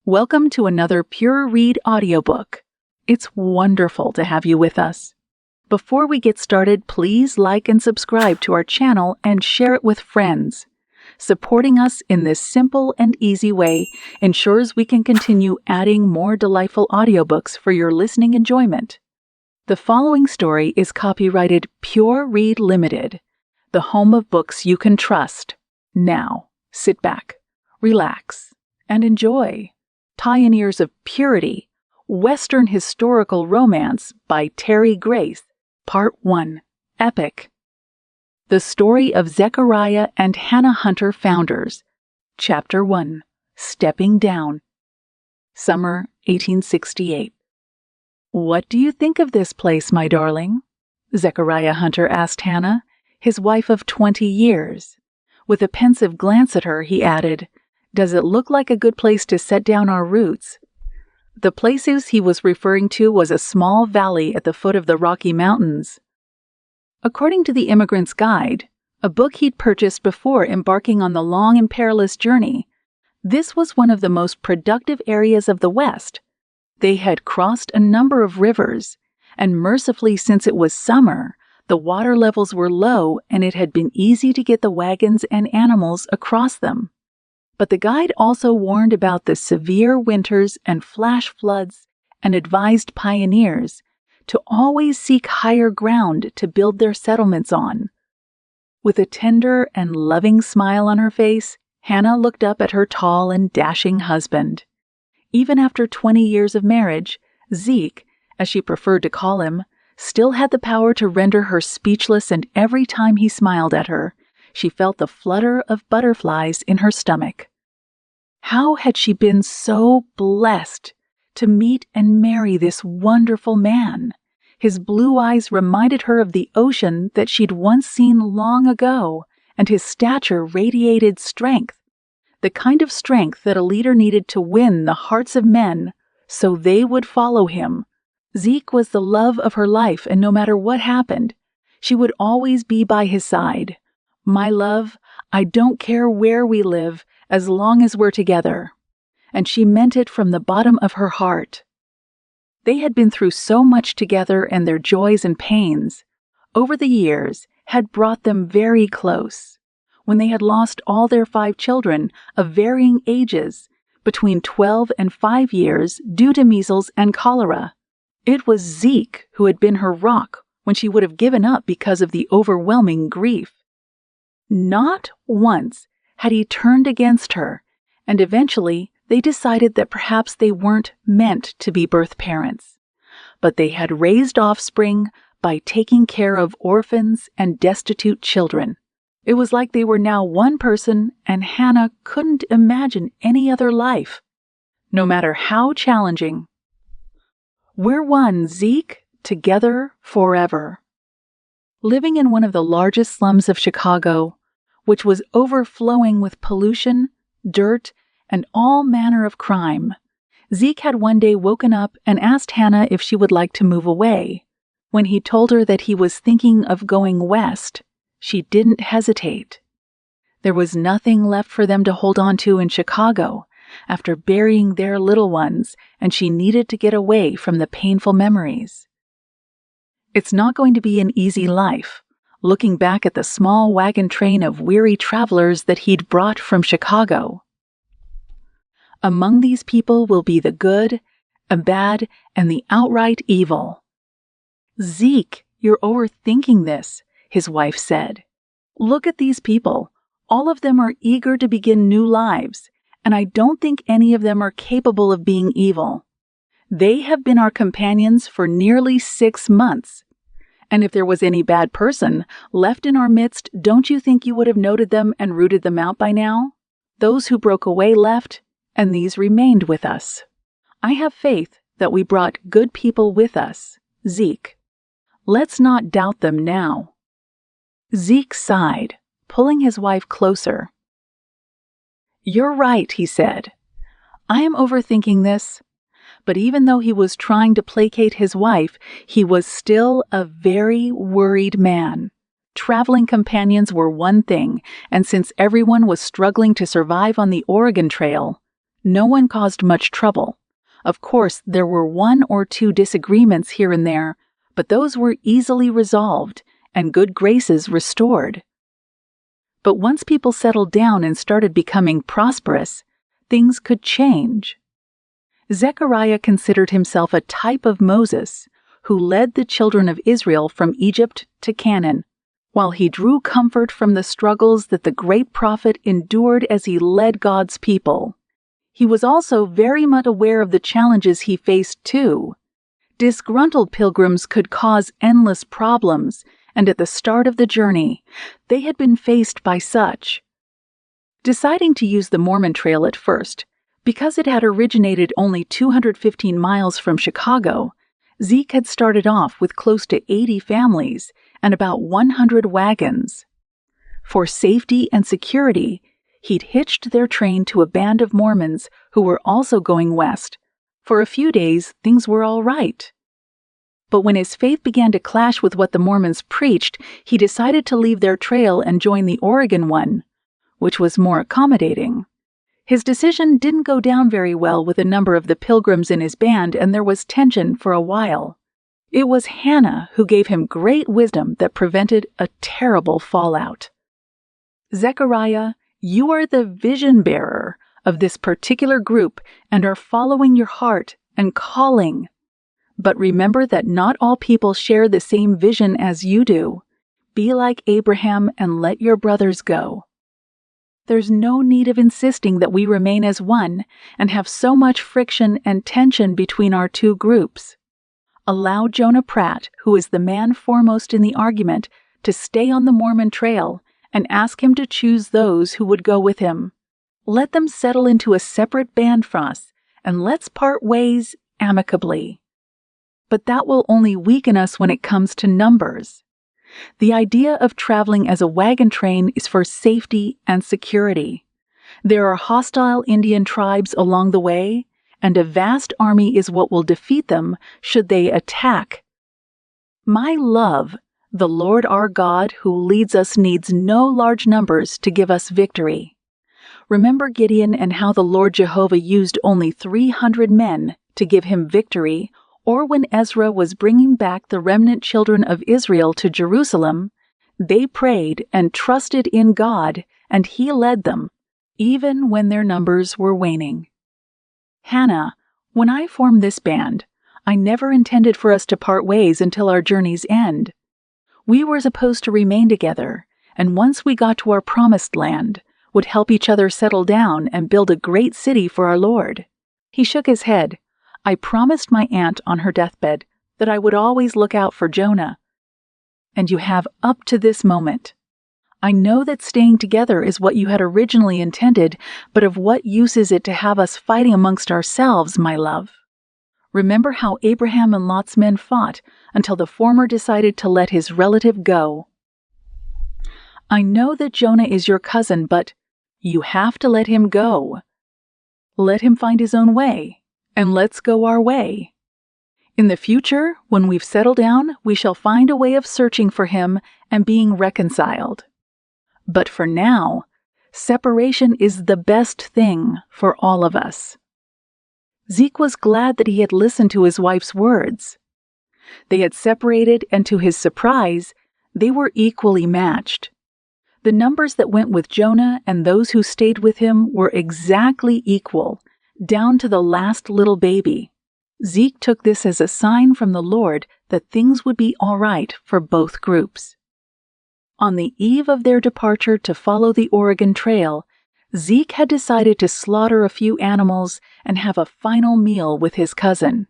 Welcome to another Pure Read audiobook. It's wonderful to have you with us. Before we get started, please like and subscribe to our channel and share it with friends. Supporting us in this simple and easy way ensures we can continue adding more delightful audiobooks for your listening enjoyment. The following story is copyrighted Pure Read Limited, the home of books you can trust. Now, sit back, relax, and enjoy Pioneers of Purity, Western Historical Romance by Terri Grace, Part 1, Epoch. The Story of Zechariah and Hannah Hunter Founders, Chapter 1, Stepping Down. Summer 1868. "What do you think of this place, my darling?" Zechariah Hunter asked Hannah, his wife of 20 years. With a pensive glance at her, he added, "Does it look like a good place to set down our roots?" The places he was referring to was a small valley at the foot of the Rocky Mountains. According to the Immigrant's Guide, a book he'd purchased before embarking on the long and perilous journey, this was one of the most productive areas of the West. They had crossed a number of rivers, and mercifully, since it was summer, the water levels were low and it had been easy to get the wagons and animals across them. But the guide also warned about the severe winters and flash floods and advised pioneers to always seek higher ground to build their settlements on. With a tender and loving smile on her face, Hannah looked up at her tall and dashing husband. Even after 20 years of marriage, Zeke, as she preferred to call him, still had the power to render her speechless, and every time he smiled at her, she felt the flutter of butterflies in her stomach. How had she been so blessed to meet and marry this wonderful man? His blue eyes reminded her of the ocean that she'd once seen long ago, and his stature radiated strength, the kind of strength that a leader needed to win the hearts of men so they would follow him. Zeke was the love of her life, and no matter what happened, she would always be by his side. "My love, I don't care where we live, as long as we're together." And she meant it from the bottom of her heart. They had been through so much together, and their joys and pains, over the years, had brought them very close. When they had lost all their 5 children of varying ages, between 12 and 5 years, due to measles and cholera, it was Zeke who had been her rock when she would have given up because of the overwhelming grief. Not once had he turned against her, and eventually they decided that perhaps they weren't meant to be birth parents. But they had raised offspring by taking care of orphans and destitute children. It was like they were now one person, and Hannah couldn't imagine any other life, no matter how challenging. "We're one, Zeke, together forever." Living in one of the largest slums of Chicago, which was overflowing with pollution, dirt, and all manner of crime, Zeke had one day woken up and asked Hannah if she would like to move away. When he told her that he was thinking of going west, she didn't hesitate. There was nothing left for them to hold on to in Chicago after burying their little ones, and she needed to get away from the painful memories. It's not going to be an easy life, looking back at the small wagon train of weary travelers that he'd brought from Chicago. Among these people will be the good, the bad, and the outright evil. "Zeke, you're overthinking this," his wife said. "Look at these people. All of them are eager to begin new lives, and I don't think any of them are capable of being evil. They have been our companions for nearly 6 months. And if there was any bad person left in our midst, don't you think you would have noted them and rooted them out by now? Those who broke away left, and these remained with us. I have faith that we brought good people with us, Zeke. Let's not doubt them now." Zeke sighed, pulling his wife closer. "You're right," he said. "I am overthinking this." But even though he was trying to placate his wife, he was still a very worried man. Traveling companions were one thing, and since everyone was struggling to survive on the Oregon Trail, No one caused much trouble. Of course, there were 1 or 2 disagreements here and there, but those were easily resolved and good graces restored. But once people settled down and started becoming prosperous, things could change. Zechariah considered himself a type of Moses, who led the children of Israel from Egypt to Canaan, while he drew comfort from the struggles that the great prophet endured as he led God's people. He was also very much aware of the challenges he faced too. Disgruntled pilgrims could cause endless problems, and at the start of the journey, they had been faced by such. Deciding to use the Mormon Trail at first, because it had originated only 215 miles from Chicago, Zeke had started off with close to 80 families and about 100 wagons. For safety and security, he'd hitched their train to a band of Mormons who were also going west. For a few days, things were all right. But when his faith began to clash with what the Mormons preached, he decided to leave their trail and join the Oregon one, which was more accommodating. His decision didn't go down very well with a number of the pilgrims in his band, and there was tension for a while. It was Hannah who gave him great wisdom that prevented a terrible fallout. Zechariah, you are the vision bearer of this particular group and are following your heart and calling. But remember that not all people share the same vision as you do. Be like Abraham and let your brothers go. There's no need of insisting that we remain as one and have so much friction and tension between our two groups. Allow Jonah Pratt, who is the man foremost in the argument, to stay on the Mormon Trail and ask him to choose those who would go with him. Let them settle into a separate band from us, and let's part ways amicably. But that will only weaken us when it comes to numbers. The idea of traveling as a wagon train is for safety and security. There are hostile Indian tribes along the way, and a vast army is what will defeat them should they attack. My love, the Lord our God who leads us needs no large numbers to give us victory. Remember Gideon and how the Lord Jehovah used only 300 men to give him victory, or when Ezra was bringing back the remnant children of Israel to Jerusalem, they prayed and trusted in God, and He led them, even when their numbers were waning. Hannah, when I formed this band, I never intended for us to part ways until our journey's end. We were supposed to remain together, and once we got to our promised land, would help each other settle down and build a great city for our Lord. He shook his head. I promised my aunt on her deathbed that I would always look out for Jonah. And you have up to this moment. I know that staying together is what you had originally intended, but of what use is it to have us fighting amongst ourselves, my love? Remember how Abraham and Lot's men fought until the former decided to let his relative go. I know that Jonah is your cousin, but you have to let him go. Let him find his own way, and let's go our way. In the future, when we've settled down, we shall find a way of searching for him and being reconciled. But for now, separation is the best thing for all of us. Zeke was glad that he had listened to his wife's words. They had separated, and to his surprise, they were equally matched. The numbers that went with Jonah and those who stayed with him were exactly equal, down to the last little baby. Zeke took this as a sign from the Lord that things would be all right for both groups. On the eve of their departure to follow the Oregon Trail, Zeke had decided to slaughter a few animals and have a final meal with his cousin.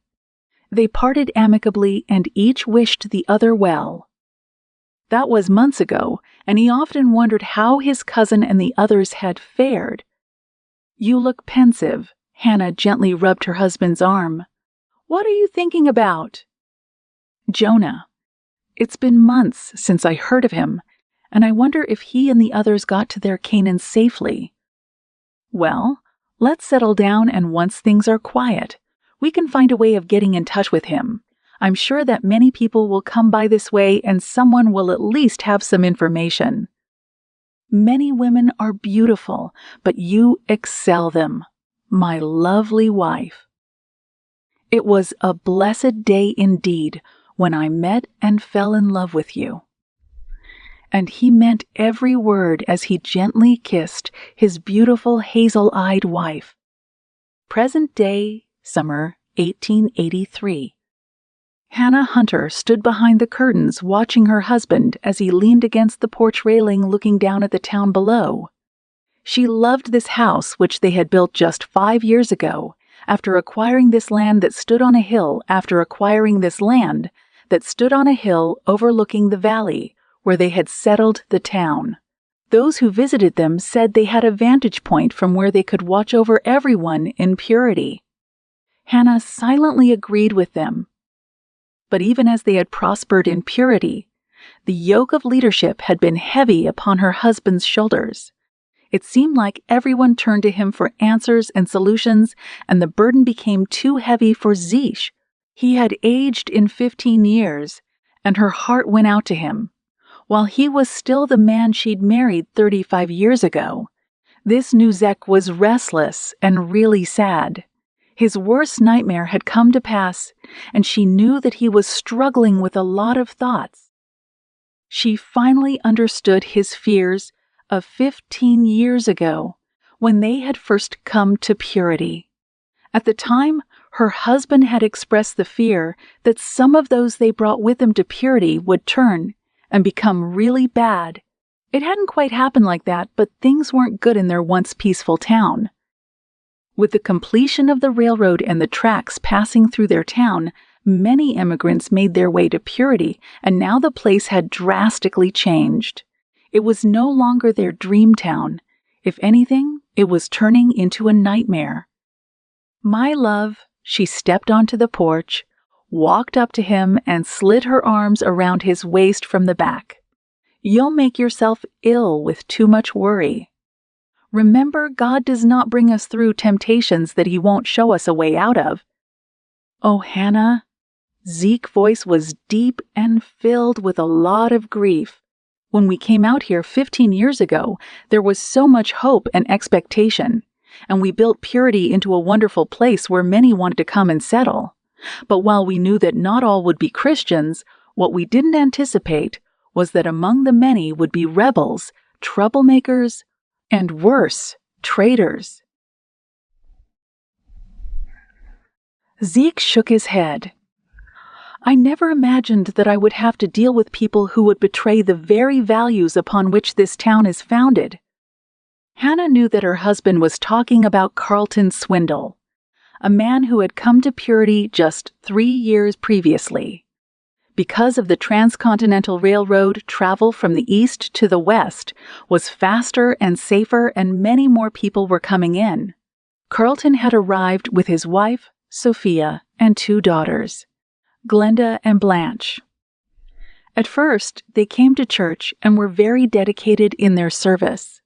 They parted amicably and each wished the other well. That was months ago, and he often wondered how his cousin and the others had fared. "You look pensive," Hannah gently rubbed her husband's arm. "What are you thinking about?" "Jonah. It's been months since I heard of him, and I wonder if he and the others got to their Canaan safely." "Well, let's settle down, and once things are quiet, we can find a way of getting in touch with him. I'm sure that many people will come by this way, and someone will at least have some information. Many women are beautiful, but you excel them. my lovely wife. It was a blessed day indeed when I met and fell in love with you." And he meant every word as he gently kissed his beautiful hazel-eyed wife. Present day, summer 1883. Hannah Hunter stood behind the curtains watching her husband as he leaned against the porch railing looking down at the town below. She loved this house which they had built just 5 years ago, after acquiring this land that stood on a hill overlooking the valley where they had settled the town. Those who visited them said they had a vantage point from where they could watch over everyone in purity. Hannah silently agreed with them. But even as they had prospered in purity, the yoke of leadership had been heavy upon her husband's shoulders. It seemed like everyone turned to him for answers and solutions, and the burden became too heavy for Zech. He had aged in 15 years, and her heart went out to him. While he was still the man she'd married 35 years ago, this new Zech was restless and really sad. His worst nightmare had come to pass, and she knew that he was struggling with a lot of thoughts. She finally understood his fears of 15 years ago, when they had first come to purity. At the time, her husband had expressed the fear that some of those they brought with them to purity would turn and become really bad. It hadn't quite happened like that, but things weren't good in their once peaceful town. With the completion of the railroad and the tracks passing through their town, many immigrants made their way to purity, and now the place had drastically changed. It was no longer their dream town. If anything, it was turning into a nightmare. "My love," she stepped onto the porch, walked up to him, and slid her arms around his waist from the back. "You'll make yourself ill with too much worry. Remember, God does not bring us through temptations that He won't show us a way out of." "Oh, Hannah," Zeke's voice was deep and filled with a lot of grief. "When we came out here 15 years ago, there was so much hope and expectation, and we built purity into a wonderful place where many wanted to come and settle. But while we knew that not all would be Christians, what we didn't anticipate was that among the many would be rebels, troublemakers, and worse, traitors." Zeke shook his head. "I never imagined that I would have to deal with people who would betray the very values upon which this town is founded." Hannah knew that her husband was talking about Carlton Swindle, a man who had come to purity just 3 years previously. Because of the transcontinental railroad, travel from the east to the west was faster and safer, and many more people were coming in. Carlton had arrived with his wife, Sophia, and 2 daughters, Glenda and Blanche. At first, they came to church and were very dedicated in their service.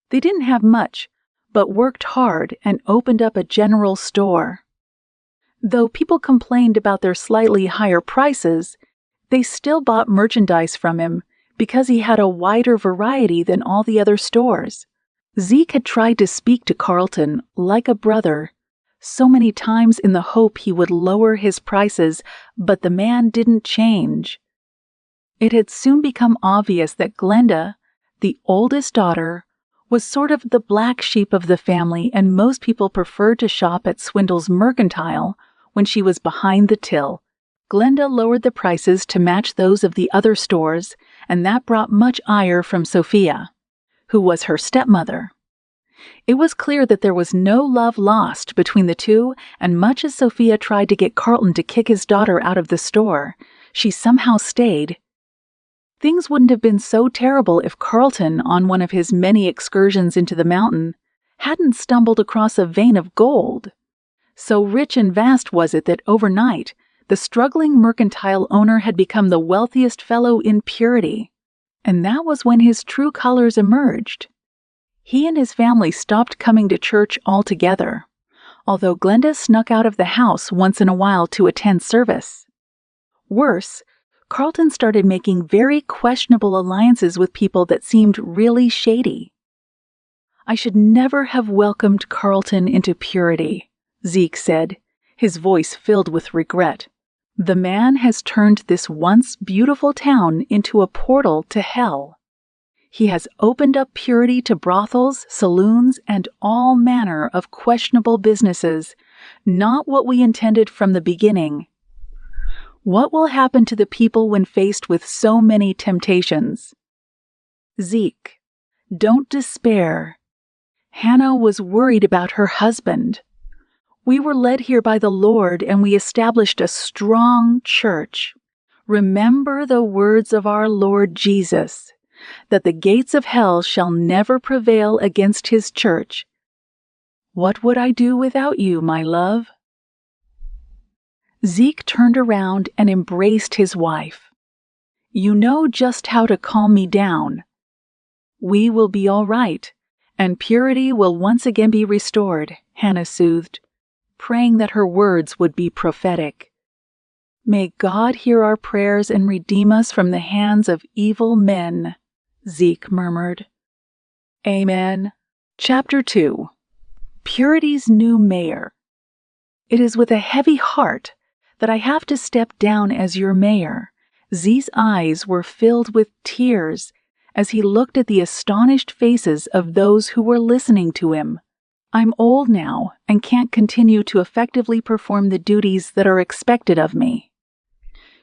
They didn't have much, but worked hard and opened up a general store. Though people complained about their slightly higher prices, they still bought merchandise from him because he had a wider variety than all the other stores. Zeke had tried to speak to Carlton like a brother so many times in the hope he would lower his prices, but the man didn't change. It had soon become obvious that Glenda, the oldest daughter, was sort of the black sheep of the family, and most people preferred to shop at Swindle's Mercantile when she was behind the till. Glenda lowered the prices to match those of the other stores, and that brought much ire from Sophia, who was her stepmother. It was clear that there was no love lost between the two, and much as Sophia tried to get Carlton to kick his daughter out of the store, she somehow stayed. Things wouldn't have been so terrible if Carlton, on one of his many excursions into the mountain, hadn't stumbled across a vein of gold. So rich and vast was it that overnight, the struggling mercantile owner had become the wealthiest fellow in purity. And that was when his true colors emerged. He and his family stopped coming to church altogether, although Glenda snuck out of the house once in a while to attend service. Worse, Carlton started making very questionable alliances with people that seemed really shady. I should never have welcomed Carlton into purity, Zeke said, his voice filled with regret. The man has turned this once beautiful town into a portal to hell. He has opened up purity to brothels, saloons, and all manner of questionable businesses, not what we intended from the beginning. What will happen to the people when faced with so many temptations? Zeke, don't despair. Hannah was worried about her husband. We were led here by the Lord, and we established a strong church. Remember the words of our Lord Jesus, that the gates of hell shall never prevail against his church. What would I do without you, my love? Zeke turned around and embraced his wife. You know just how to calm me down. We will be all right, and purity will once again be restored, Hannah soothed, praying that her words would be prophetic. May God hear our prayers and redeem us from the hands of evil men, Zeke murmured. Amen. Chapter 2. Purity's New Mayor. It is with a heavy heart that I have to step down as your mayor. Zeke's eyes were filled with tears as he looked at the astonished faces of those who were listening to him. I'm old now and can't continue to effectively perform the duties that are expected of me.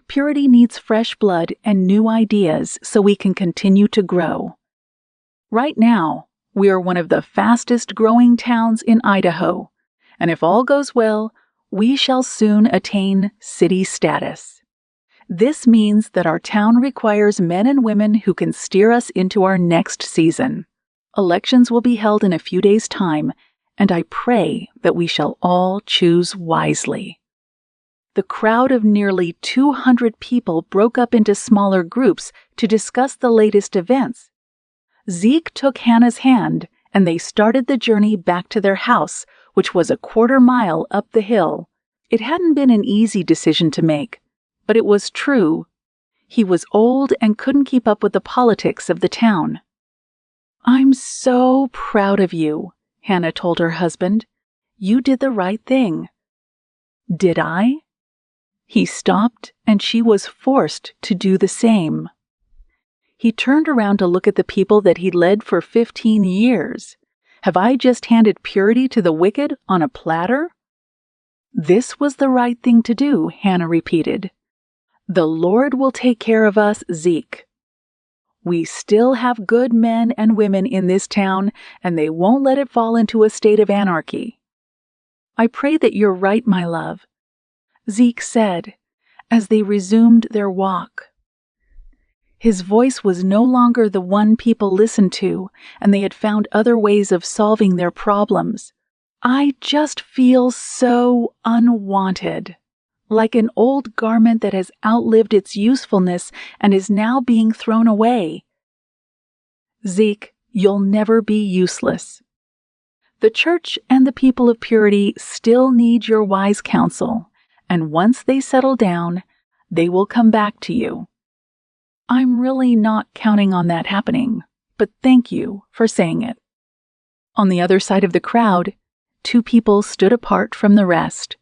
Purity needs fresh blood and new ideas so we can continue to grow. Right now, we are one of the fastest growing towns in Idaho, and if all goes well, we shall soon attain city status. This means that our town requires men and women who can steer us into our next season. Elections will be held in a few days' time, and I pray that we shall all choose wisely. The crowd of nearly 200 people broke up into smaller groups to discuss the latest events. Zeke took Hannah's hand, and they started the journey back to their house, which was a quarter-mile up the hill. It hadn't been an easy decision to make, but it was true. He was old and couldn't keep up with the politics of the town. I'm so proud of you, Hannah told her husband. You did the right thing. Did I? He stopped, and she was forced to do the same. He turned around to look at the people that he'd led for 15 years. Have I just handed purity to the wicked on a platter? This was the right thing to do, Hannah repeated. The Lord will take care of us, Zeke. We still have good men and women in this town, and they won't let it fall into a state of anarchy. I pray that you're right, my love, Zeke said, as they resumed their walk. His voice was no longer the one people listened to, and they had found other ways of solving their problems. I just feel so unwanted, like an old garment that has outlived its usefulness and is now being thrown away. Zeke, you'll never be useless. The church and the people of purity still need your wise counsel, and once they settle down, they will come back to you. I'm really not counting on that happening, but thank you for saying it. On the other side of the crowd, two people stood apart from the rest.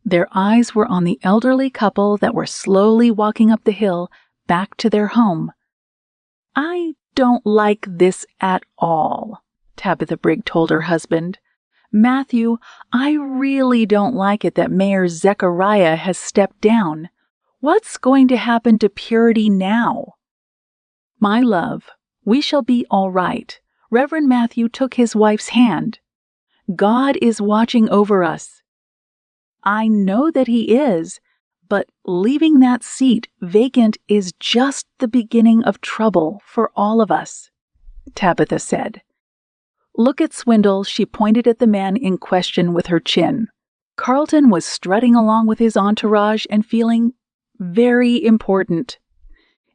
Their eyes were on the elderly couple that were slowly walking up the hill back to their home. I don't like this at all, Tabitha Brigg told her husband. Matthew, I really don't like it that Mayor Zechariah has stepped down. What's going to happen to purity now? My love, we shall be all right. Reverend Matthew took his wife's hand. God is watching over us. I know that he is, but leaving that seat vacant is just the beginning of trouble for all of us, Tabitha said. Look at Swindle, she pointed at the man in question with her chin. Carlton was strutting along with his entourage and feeling very important.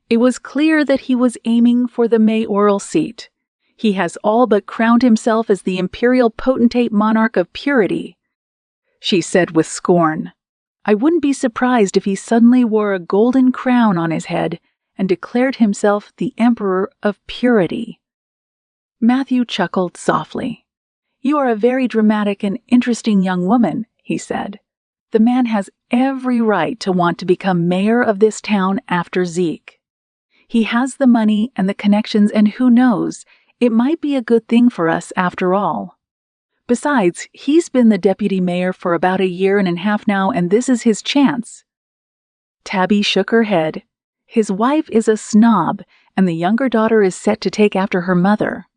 It was clear that he was aiming for the mayoral seat. He has all but crowned himself as the imperial potentate monarch of purity, she said with scorn. I wouldn't be surprised if he suddenly wore a golden crown on his head and declared himself the emperor of purity. Matthew chuckled softly. "You are a very dramatic and interesting young woman," he said. "The man has every right to want to become mayor of this town after Zeke. He has the money and the connections, and who knows, it might be a good thing for us after all. Besides, he's been the deputy mayor for about a year and a half now, and this is his chance." Tabby shook her head. "His wife is a snob, and the younger daughter is set to take after her mother.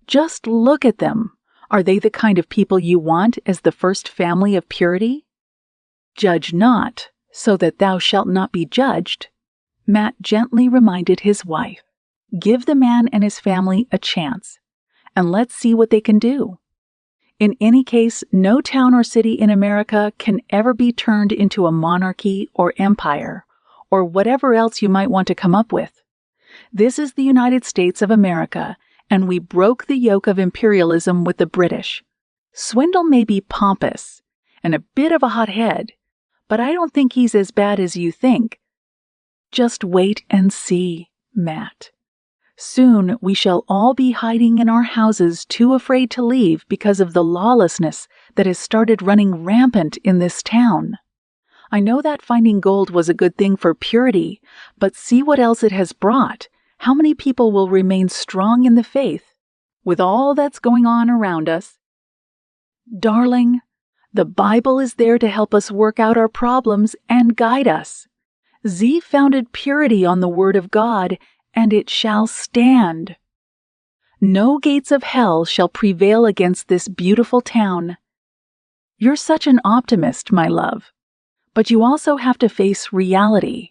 Just look at them. Are they the kind of people you want as the first family of purity? Judge not, so that thou shalt not be judged," Matt gently reminded his wife. "Give the man and his family a chance, and let's see what they can do. In any case, no town or city in America can ever be turned into a monarchy or empire, or whatever else you might want to come up with. This is the United States of America, and we broke the yoke of imperialism with the British. Swindle may be pompous and a bit of a hothead, but I don't think he's as bad as you think. Just wait and see, Matt. Soon we shall all be hiding in our houses, too afraid to leave because of the lawlessness that has started running rampant in this town. I know that finding gold was a good thing for purity, but see what else it has brought. How many people will remain strong in the faith with all that's going on around us? Darling, the Bible is there to help us work out our problems and guide us. Z founded purity on the Word of God, and it shall stand. No gates of hell shall prevail against this beautiful town. You're such an optimist, my love, but you also have to face reality.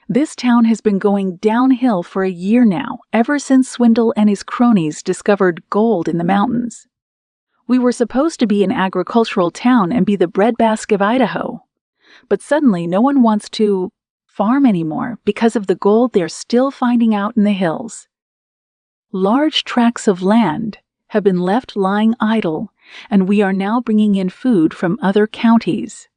This town has been going downhill for a year now, ever since Swindle and his cronies discovered gold in the mountains. We were supposed to be an agricultural town and be the breadbasket of Idaho, but suddenly no one wants to farm anymore because of the gold they're still finding out in the hills. Large tracts of land have been left lying idle, and we are now bringing in food from other counties.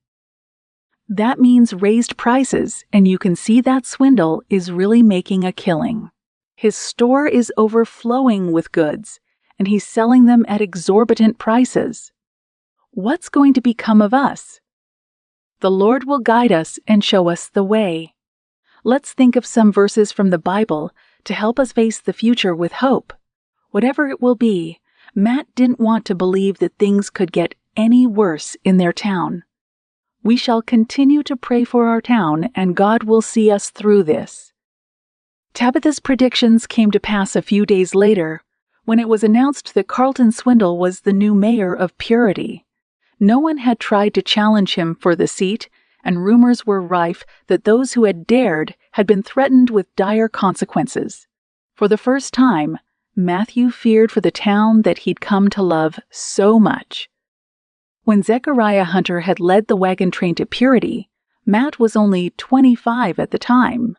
That means raised prices, and you can see that Swindle is really making a killing. His store is overflowing with goods, and he's selling them at exorbitant prices. What's going to become of us? The Lord will guide us and show us the way. Let's think of some verses from the Bible to help us face the future with hope. Whatever it will be, Matt didn't want to believe that things could get any worse in their town. We shall continue to pray for our town, and God will see us through this. Tabitha's predictions came to pass a few days later, when it was announced that Carlton Swindle was the new mayor of Purity. No one had tried to challenge him for the seat, and rumors were rife that those who had dared had been threatened with dire consequences. For the first time, Matthew feared for the town that he'd come to love so much. When Zechariah Hunter had led the wagon train to Purity, Matt was only 25 at the time.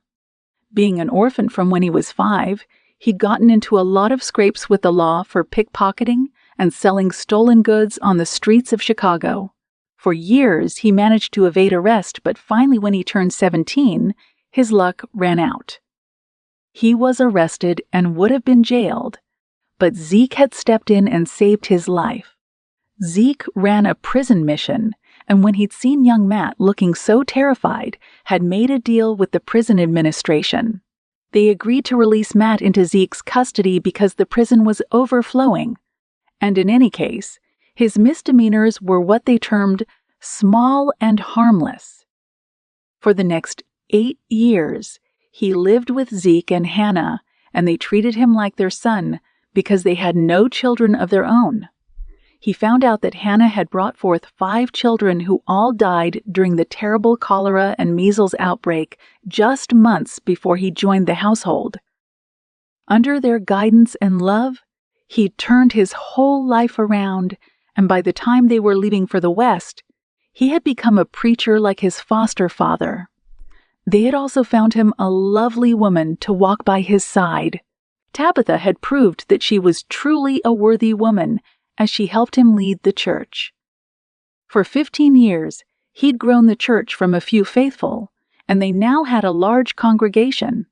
Being an orphan from when he was 5, he'd gotten into a lot of scrapes with the law for pickpocketing and selling stolen goods on the streets of Chicago. For years, he managed to evade arrest, but finally when he turned 17, his luck ran out. He was arrested and would have been jailed, but Zeke had stepped in and saved his life. Zeke ran a prison mission, and when he'd seen young Matt looking so terrified, had made a deal with the prison administration. They agreed to release Matt into Zeke's custody because the prison was overflowing, and in any case, his misdemeanors were what they termed small and harmless. For the next 8 years, he lived with Zeke and Hannah, and they treated him like their son because they had no children of their own. He found out that Hannah had brought forth 5 children who all died during the terrible cholera and measles outbreak just months before he joined the household. Under their guidance and love, he turned his whole life around, and by the time they were leaving for the West, he had become a preacher like his foster father. They had also found him a lovely woman to walk by his side. Tabitha had proved that she was truly a worthy woman as she helped him lead the church. For 15 years, he'd grown the church from a few faithful, and they now had a large congregation.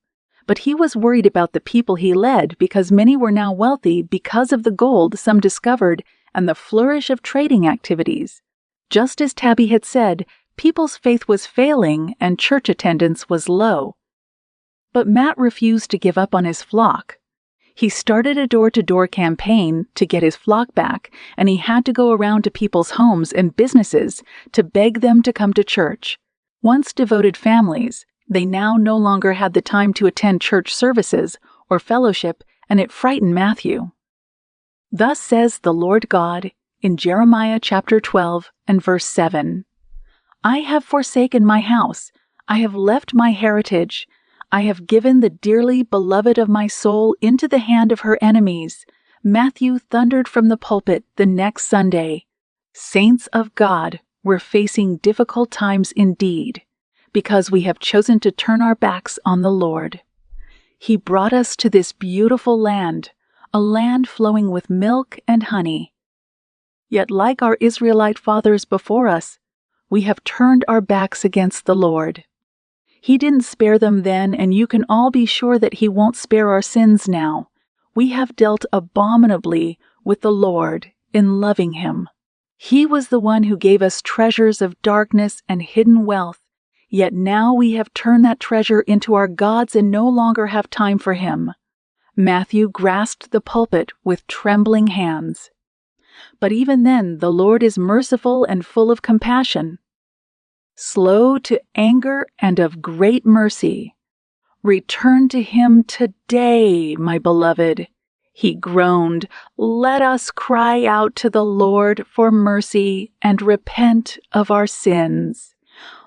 But he was worried about the people he led because many were now wealthy because of the gold some discovered and the flourish of trading activities. Just as Tabby had said, people's faith was failing and church attendance was low. But Matt refused to give up on his flock. He started a door-to-door campaign to get his flock back, and he had to go around to people's homes and businesses to beg them to come to church. Once devoted families, they now no longer had the time to attend church services or fellowship, and it frightened Matthew. Thus says the Lord God in Jeremiah chapter 12 and verse 7, I have forsaken my house, I have left my heritage, I have given the dearly beloved of my soul into the hand of her enemies. Matthew thundered from the pulpit the next Sunday. Saints of God, we're facing difficult times indeed, because we have chosen to turn our backs on the Lord. He brought us to this beautiful land, a land flowing with milk and honey. Yet like our Israelite fathers before us, we have turned our backs against the Lord. He didn't spare them then, and you can all be sure that He won't spare our sins now. We have dealt abominably with the Lord in loving Him. He was the one who gave us treasures of darkness and hidden wealth, yet now we have turned that treasure into our gods and no longer have time for Him. Matthew grasped the pulpit with trembling hands. But even then, the Lord is merciful and full of compassion, slow to anger and of great mercy. Return to Him today, my beloved. He groaned, let us cry out to the Lord for mercy and repent of our sins.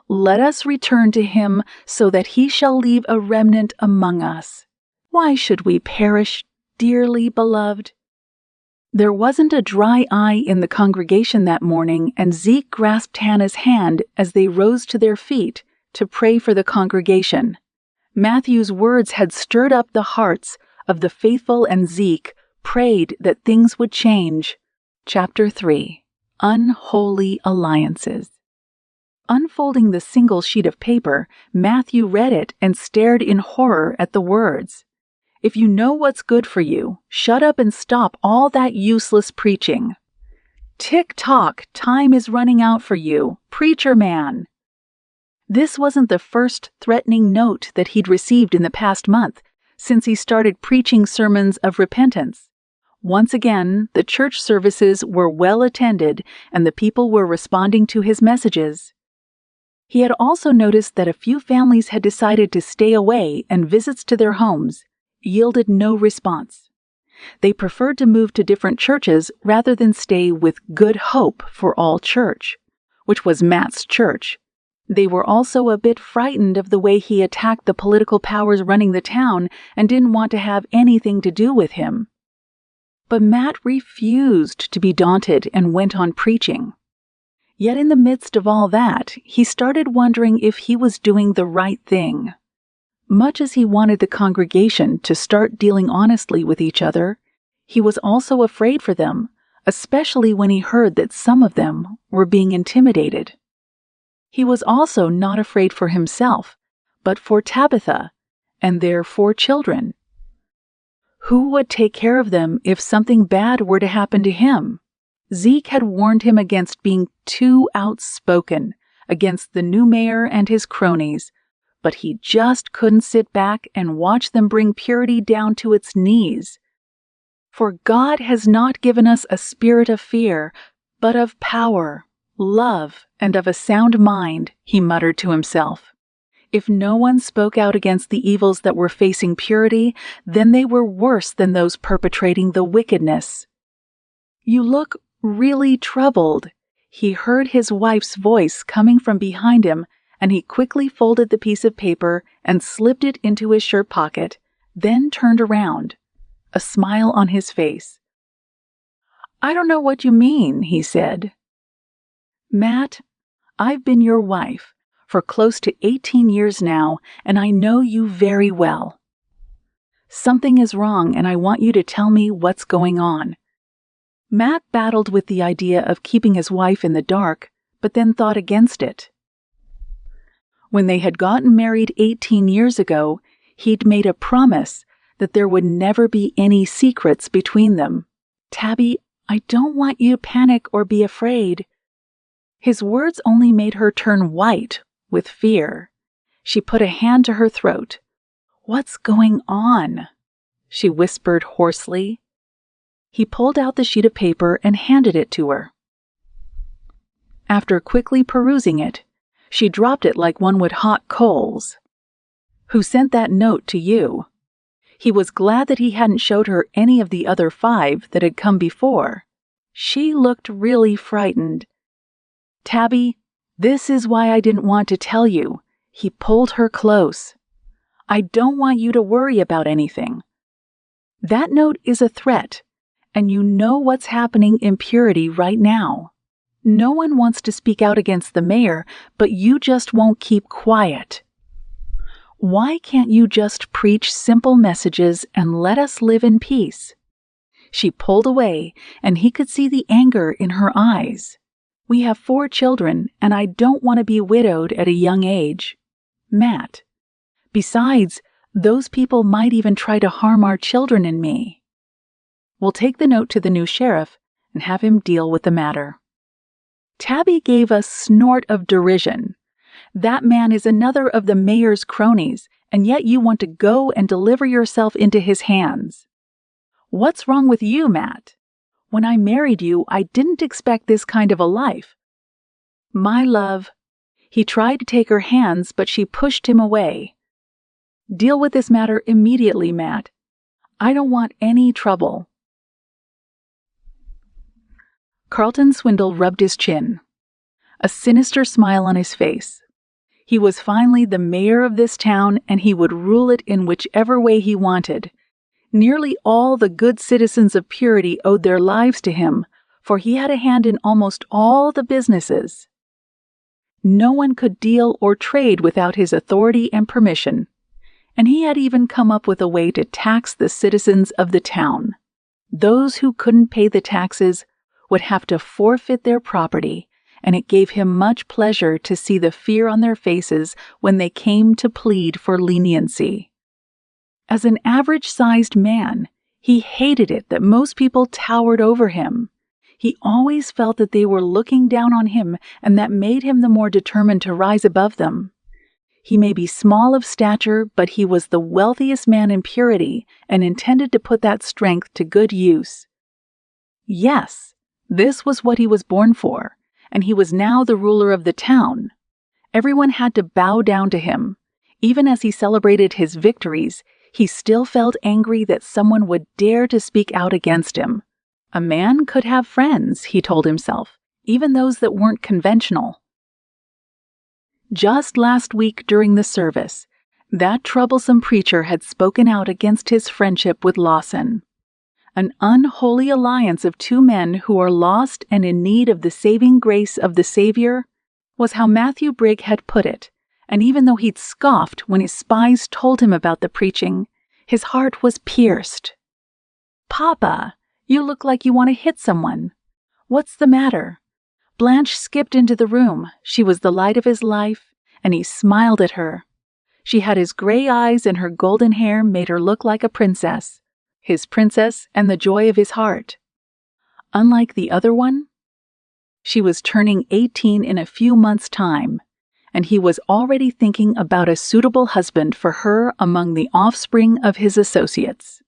Let us return to Him so that He shall leave a remnant among us. Why should we perish, dearly beloved? There wasn't a dry eye in the congregation that morning, and Zeke grasped Hannah's hand as they rose to their feet to pray for the congregation. Matthew's words had stirred up the hearts of the faithful, and Zeke prayed that things would change. Chapter 3. Unholy Alliances. Unfolding the single sheet of paper, Matthew read it and stared in horror at the words. If you know what's good for you, shut up and stop all that useless preaching. Tick-tock, time is running out for you, preacher man. This wasn't the first threatening note that he'd received in the past month, since he started preaching sermons of repentance. Once again, the church services were well attended and the people were responding to his messages. He had also noticed that a few families had decided to stay away, and visits to their homes yielded no response. They preferred to move to different churches rather than stay with Good Hope for All Church, which was Matt's church. They were also a bit frightened of the way he attacked the political powers running the town and didn't want to have anything to do with him. But Matt refused to be daunted and went on preaching. Yet in the midst of all that, he started wondering if he was doing the right thing. Much as he wanted the congregation to start dealing honestly with each other, he was also afraid for them, especially when he heard that some of them were being intimidated. He was also not afraid for himself, but for Tabitha and their 4 children. Who would take care of them if something bad were to happen to him? Zeke had warned him against being too outspoken against the new mayor and his cronies, but he just couldn't sit back and watch them bring purity down to its knees. For God has not given us a spirit of fear, but of power, love, and of a sound mind, he muttered to himself. If no one spoke out against the evils that were facing purity, then they were worse than those perpetrating the wickedness. You look really troubled. He heard his wife's voice coming from behind him, and he quickly folded the piece of paper and slipped it into his shirt pocket, then turned around, a smile on his face. I don't know what you mean, he said. Matt, I've been your wife for close to 18 years now, and I know you very well. Something is wrong, and I want you to tell me what's going on. Matt battled with the idea of keeping his wife in the dark, but then thought against it. When they had gotten married 18 years ago, He'd made a promise that there would never be any secrets between them. "Tabby, I don't want you to panic or be afraid." His words only made her turn white with fear. She put a hand to her throat. "What's going on?" she whispered hoarsely. He pulled out the sheet of paper and handed it to her. After quickly perusing it, she dropped it like one would hot coals. "Who sent that note to you?" He was glad that he hadn't showed her any of the other 5 that had come before. She looked really frightened. "Tabby, this is why I didn't want to tell you." He pulled her close. "I don't want you to worry about anything. That note is a threat, and you know what's happening in Purity right now. No one wants to speak out against the mayor, but you just won't keep quiet. Why can't you just preach simple messages and let us live in peace?" She pulled away, and he could see the anger in her eyes. "We have 4 children, and I don't want to be widowed at a young age. Matt. Besides, those people might even try to harm our children and me. We'll take the note to the new sheriff and have him deal with the matter." Tabby gave a snort of derision. "That man is another of the mayor's cronies, and yet you want to go and deliver yourself into his hands. What's wrong with you, Matt? When I married you, I didn't expect this kind of a life." "My love." He tried to take her hands, but she pushed him away. "Deal with this matter immediately, Matt. I don't want any trouble." Carlton Swindle rubbed his chin, a sinister smile on his face. He was finally the mayor of this town, and he would rule it in whichever way he wanted. Nearly all the good citizens of Purity owed their lives to him, for he had a hand in almost all the businesses. No one could deal or trade without his authority and permission, and he had even come up with a way to tax the citizens of the town. Those who couldn't pay the taxes would have to forfeit their property, and it gave him much pleasure to see the fear on their faces when they came to plead for leniency. As an average-sized man, he hated it that most people towered over him. He always felt that they were looking down on him, and that made him the more determined to rise above them. He may be small of stature, but he was the wealthiest man in Purity and intended to put that strength to good use. Yes, this was what he was born for, and he was now the ruler of the town. Everyone had to bow down to him. Even as he celebrated his victories, he still felt angry that someone would dare to speak out against him. A man could have friends, he told himself, even those that weren't conventional. Just last week during the service, that troublesome preacher had spoken out against his friendship with Lawson. An unholy alliance of 2 men who are lost and in need of the saving grace of the Savior was how Matthew Brigg had put it, and even though he'd scoffed when his spies told him about the preaching, his heart was pierced. "Papa, you look like you want to hit someone. What's the matter?" Blanche skipped into the room. She was the light of his life, and he smiled at her. She had his gray eyes, and her golden hair made her look like a princess. His princess and the joy of his heart. Unlike the other one, she was turning 18 in a few months' time, and he was already thinking about a suitable husband for her among the offspring of his associates.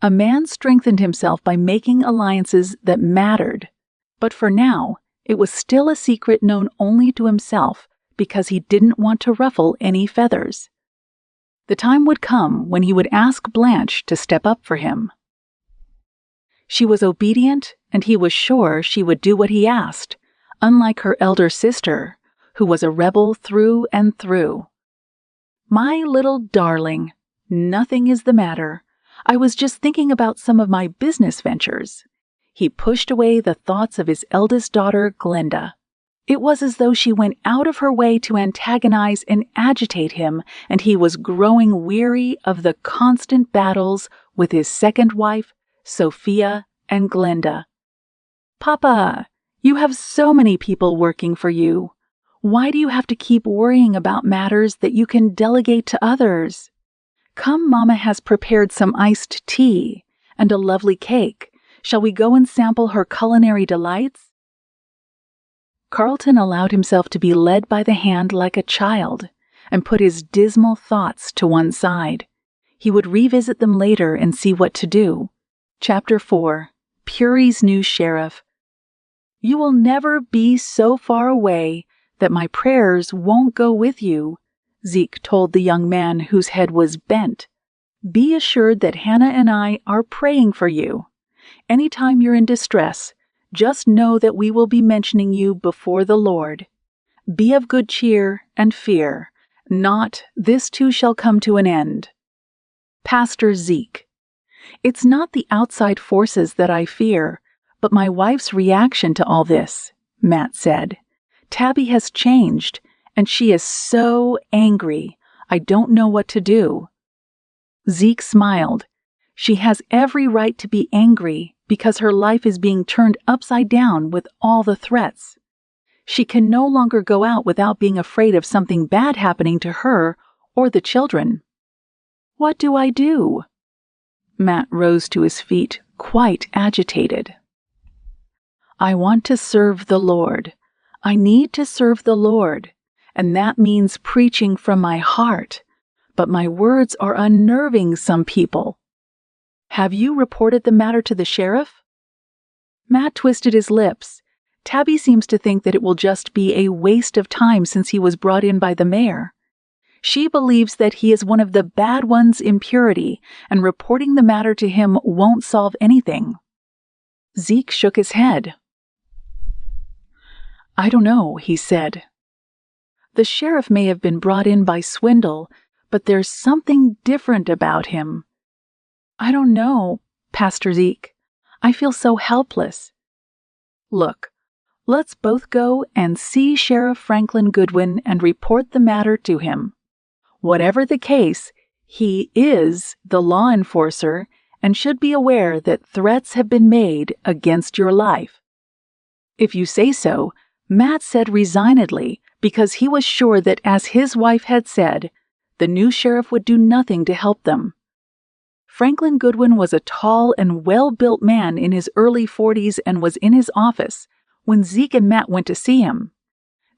A man strengthened himself by making alliances that mattered, but for now, it was still a secret known only to himself because he didn't want to ruffle any feathers. The time would come when he would ask Blanche to step up for him. She was obedient, and he was sure she would do what he asked, unlike her elder sister, who was a rebel through and through. "My little darling, nothing is the matter. I was just thinking about some of my business ventures." He pushed away the thoughts of his eldest daughter, Glenda. It was as though she went out of her way to antagonize and agitate him, and he was growing weary of the constant battles with his second wife, Sophia, and Glenda. "Papa, you have so many people working for you. Why do you have to keep worrying about matters that you can delegate to others?" Come, Mama has prepared some iced tea and a lovely cake. Shall we go and sample her culinary delights?" Carlton allowed himself to be led by the hand like a child and put his dismal thoughts to one side. He would revisit them later and see what to do. Chapter 4. Puri's New Sheriff. "You will never be so far away that my prayers won't go with you," Zeke told the young man whose head was bent. "Be assured that Hannah and I are praying for you. Anytime you're in distress, just know that we will be mentioning you before the Lord. Be of good cheer and fear not, this too shall come to an end." Pastor Zeke. "It's not the outside forces that I fear, but my wife's reaction to all this," Matt said. "Tabby has changed, and she is so angry. I don't know what to do." Zeke smiled. "She has every right to be angry because her life is being turned upside down with all the threats. She can no longer go out without being afraid of something bad happening to her or the children." "What do I do?" Matt rose to his feet, quite agitated. "I want to serve the Lord. I need to serve the Lord, and that means preaching from my heart. But my words are unnerving some people." "Have you reported the matter to the sheriff?" Matt twisted his lips. "Tabby seems to think that it will just be a waste of time since he was brought in by the mayor. She believes that he is one of the bad ones in Purity, and reporting the matter to him won't solve anything." Zeke shook his head. "I don't know," he said. "The sheriff may have been brought in by Swindle, but there's something different about him. I don't know, Pastor Zeke. I feel so helpless. Look, let's both go and see Sheriff Franklin Goodwin and report the matter to him. Whatever the case, he is the law enforcer and should be aware that threats have been made against your life." "If you say so," Matt said resignedly, because he was sure that, as his wife had said, the new sheriff would do nothing to help them. Franklin Goodwin was a tall and well-built man in his early 40s and was in his office when Zeke and Matt went to see him.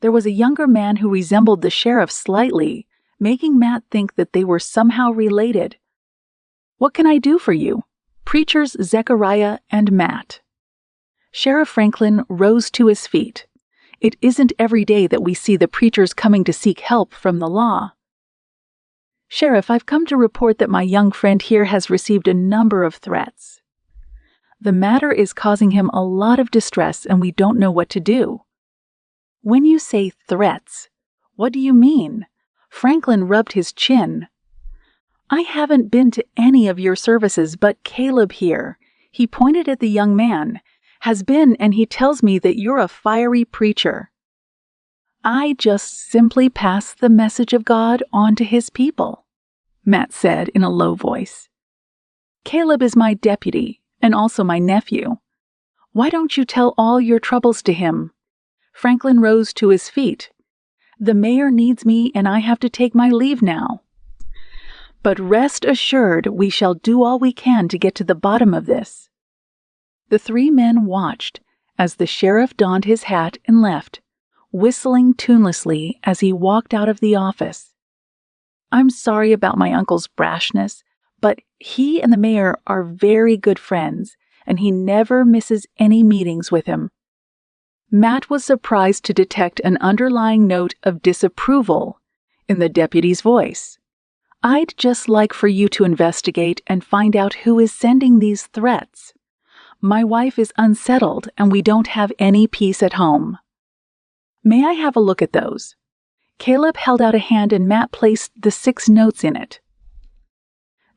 There was a younger man who resembled the sheriff slightly, making Matt think that they were somehow related. "What can I do for you?" Preachers Zechariah and Matt. Sheriff Franklin rose to his feet. "It isn't every day that we see the preachers coming to seek help from the law." "Sheriff, I've come to report that my young friend here has received a number of threats. The matter is causing him a lot of distress, and we don't know what to do." "When you say threats, what do you mean?" Franklin rubbed his chin. "I haven't been to any of your services, but Caleb here," he pointed at the young man, "has been, and he tells me that you're a fiery preacher." "I just simply pass the message of God on to his people," Matt said in a low voice. "Caleb is my deputy and also my nephew. Why don't you tell all your troubles to him?" Franklin rose to his feet. "The mayor needs me and I have to take my leave now. But rest assured we shall do all we can to get to the bottom of this." The three men watched as the sheriff donned his hat and left, whistling tunelessly as he walked out of the office. "I'm sorry about my uncle's brashness, but he and the mayor are very good friends, and he never misses any meetings with him." Matt was surprised to detect an underlying note of disapproval in the deputy's voice. "I'd just like for you to investigate and find out who is sending these threats. My wife is unsettled, and we don't have any peace at home." "May I have a look at those?" Caleb held out a hand and Matt placed the 6 notes in it.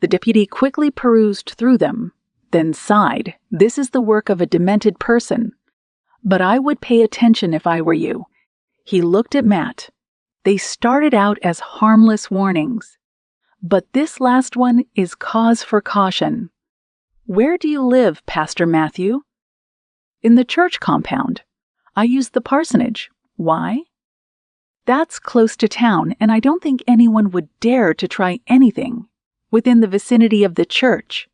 The deputy quickly perused through them, then sighed. "This is the work of a demented person. But I would pay attention if I were you." He looked at Matt. "They started out as harmless warnings. But this last one is cause for caution. Where do you live, Pastor Matthew?" "In the church compound. I use the parsonage. Why?" "That's close to town, and I don't think anyone would dare to try anything. within the vicinity of the church.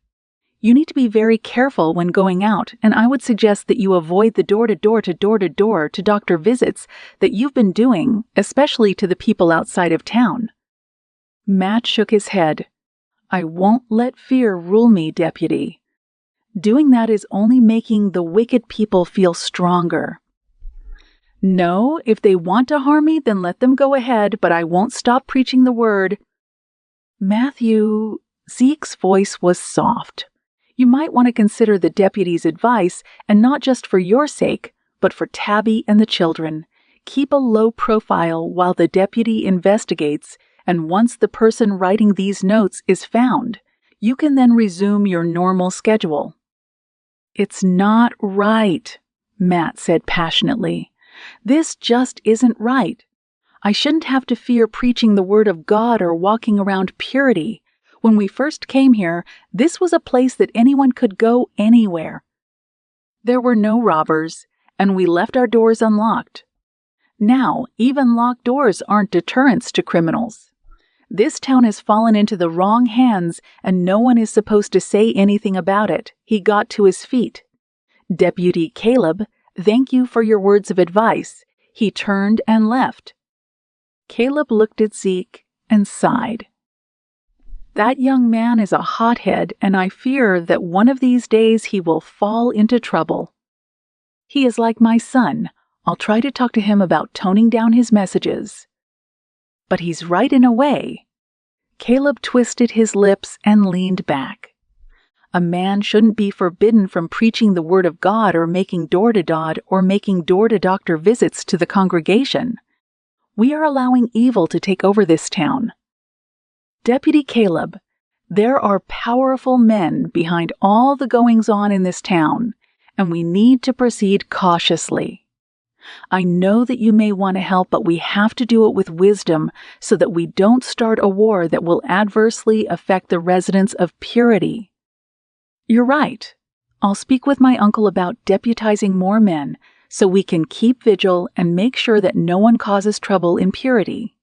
You need to be very careful when going out, and I would suggest that you avoid the door-to-door to doctor visits that you've been doing, especially to the people outside of town." Matt shook his head. "I won't let fear rule me, Deputy. Doing that is only making the wicked people feel stronger. No, if they want to harm me, then let them go ahead, but I won't stop preaching the word." "Matthew," Zeke's voice was soft. "You might want to consider the deputy's advice, and not just for your sake, but for Tabby and the children. Keep a low profile while the deputy investigates, and once the person writing these notes is found, you can then resume your normal schedule." "It's not right," Matt said passionately. "This just isn't right. I shouldn't have to fear preaching the word of God or walking around purity. When we first came here, this was a place that anyone could go anywhere. There were no robbers, and we left our doors unlocked. Now, even locked doors aren't deterrents to criminals. This town has fallen into the wrong hands, and no one is supposed to say anything about it." He got to his feet. "Deputy Caleb, thank you for your words of advice." He turned and left. Caleb looked at Zeke and sighed. "That young man is a hothead, and I fear that one of these days he will fall into trouble. He is like my son. I'll try to talk to him about toning down his messages. But he's right in a way." Caleb twisted his lips and leaned back. A man shouldn't be forbidden from preaching the word of God or making door-to-door or making door-to-doctor visits to the congregation. We are allowing evil to take over this town. Deputy Caleb, there are powerful men behind all the goings-on in this town, and we need to proceed cautiously. I know that you may want to help, but we have to do it with wisdom so that we don't start a war that will adversely affect the residents of Purity. You're right. I'll speak with my uncle about deputizing more men so we can keep vigil and make sure that no one causes trouble in Purity.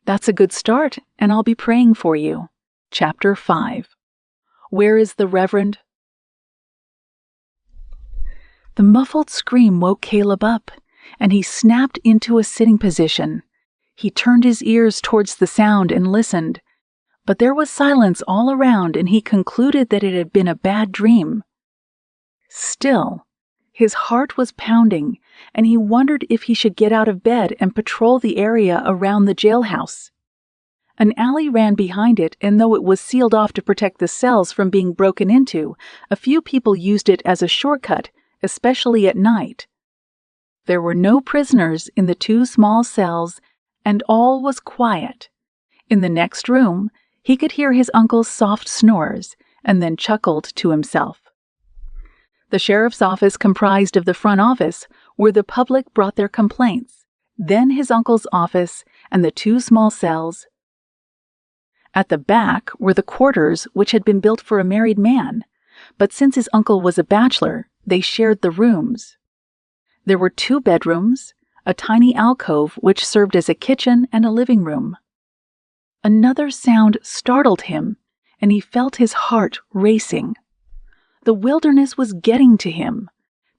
That's a good start, and I'll be praying for you. Chapter 5. Where is the Reverend? The muffled scream woke Caleb up, and he snapped into a sitting position. He turned his ears towards the sound and listened, but there was silence all around, and he concluded that it had been a bad dream. Still, his heart was pounding, and he wondered if he should get out of bed and patrol the area around the jailhouse. An alley ran behind it, and though it was sealed off to protect the cells from being broken into, a few people used it as a shortcut, especially at night. There were no prisoners in the 2 small cells, and all was quiet. In the next room, he could hear his uncle's soft snores, and then chuckled to himself. The sheriff's office comprised of the front office, where the public brought their complaints, then his uncle's office and the 2 small cells. At the back were the quarters, which had been built for a married man, but since his uncle was a bachelor, they shared the rooms. There were 2 bedrooms, a tiny alcove which served as a kitchen and a living room. Another sound startled him, and he felt his heart racing. The wilderness was getting to him.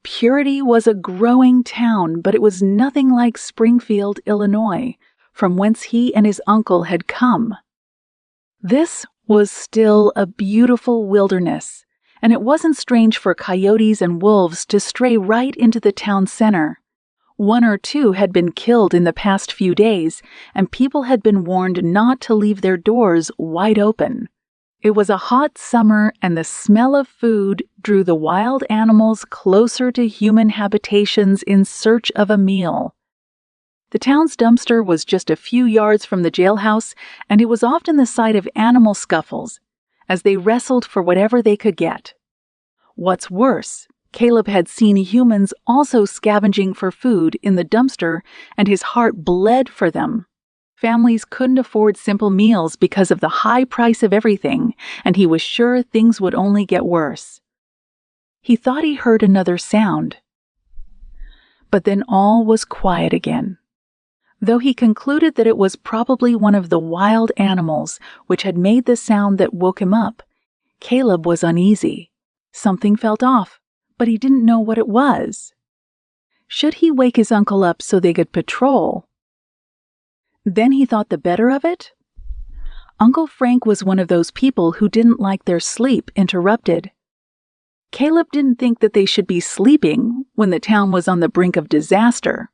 Purity was a growing town, but it was nothing like Springfield, Illinois, from whence he and his uncle had come. This was still a beautiful wilderness, and it wasn't strange for coyotes and wolves to stray right into the town center. 1 or 2 had been killed in the past few days, and people had been warned not to leave their doors wide open. It was a hot summer, and the smell of food drew the wild animals closer to human habitations in search of a meal. The town's dumpster was just a few yards from the jailhouse, and it was often the site of animal scuffles, as they wrestled for whatever they could get. What's worse, Caleb had seen humans also scavenging for food in the dumpster, and his heart bled for them. Families couldn't afford simple meals because of the high price of everything, and he was sure things would only get worse. He thought he heard another sound. But then all was quiet again. though he concluded that it was probably one of the wild animals which had made the sound that woke him up. Caleb was uneasy. Something felt off, but he didn't know what it was. Should he wake his uncle up so they could patrol? Then he thought the better of it. Uncle Frank was one of those people who didn't like their sleep interrupted. Caleb didn't think that they should be sleeping when the town was on the brink of disaster.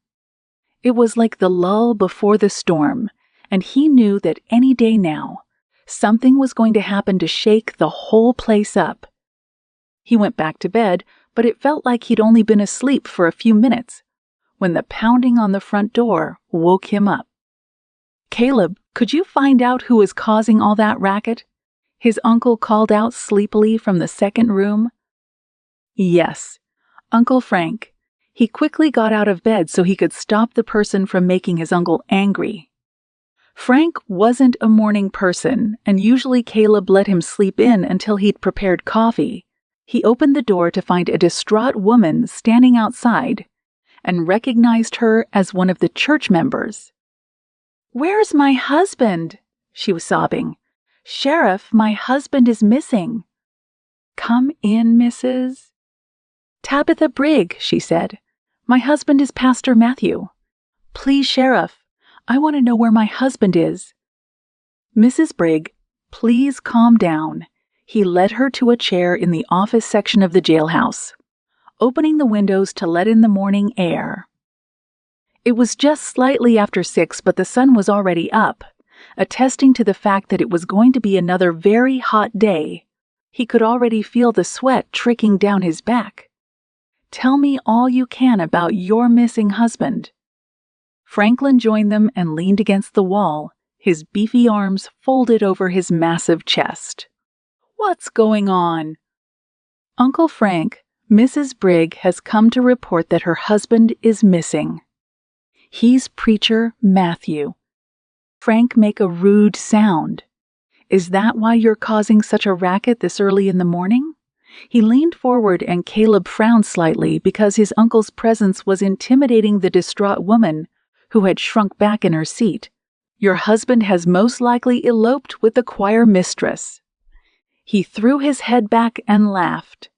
It was like the lull before the storm, and he knew that any day now, something was going to happen to shake the whole place up. He went back to bed, but it felt like he'd only been asleep for a few minutes when the pounding on the front door woke him up. "Caleb, could you find out who is causing all that racket?" his uncle called out sleepily from the second room. Yes, Uncle Frank. He quickly got out of bed so he could stop the person from making his uncle angry. Frank wasn't a morning person, and usually Caleb let him sleep in until he'd prepared coffee. He opened the door to find a distraught woman standing outside and recognized her as one of the church members. "Where's my husband?" she was sobbing. "Sheriff, my husband is missing." "Come in, Mrs. Tabitha Brigg," she said. "My husband is Pastor Matthew. Please, Sheriff, I want to know where my husband is." "Mrs. Brigg, please calm down." He led her to a chair in the office section of the jailhouse, opening the windows to let in the morning air. It was just slightly after 6, but the sun was already up, attesting to the fact that it was going to be another very hot day. He could already feel the sweat trickling down his back. "Tell me all you can about your missing husband." Franklin joined them and leaned against the wall, his beefy arms folded over his massive chest. "What's going on?" "Uncle Frank, Mrs. Brigg has come to report that her husband is missing. He's Preacher Matthew." Frank make a rude sound. "Is that why you're causing such a racket this early in the morning?" He leaned forward and Caleb frowned slightly because his uncle's presence was intimidating the distraught woman who had shrunk back in her seat. "Your husband has most likely eloped with the choir mistress." He threw his head back and laughed.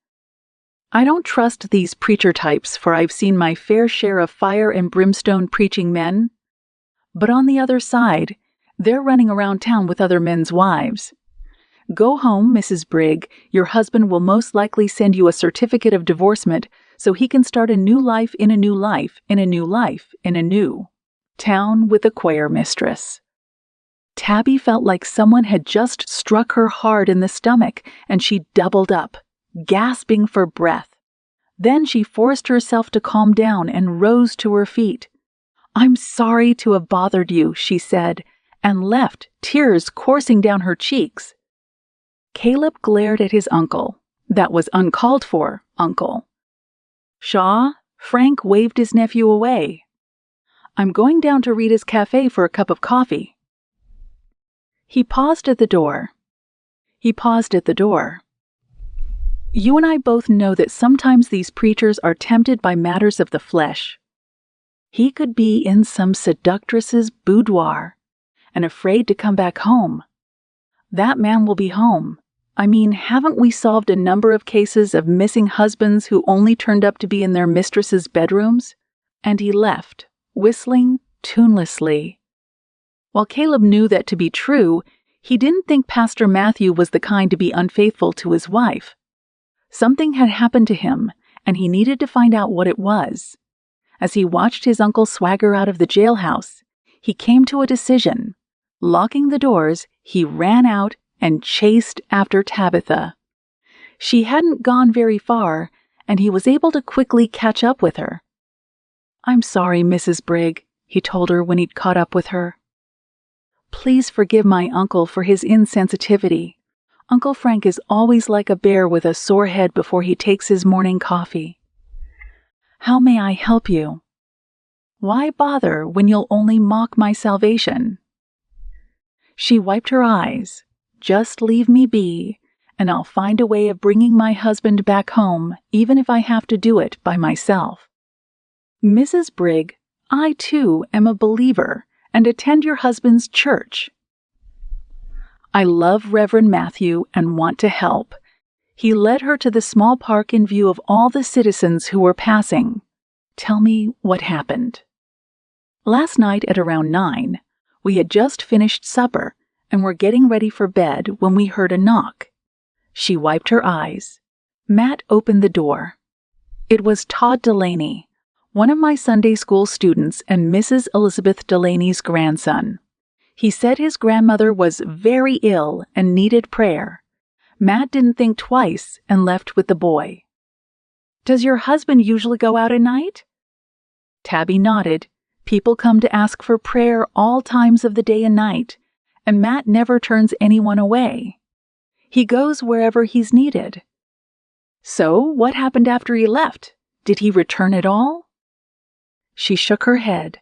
"I don't trust these preacher types, for I've seen my fair share of fire and brimstone preaching men. But on the other side, they're running around town with other men's wives. Go home, Mrs. Brigg. Your husband will most likely send you a certificate of divorcement so he can start a new life in a new life in a new life in a new town with a choir mistress." Tabby felt like someone had just struck her hard in the stomach, and she doubled up, gasping for breath. Then she forced herself to calm down and rose to her feet. "I'm sorry to have bothered you," she said, and left, tears coursing down her cheeks. Caleb glared at his uncle. That was uncalled for, uncle. "Shaw," Frank waved his nephew away. "I'm going down to Rita's cafe for a cup of coffee." He paused at the door. "You and I both know that sometimes these preachers are tempted by matters of the flesh. He could be in some seductress's boudoir and afraid to come back home. That man will be home. I mean, haven't we solved a number of cases of missing husbands who only turned up to be in their mistresses' bedrooms?" And he left, whistling tunelessly. While Caleb knew that to be true, he didn't think Pastor Matthew was the kind to be unfaithful to his wife. Something had happened to him, and he needed to find out what it was. As he watched his uncle swagger out of the jailhouse, he came to a decision. Locking the doors, he ran out and chased after Tabitha. She hadn't gone very far, and he was able to quickly catch up with her. "I'm sorry, Mrs. Brigg," he told her when he'd caught up with her. "Please forgive my uncle for his insensitivity. Uncle Frank is always like a bear with a sore head before he takes his morning coffee. How may I help you?" "Why bother when you'll only mock my salvation?" She wiped her eyes. "Just leave me be, and I'll find a way of bringing my husband back home, even if I have to do it by myself." "Mrs. Brigg, I too am a believer and attend your husband's church. I love Reverend Matthew and want to help. He led her to the small park in view of all the citizens who were passing. Tell me what happened. Last night at around 9, we had just finished supper and were getting ready for bed when we heard a knock. She wiped her eyes. Matt opened the door. It was Todd Delaney, one of my Sunday school students and Mrs. Elizabeth Delaney's grandson. He said his grandmother was very ill and needed prayer. Matt didn't think twice and left with the boy. Does your husband usually go out at night? Tabby nodded. People come to ask for prayer all times of the day and night, and Matt never turns anyone away. He goes wherever he's needed. So, what happened after he left? Did he return at all? She shook her head.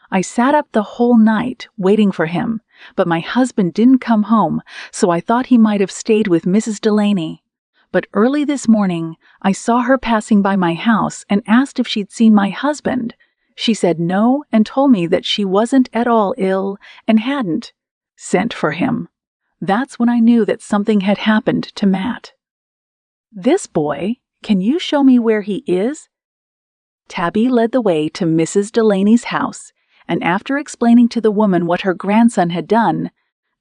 I sat up the whole night waiting for him, but my husband didn't come home, so I thought he might have stayed with Mrs. Delaney. But early this morning, I saw her passing by my house and asked if she'd seen my husband. She said no and told me that she wasn't at all ill and hadn't sent for him. That's when I knew that something had happened to Matt. This boy, can you show me where he is? Tabby led the way to Mrs. Delaney's house, and after explaining to the woman what her grandson had done,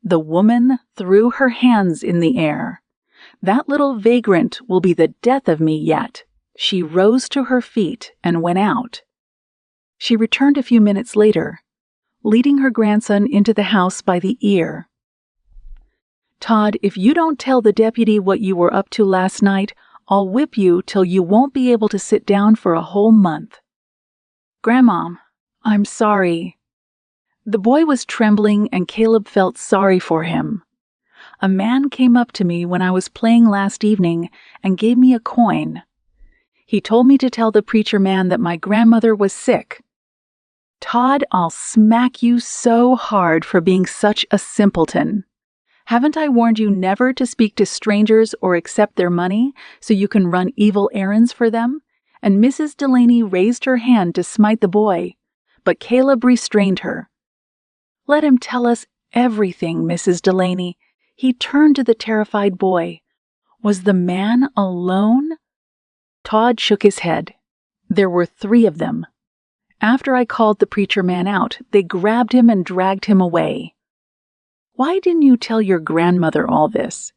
the woman threw her hands in the air. That little vagrant will be the death of me yet. She rose to her feet and went out. She returned a few minutes later, leading her grandson into the house by the ear. Todd, if you don't tell the deputy what you were up to last night, I'll whip you till you won't be able to sit down for a whole month. Grandma, I'm sorry. The boy was trembling and Caleb felt sorry for him. A man came up to me when I was playing last evening and gave me a coin. He told me to tell the preacher man that my grandmother was sick. Todd, I'll smack you so hard for being such a simpleton. Haven't I warned you never to speak to strangers or accept their money so you can run evil errands for them? And Mrs. Delaney raised her hand to smite the boy, but Caleb restrained her. Let him tell us everything, Mrs. Delaney. He turned to the terrified boy. Was the man alone? Todd shook his head. There were 3 of them. After I called the preacher man out, they grabbed him and dragged him away. Why didn't you tell your grandmother all this?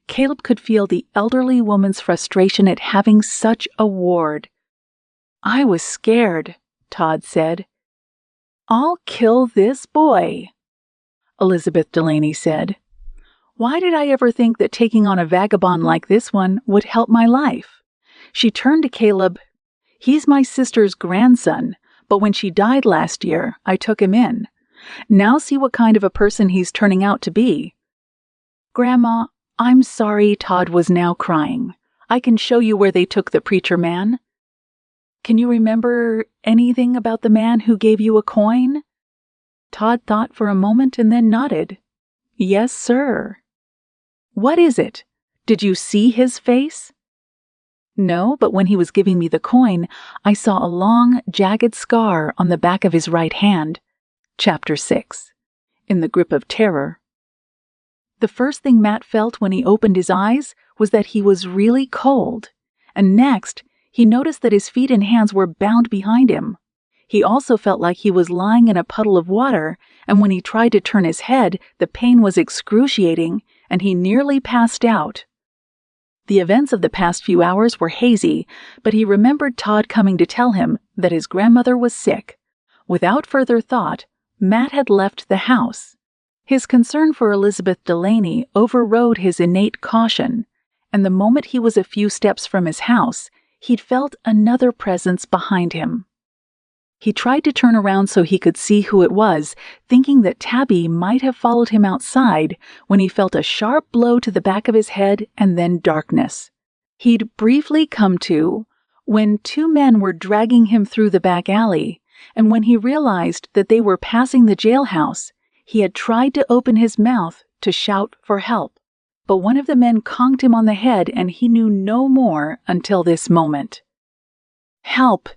Caleb could feel the elderly woman's frustration at having such a ward. I was scared, Todd said. I'll kill this boy, Elizabeth Delaney said. Why did I ever think that taking on a vagabond like this one would help my life? She turned to Caleb. He's my sister's grandson, but when she died last year, I took him in. Now see what kind of a person he's turning out to be. Grandma, I'm sorry. Todd was now crying. I can show you where they took the preacher man. Can you remember anything about the man who gave you a coin? Todd thought for a moment and then nodded. Yes, sir. What is it? Did you see his face? No, but when he was giving me the coin, I saw a long, jagged scar on the back of his right hand. Chapter 6. In the grip of terror. The first thing Matt felt when he opened his eyes was that he was really cold, and next, he noticed that his feet and hands were bound behind him. He also felt like he was lying in a puddle of water, and when he tried to turn his head, the pain was excruciating, and he nearly passed out. The events of the past few hours were hazy, but he remembered Todd coming to tell him that his grandmother was sick. Without further thought, Matt had left the house. His concern for Elizabeth Delaney overrode his innate caution, and the moment he was a few steps from his house, he'd felt another presence behind him. He tried to turn around so he could see who it was, thinking that Tabby might have followed him outside when he felt a sharp blow to the back of his head and then darkness. He'd briefly come to when 2 men were dragging him through the back alley, and when he realized that they were passing the jailhouse, he had tried to open his mouth to shout for help. But one of the men conked him on the head and he knew no more until this moment. Help!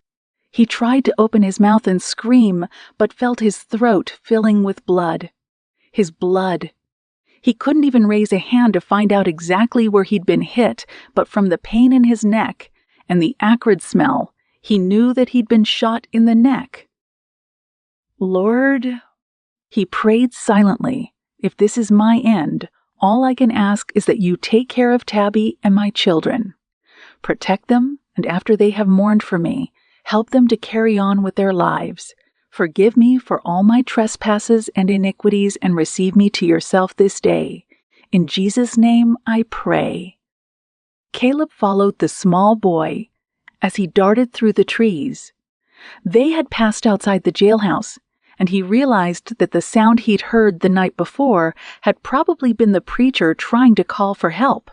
He tried to open his mouth and scream, but felt his throat filling with blood. His blood. He couldn't even raise a hand to find out exactly where he'd been hit, but from the pain in his neck and the acrid smell, he knew that he'd been shot in the neck. Lord, he prayed silently, if this is my end, all I can ask is that you take care of Tabby and my children. Protect them, and after they have mourned for me, help them to carry on with their lives. Forgive me for all my trespasses and iniquities and receive me to yourself this day. In Jesus' name I pray. Caleb followed the small boy as he darted through the trees. They had passed outside the jailhouse, and he realized that the sound he'd heard the night before had probably been the preacher trying to call for help.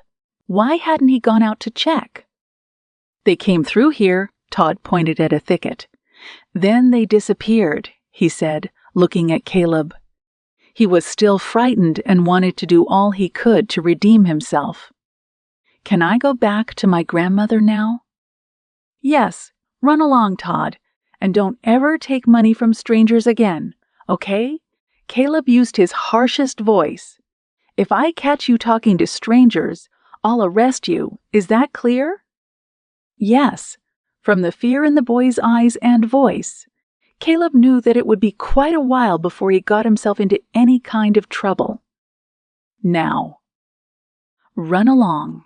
Why hadn't he gone out to check? They came through here, Todd pointed at a thicket. Then they disappeared, he said, looking at Caleb. He was still frightened and wanted to do all he could to redeem himself. Can I go back to my grandmother now? Yes, run along, Todd, and don't ever take money from strangers again, okay? Caleb used his harshest voice. If I catch you talking to strangers, I'll arrest you. Is that clear? Yes. From the fear in the boy's eyes and voice, Caleb knew that it would be quite a while before he got himself into any kind of trouble. Now, run along.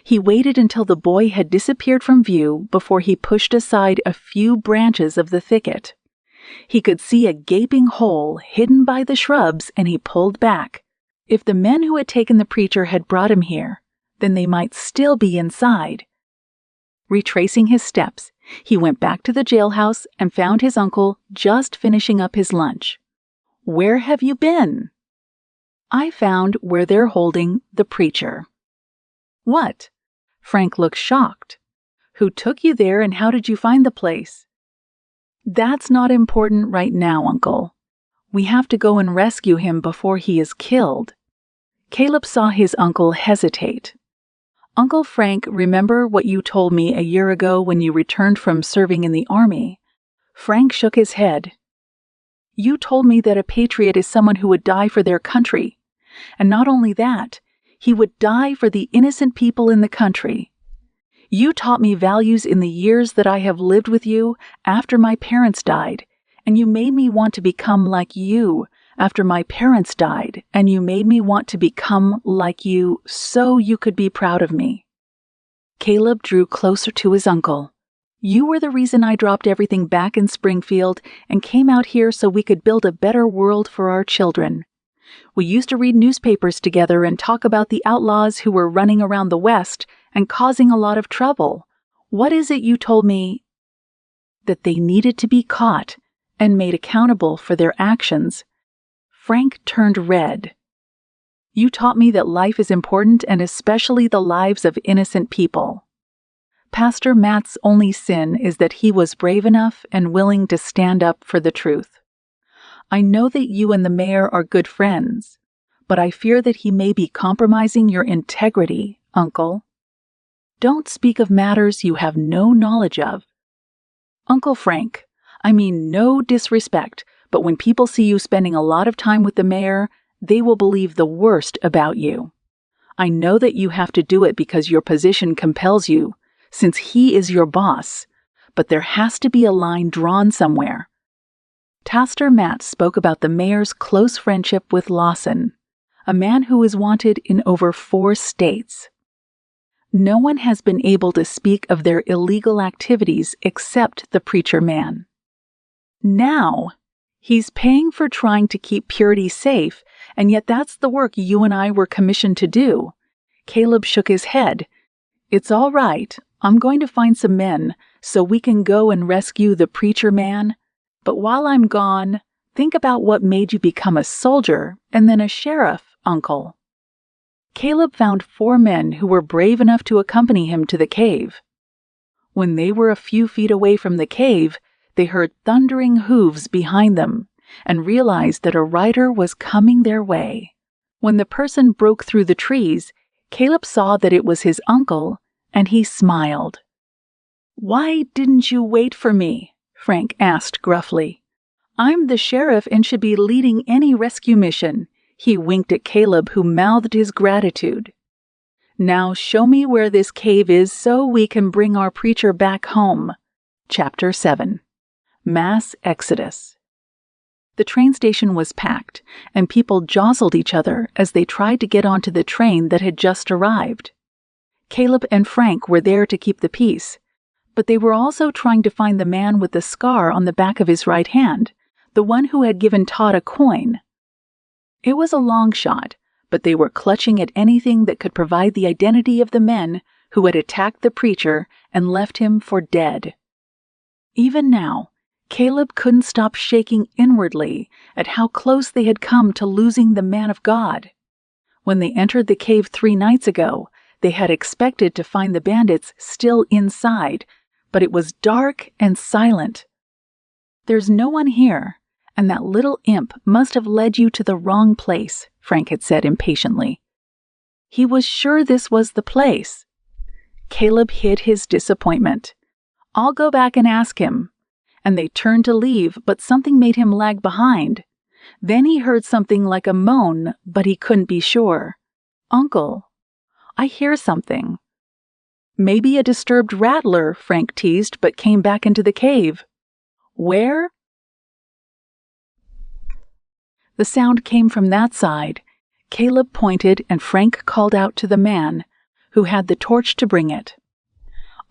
He waited until the boy had disappeared from view before he pushed aside a few branches of the thicket. He could see a gaping hole hidden by the shrubs, and he pulled back. If the men who had taken the preacher had brought him here, then they might still be inside. Retracing his steps, he went back to the jailhouse and found his uncle just finishing up his lunch. Where have you been? I found where they're holding the preacher. What? Frank looked shocked. Who took you there and how did you find the place? That's not important right now, Uncle. We have to go and rescue him before he is killed. Caleb saw his uncle hesitate. Uncle Frank, remember what you told me a year ago when you returned from serving in the army? Frank shook his head. You told me that a patriot is someone who would die for their country. And not only that, he would die for the innocent people in the country. You taught me values in the years that I have lived with you after my parents died, and you made me want to become like you after my parents died, and you made me want to become like you so you could be proud of me. Caleb drew closer to his uncle. You were the reason I dropped everything back in Springfield and came out here so we could build a better world for our children. We used to read newspapers together and talk about the outlaws who were running around the West and causing a lot of trouble. What is it you told me? That they needed to be caught and made accountable for their actions. Frank turned red. You taught me that life is important and especially the lives of innocent people. Pastor Matt's only sin is that he was brave enough and willing to stand up for the truth. I know that you and the mayor are good friends, but I fear that he may be compromising your integrity, Uncle. Don't speak of matters you have no knowledge of. Uncle Frank, I mean no disrespect, but when people see you spending a lot of time with the mayor, they will believe the worst about you. I know that you have to do it because your position compels you, since he is your boss, but there has to be a line drawn somewhere. Pastor Matt spoke about the mayor's close friendship with Lawson, a man who is wanted in over 4 states. No one has been able to speak of their illegal activities except the preacher man. Now, he's paying for trying to keep Purity safe, and yet that's the work you and I were commissioned to do. Caleb shook his head. It's all right. I'm going to find some men so we can go and rescue the preacher man. But while I'm gone, think about what made you become a soldier and then a sheriff, Uncle. Caleb found 4 men who were brave enough to accompany him to the cave. When they were a few feet away from the cave, they heard thundering hooves behind them and realized that a rider was coming their way. When the person broke through the trees, Caleb saw that it was his uncle, and he smiled. "Why didn't you wait for me?" Frank asked gruffly. "I'm the sheriff and should be leading any rescue mission." He winked at Caleb, who mouthed his gratitude. "Now show me where this cave is so we can bring our preacher back home." Chapter 7. Mass Exodus. The train station was packed, and people jostled each other as they tried to get onto the train that had just arrived. Caleb and Frank were there to keep the peace, but they were also trying to find the man with the scar on the back of his right hand, the one who had given Todd a coin. It was a long shot, but they were clutching at anything that could provide the identity of the men who had attacked the preacher and left him for dead. Even now, Caleb couldn't stop shaking inwardly at how close they had come to losing the man of God. When they entered the cave 3 nights ago, they had expected to find the bandits still inside, but it was dark and silent. "There's no one here, and that little imp must have led you to the wrong place," Frank had said impatiently. He was sure this was the place. Caleb hid his disappointment. "I'll go back and ask him." And they turned to leave, but something made him lag behind. Then he heard something like a moan, but he couldn't be sure. "Uncle, I hear something." "Maybe a disturbed rattler," Frank teased, but came back into the cave. "Where?" The sound came from that side. Caleb pointed, and Frank called out to the man, who had the torch to bring it.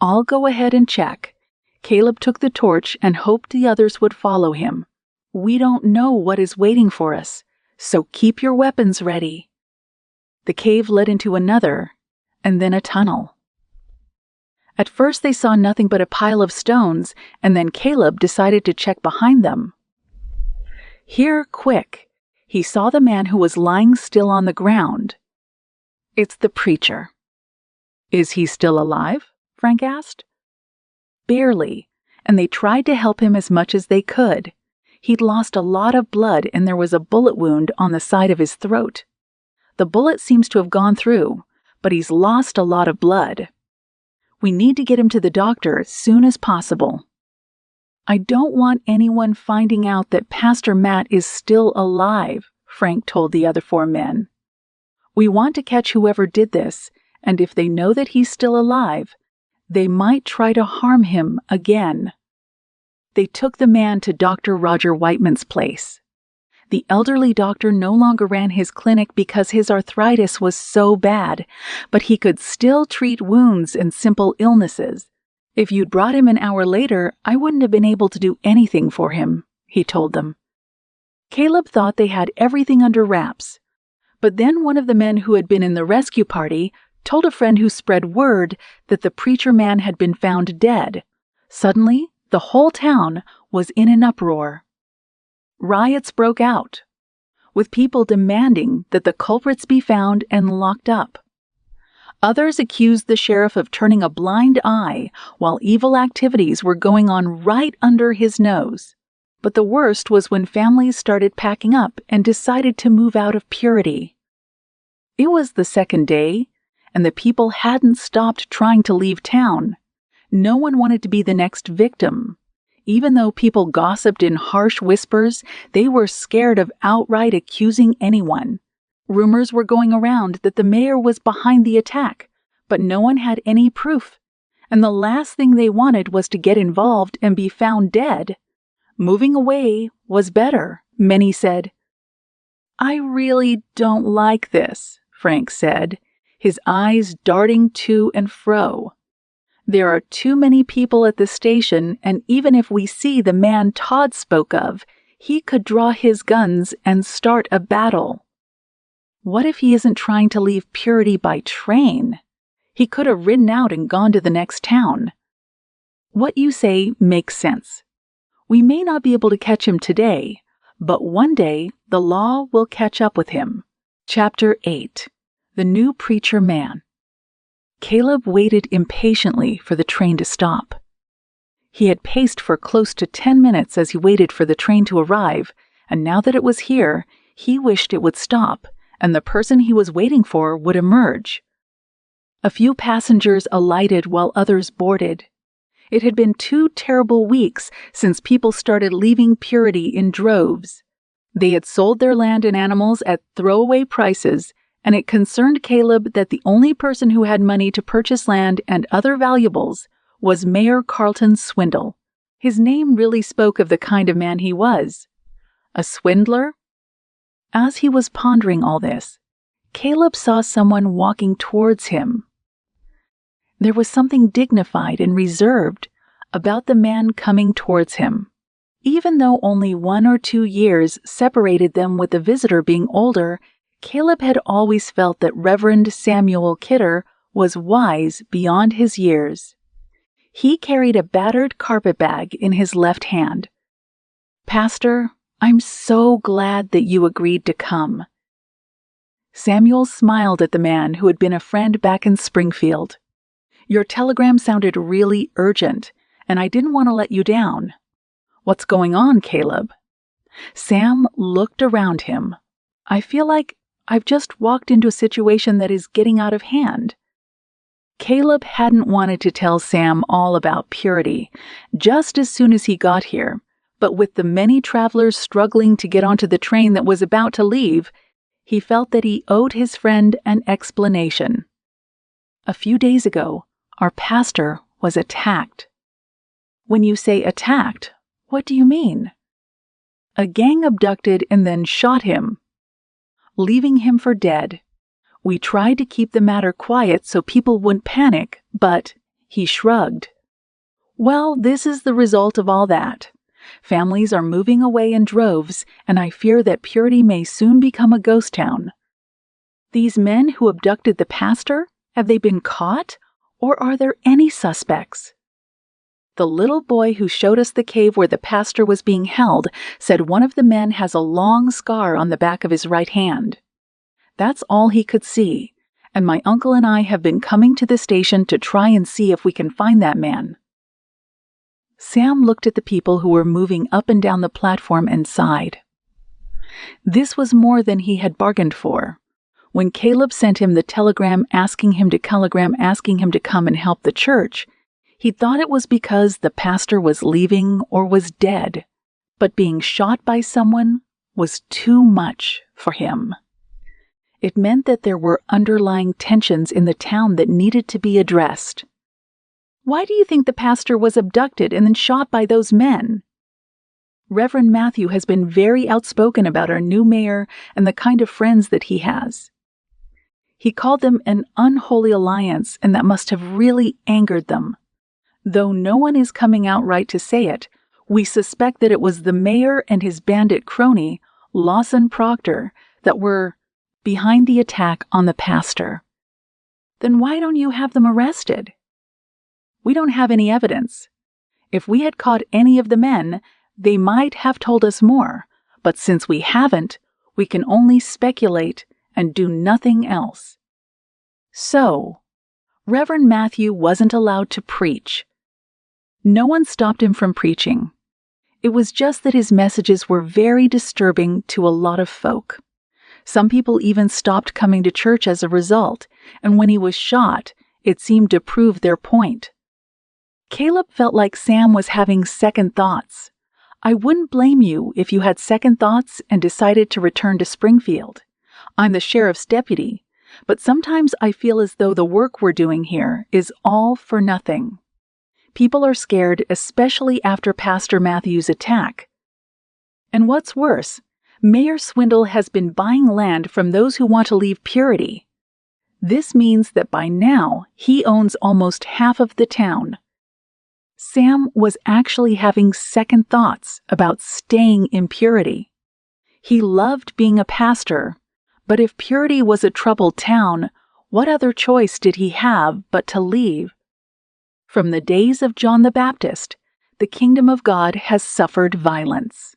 "I'll go ahead and check." Caleb took the torch and hoped the others would follow him. "We don't know what is waiting for us, so keep your weapons ready." The cave led into another, and then a tunnel. At first they saw nothing but a pile of stones, and then Caleb decided to check behind them. Here, quick! He saw the man who was lying still on the ground. "It's the preacher." "Is he still alive?" Frank asked. "Barely, and they tried to help him as much as they could. He'd lost a lot of blood, and there was a bullet wound on the side of his throat. The bullet seems to have gone through, but he's lost a lot of blood. We need to get him to the doctor as soon as possible." "I don't want anyone finding out that Pastor Matt is still alive," Frank told the other 4 men. "We want to catch whoever did this, and if they know that he's still alive, they might try to harm him again." They took the man to Dr. Roger Whiteman's place. The elderly doctor no longer ran his clinic because his arthritis was so bad, but he could still treat wounds and simple illnesses. "If you'd brought him an hour later, I wouldn't have been able to do anything for him," he told them. Caleb thought they had everything under wraps. But then one of the men who had been in the rescue party told a friend who spread word that the preacher man had been found dead. Suddenly, the whole town was in an uproar. Riots broke out, with people demanding that the culprits be found and locked up. Others accused the sheriff of turning a blind eye while evil activities were going on right under his nose. But the worst was when families started packing up and decided to move out of Purity. It was the second day, and the people hadn't stopped trying to leave town. No one wanted to be the next victim. Even though people gossiped in harsh whispers, they were scared of outright accusing anyone. Rumors were going around that the mayor was behind the attack, but no one had any proof, and the last thing they wanted was to get involved and be found dead. Moving away was better, many said. "I really don't like this," Frank said, his eyes darting to and fro. "There are too many people at the station, and even if we see the man Todd spoke of, he could draw his guns and start a battle. What if he isn't trying to leave Purity by train? He could have ridden out and gone to the next town." "What you say makes sense. We may not be able to catch him today, but one day the law will catch up with him." Chapter 8. The New Preacher Man. Caleb waited impatiently for the train to stop. He had paced for close to 10 minutes as he waited for the train to arrive, and now that it was here, he wished it would stop, and the person he was waiting for would emerge. A few passengers alighted while others boarded. It had been 2 terrible weeks since people started leaving Purity in droves. They had sold their land and animals at throwaway prices, and it concerned Caleb that the only person who had money to purchase land and other valuables was Mayor Carlton Swindle. His name really spoke of the kind of man he was. A swindler? As he was pondering all this, Caleb saw someone walking towards him. There was something dignified and reserved about the man coming towards him. Even though only 1 or 2 years separated them, with the visitor being older, Caleb had always felt that Reverend Samuel Kidder was wise beyond his years. He carried a battered carpetbag in his left hand. "Pastor, I'm so glad that you agreed to come." Samuel smiled at the man who had been a friend back in Springfield. "Your telegram sounded really urgent, and I didn't want to let you down." "What's going on, Caleb?" Sam looked around him. "I feel like I've just walked into a situation that is getting out of hand." Caleb hadn't wanted to tell Sam all about Purity just as soon as he got here, but with the many travelers struggling to get onto the train that was about to leave, he felt that he owed his friend an explanation. "A few days ago, our pastor was attacked." "When you say attacked, what do you mean?" "A gang abducted and then shot him, leaving him for dead. We tried to keep the matter quiet so people wouldn't panic, but," he shrugged, "well, this is the result of all that. Families are moving away in droves, and I fear that Purity may soon become a ghost town." "These men who abducted the pastor, have they been caught, or are there any suspects?" "The little boy who showed us the cave where the pastor was being held said one of the men has a long scar on the back of his right hand. That's all he could see, and my uncle and I have been coming to the station to try and see if we can find that man." Sam looked at the people who were moving up and down the platform and sighed. This was more than he had bargained for. When Caleb sent him the telegram asking him to come and help the church, he thought it was because the pastor was leaving or was dead, but being shot by someone was too much for him. It meant that there were underlying tensions in the town that needed to be addressed. "Why do you think the pastor was abducted and then shot by those men?" "Reverend Matthew has been very outspoken about our new mayor and the kind of friends that he has. He called them an unholy alliance, and that must have really angered them. Though no one is coming out right to say it, we suspect that it was the mayor and his bandit crony, Lawson Proctor, that were behind the attack on the pastor." "Then why don't you have them arrested?" "We don't have any evidence. If we had caught any of the men, they might have told us more, but since we haven't, we can only speculate and do nothing else." So, Reverend Matthew wasn't allowed to preach. No one stopped him from preaching. It was just that his messages were very disturbing to a lot of folk. Some people even stopped coming to church as a result, and when he was shot, it seemed to prove their point. Caleb felt like Sam was having second thoughts. "I wouldn't blame you if you had second thoughts and decided to return to Springfield. I'm the sheriff's deputy, but sometimes I feel as though the work we're doing here is all for nothing. People are scared, especially after Pastor Matthew's attack. And what's worse, Mayor Swindle has been buying land from those who want to leave Purity. This means that by now he owns almost half of the town." Sam was actually having second thoughts about staying in Purity. He loved being a pastor, but if Purity was a troubled town, what other choice did he have but to leave? From the days of John the Baptist, the kingdom of God has suffered violence,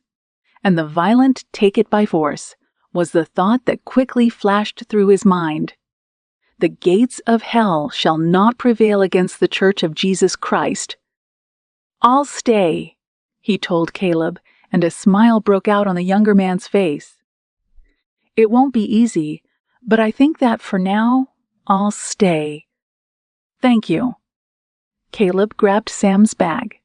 and the violent take it by force was the thought that quickly flashed through his mind. The gates of hell shall not prevail against the church of Jesus Christ. "I'll stay," he told Caleb, and a smile broke out on the younger man's face. "It won't be easy, but I think that for now, I'll stay." "Thank you." Caleb grabbed Sam's bag.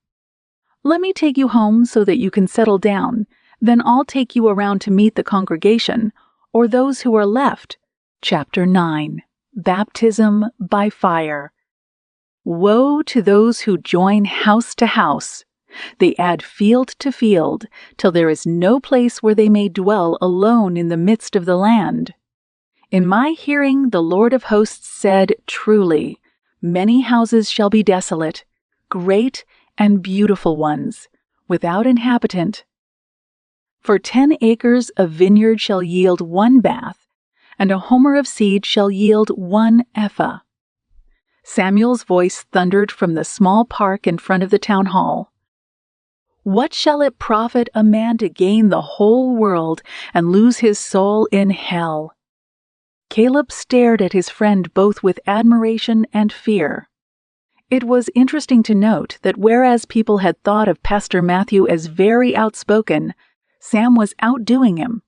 "Let me take you home so that you can settle down. Then I'll take you around to meet the congregation, or those who are left." Chapter 9. Baptism by Fire. Woe to those who join house to house. They add field to field, till there is no place where they may dwell alone in the midst of the land. In my hearing the Lord of hosts said, "Truly, many houses shall be desolate, great and beautiful ones, without inhabitant. For 10 acres of vineyard shall yield 1 bath, and a homer of seed shall yield 1 ephah." Samuel's voice thundered from the small park in front of the town hall. "What shall it profit a man to gain the whole world and lose his soul in hell?" Caleb stared at his friend both with admiration and fear. It was interesting to note that whereas people had thought of Pastor Matthew as very outspoken, Sam was outdoing him.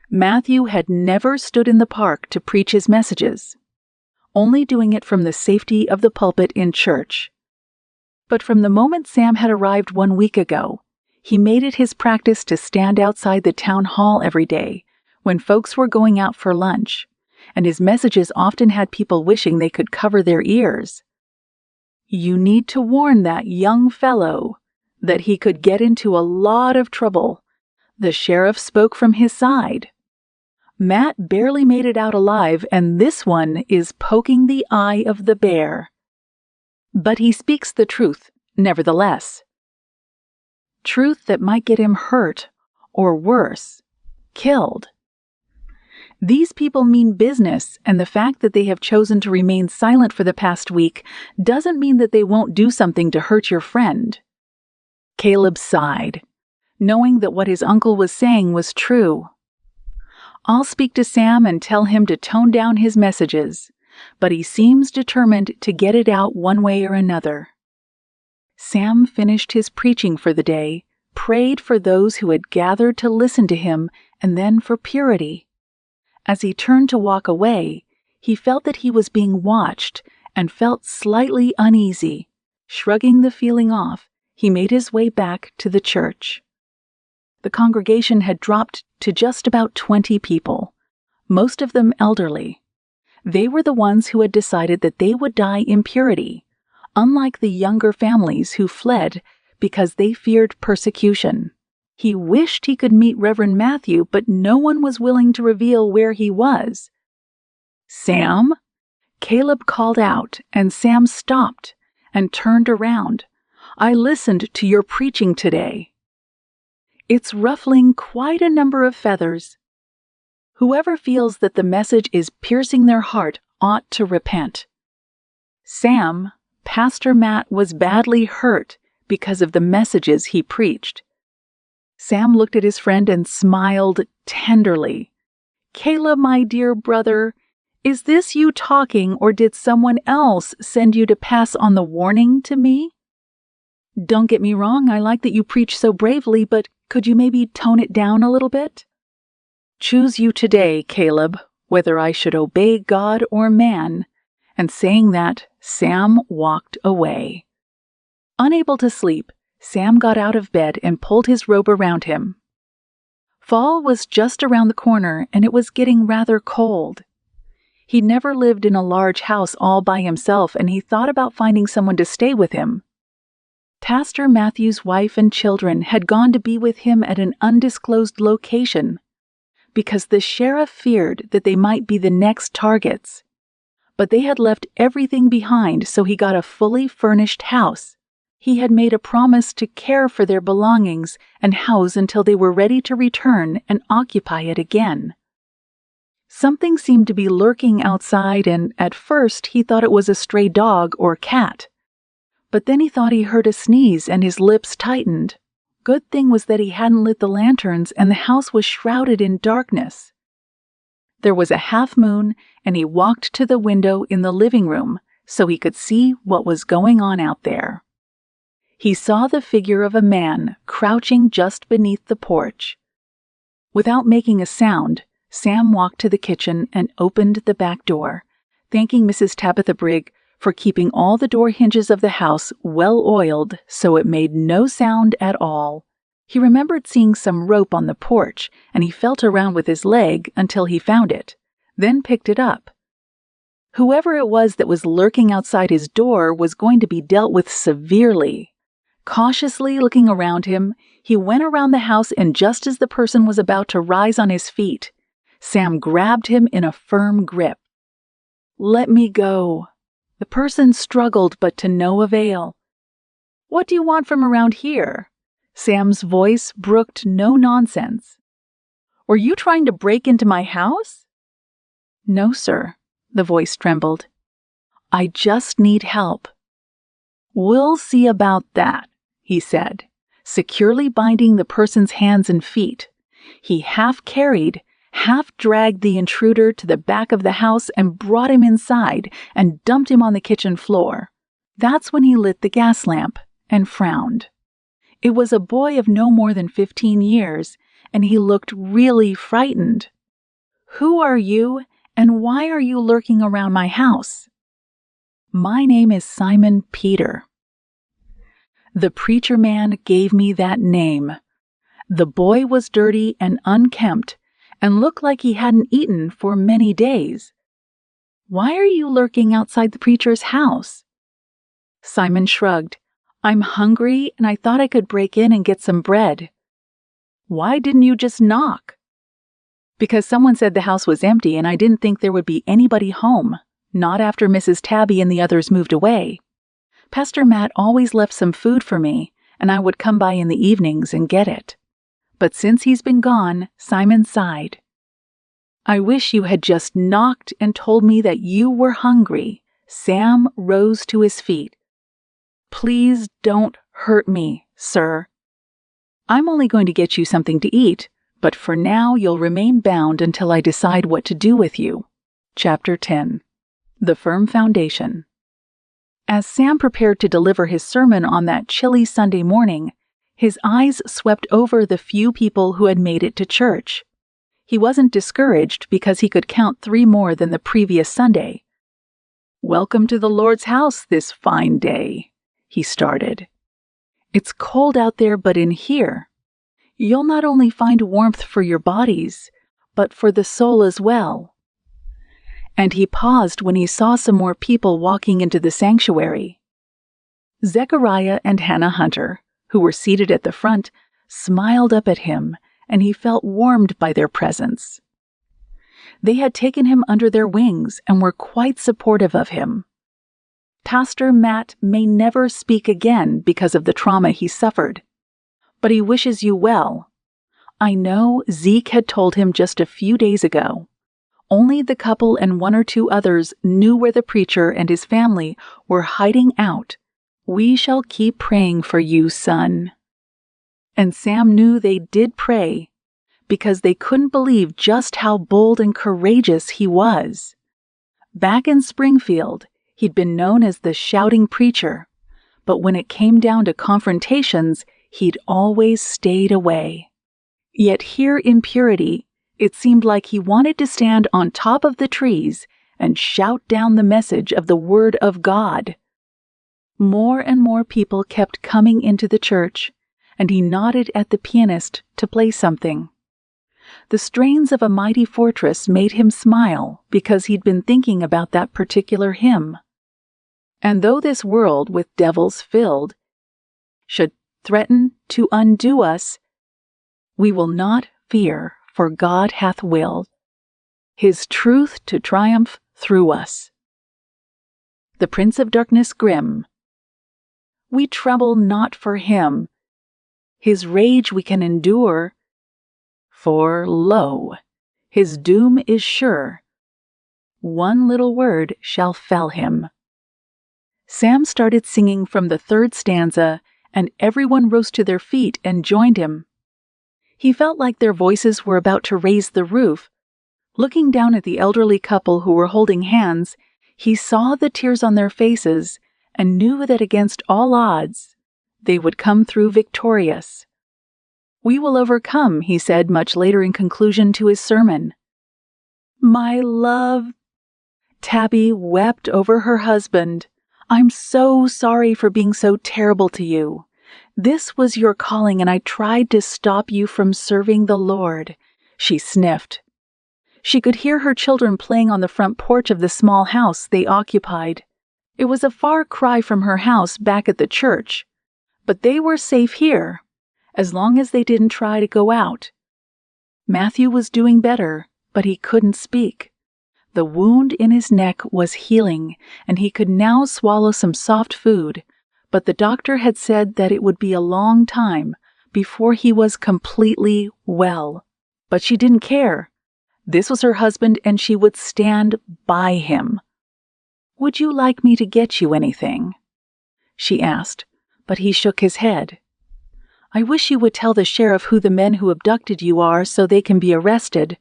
Matthew had never stood in the park to preach his messages, only doing it from the safety of the pulpit in church. But from the moment Sam had arrived 1 week ago, he made it his practice to stand outside the town hall every day when folks were going out for lunch, and his messages often had people wishing they could cover their ears. "You need to warn that young fellow that he could get into a lot of trouble." The sheriff spoke from his side. "Matt barely made it out alive, and this one is poking the eye of the bear. But he speaks the truth, nevertheless. Truth that might get him hurt, or worse, killed. These people mean business, and the fact that they have chosen to remain silent for the past week doesn't mean that they won't do something to hurt your friend." Caleb sighed, knowing that what his uncle was saying was true. "I'll speak to Sam and tell him to tone down his messages, but he seems determined to get it out one way or another." Sam finished his preaching for the day, prayed for those who had gathered to listen to him, and then for purity. As he turned to walk away, he felt that he was being watched and felt slightly uneasy. Shrugging the feeling off, he made his way back to the church. The congregation had dropped to just about 20 people, most of them elderly. They were the ones who had decided that they would die in purity, unlike the younger families who fled because they feared persecution. He wished he could meet Reverend Matthew, but no one was willing to reveal where he was. "Sam?" Caleb called out, and Sam stopped and turned around. "I listened to your preaching today. It's ruffling quite a number of feathers. Whoever feels that the message is piercing their heart ought to repent." Sam, Pastor Matt, was badly hurt because of the messages he preached. Sam looked at his friend and smiled tenderly. "Caleb, my dear brother, is this you talking, or did someone else send you to pass on the warning to me? Don't get me wrong, I like that you preach so bravely, but could you maybe tone it down a little bit? Choose you today, Caleb, whether I should obey God or man." And saying that, Sam walked away. Unable to sleep, Sam got out of bed and pulled his robe around him. Fall was just around the corner, and it was getting rather cold. He'd never lived in a large house all by himself, and he thought about finding someone to stay with him. Pastor Matthew's wife and children had gone to be with him at an undisclosed location because the sheriff feared that they might be the next targets. But they had left everything behind, so he got a fully furnished house. He had made a promise to care for their belongings and house until they were ready to return and occupy it again. Something seemed to be lurking outside, and at first he thought it was a stray dog or cat. But then he thought he heard a sneeze and his lips tightened. Good thing was that he hadn't lit the lanterns and the house was shrouded in darkness. There was a half moon, and he walked to the window in the living room so he could see what was going on out there. He saw the figure of a man crouching just beneath the porch. Without making a sound, Sam walked to the kitchen and opened the back door, thanking Mrs. Tabitha Brigg for keeping all the door hinges of the house well oiled so it made no sound at all. He remembered seeing some rope on the porch, and he felt around with his leg until he found it, then picked it up. Whoever it was that was lurking outside his door was going to be dealt with severely. Cautiously looking around him, he went around the house, and just as the person was about to rise on his feet, Sam grabbed him in a firm grip. "Let me go." The person struggled, but to no avail. "What do you want from around here?" Sam's voice brooked no nonsense. "Were you trying to break into my house?" "No, sir." The voice trembled. "I just need help." "We'll see about that," he said, securely binding the person's hands and feet. He half carried, half dragged the intruder to the back of the house and brought him inside and dumped him on the kitchen floor. That's when he lit the gas lamp and frowned. It was a boy of no more than 15 years, and he looked really frightened. "Who are you, and why are you lurking around my house?" "My name is Simon Peter." The preacher man gave me that name. The boy was dirty and unkempt, and looked like he hadn't eaten for many days. "Why are you lurking outside the preacher's house?" Simon shrugged. "I'm hungry, and I thought I could break in and get some bread." "Why didn't you just knock?" "Because someone said the house was empty, and I didn't think there would be anybody home, not after Mrs. Tabby and the others moved away. Pastor Matt always left some food for me, and I would come by in the evenings and get it. But since he's been gone," Simon sighed. "I wish you had just knocked and told me that you were hungry." Sam rose to his feet. "Please don't hurt me, sir. I'm only going to get you something to eat, but for now you'll remain bound until I decide what to do with you." Chapter 10. The Firm Foundation. As Sam prepared to deliver his sermon on that chilly Sunday morning, his eyes swept over the few people who had made it to church. He wasn't discouraged because he could count 3 more than the previous Sunday. "Welcome to the Lord's house this fine day," he started. "It's cold out there, but in here, you'll not only find warmth for your bodies, but for the soul as well." And he paused when he saw some more people walking into the sanctuary. Zechariah and Hannah Hunter, who were seated at the front, smiled up at him, and he felt warmed by their presence. They had taken him under their wings and were quite supportive of him. "Pastor Matt may never speak again because of the trauma he suffered, but he wishes you well. I know Zeke had told him just a few days ago. Only the couple and 1 or 2 others knew where the preacher and his family were hiding out. We shall keep praying for you, son." And Sam knew they did pray, because they couldn't believe just how bold and courageous he was. Back in Springfield, he'd been known as the shouting preacher, but when it came down to confrontations, he'd always stayed away. Yet here in Purity, it seemed like he wanted to stand on top of the trees and shout down the message of the Word of God. More and more people kept coming into the church, and he nodded at the pianist to play something. The strains of A Mighty Fortress made him smile because he'd been thinking about that particular hymn. And though this world with devils filled should threaten to undo us, we will not fear, for God hath willed His truth to triumph through us. The Prince of Darkness grim. We tremble not for him. His rage we can endure, for lo, his doom is sure. One little word shall fell him. Sam started singing from the 3rd stanza, and everyone rose to their feet and joined him. He felt like their voices were about to raise the roof. Looking down at the elderly couple who were holding hands, he saw the tears on their faces and knew that against all odds, they would come through victorious. "We will overcome," he said much later in conclusion to his sermon. "My love," Tabby wept over her husband. "I'm so sorry for being so terrible to you. This was your calling, and I tried to stop you from serving the Lord," she sniffed. She could hear her children playing on the front porch of the small house they occupied. It was a far cry from her house back at the church, but they were safe here, as long as they didn't try to go out. Matthew was doing better, but he couldn't speak. The wound in his neck was healing, and he could now swallow some soft food, but the doctor had said that it would be a long time before he was completely well. But she didn't care. This was her husband, and she would stand by him. "Would you like me to get you anything?" she asked, but he shook his head. "I wish you would tell the sheriff who the men who abducted you are so they can be arrested.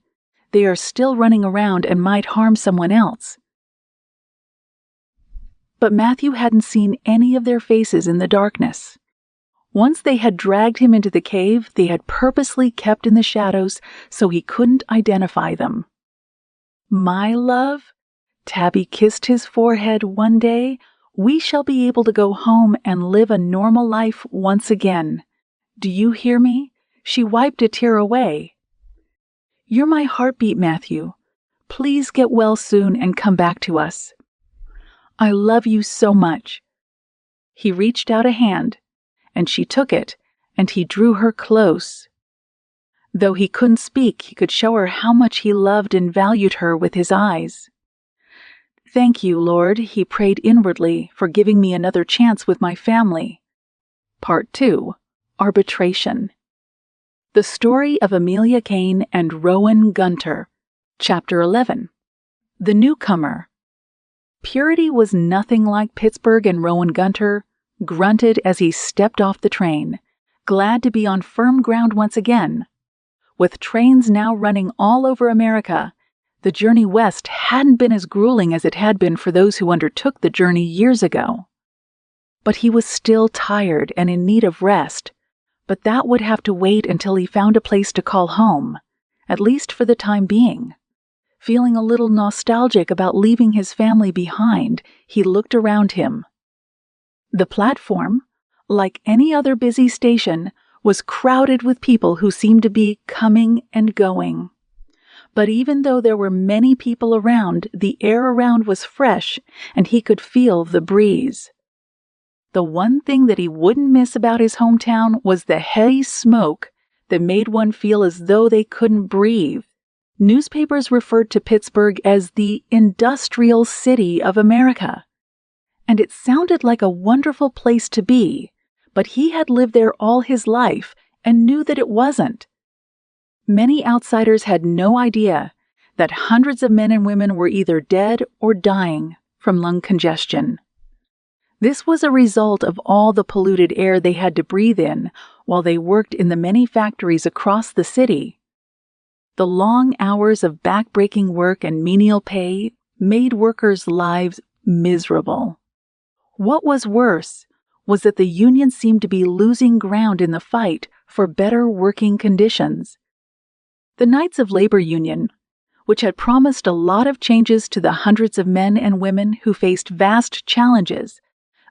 They are still running around and might harm someone else." But Matthew hadn't seen any of their faces in the darkness. Once they had dragged him into the cave, they had purposely kept in the shadows so he couldn't identify them. "My love," Tabby kissed his forehead one day, "we shall be able to go home and live a normal life once again. Do you hear me?" She wiped a tear away. "You're my heartbeat, Matthew. Please get well soon and come back to us. I love you so much." He reached out a hand, and she took it, and he drew her close. Though he couldn't speak, he could show her how much he loved and valued her with his eyes. "Thank you, Lord," he prayed inwardly, "for giving me another chance with my family." Part 2. Arbitration. The Story of Amelia Kane and Rowan Gunter. Chapter 11. The Newcomer. Purity was nothing like Pittsburgh, and Rowan Gunter grunted as he stepped off the train, glad to be on firm ground once again. With trains now running all over America, the journey west hadn't been as grueling as it had been for those who undertook the journey years ago. But he was still tired and in need of rest, but that would have to wait until he found a place to call home, at least for the time being. Feeling a little nostalgic about leaving his family behind, he looked around him. The platform, like any other busy station, was crowded with people who seemed to be coming and going. But even though there were many people around, the air around was fresh, and he could feel the breeze. The one thing that he wouldn't miss about his hometown was the heavy smoke that made one feel as though they couldn't breathe. Newspapers referred to Pittsburgh as the industrial city of America, and it sounded like a wonderful place to be, but he had lived there all his life and knew that it wasn't. Many outsiders had no idea that hundreds of men and women were either dead or dying from lung congestion. This was a result of all the polluted air they had to breathe in while they worked in the many factories across the city. The long hours of back-breaking work and menial pay made workers' lives miserable. What was worse was that the union seemed to be losing ground in the fight for better working conditions. The Knights of Labor Union, which had promised a lot of changes to the hundreds of men and women who faced vast challenges,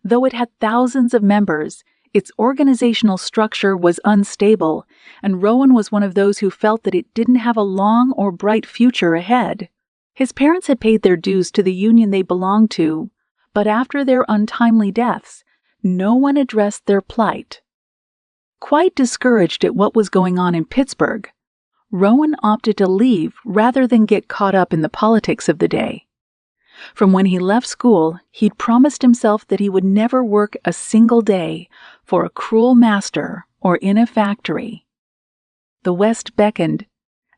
though it had thousands of members, its organizational structure was unstable, and Rowan was one of those who felt that it didn't have a long or bright future ahead. His parents had paid their dues to the union they belonged to, but after their untimely deaths, no one addressed their plight. Quite discouraged at what was going on in Pittsburgh, Rowan opted to leave rather than get caught up in the politics of the day. From when he left school, he'd promised himself that he would never work a single day for a cruel master or in a factory. The West beckoned,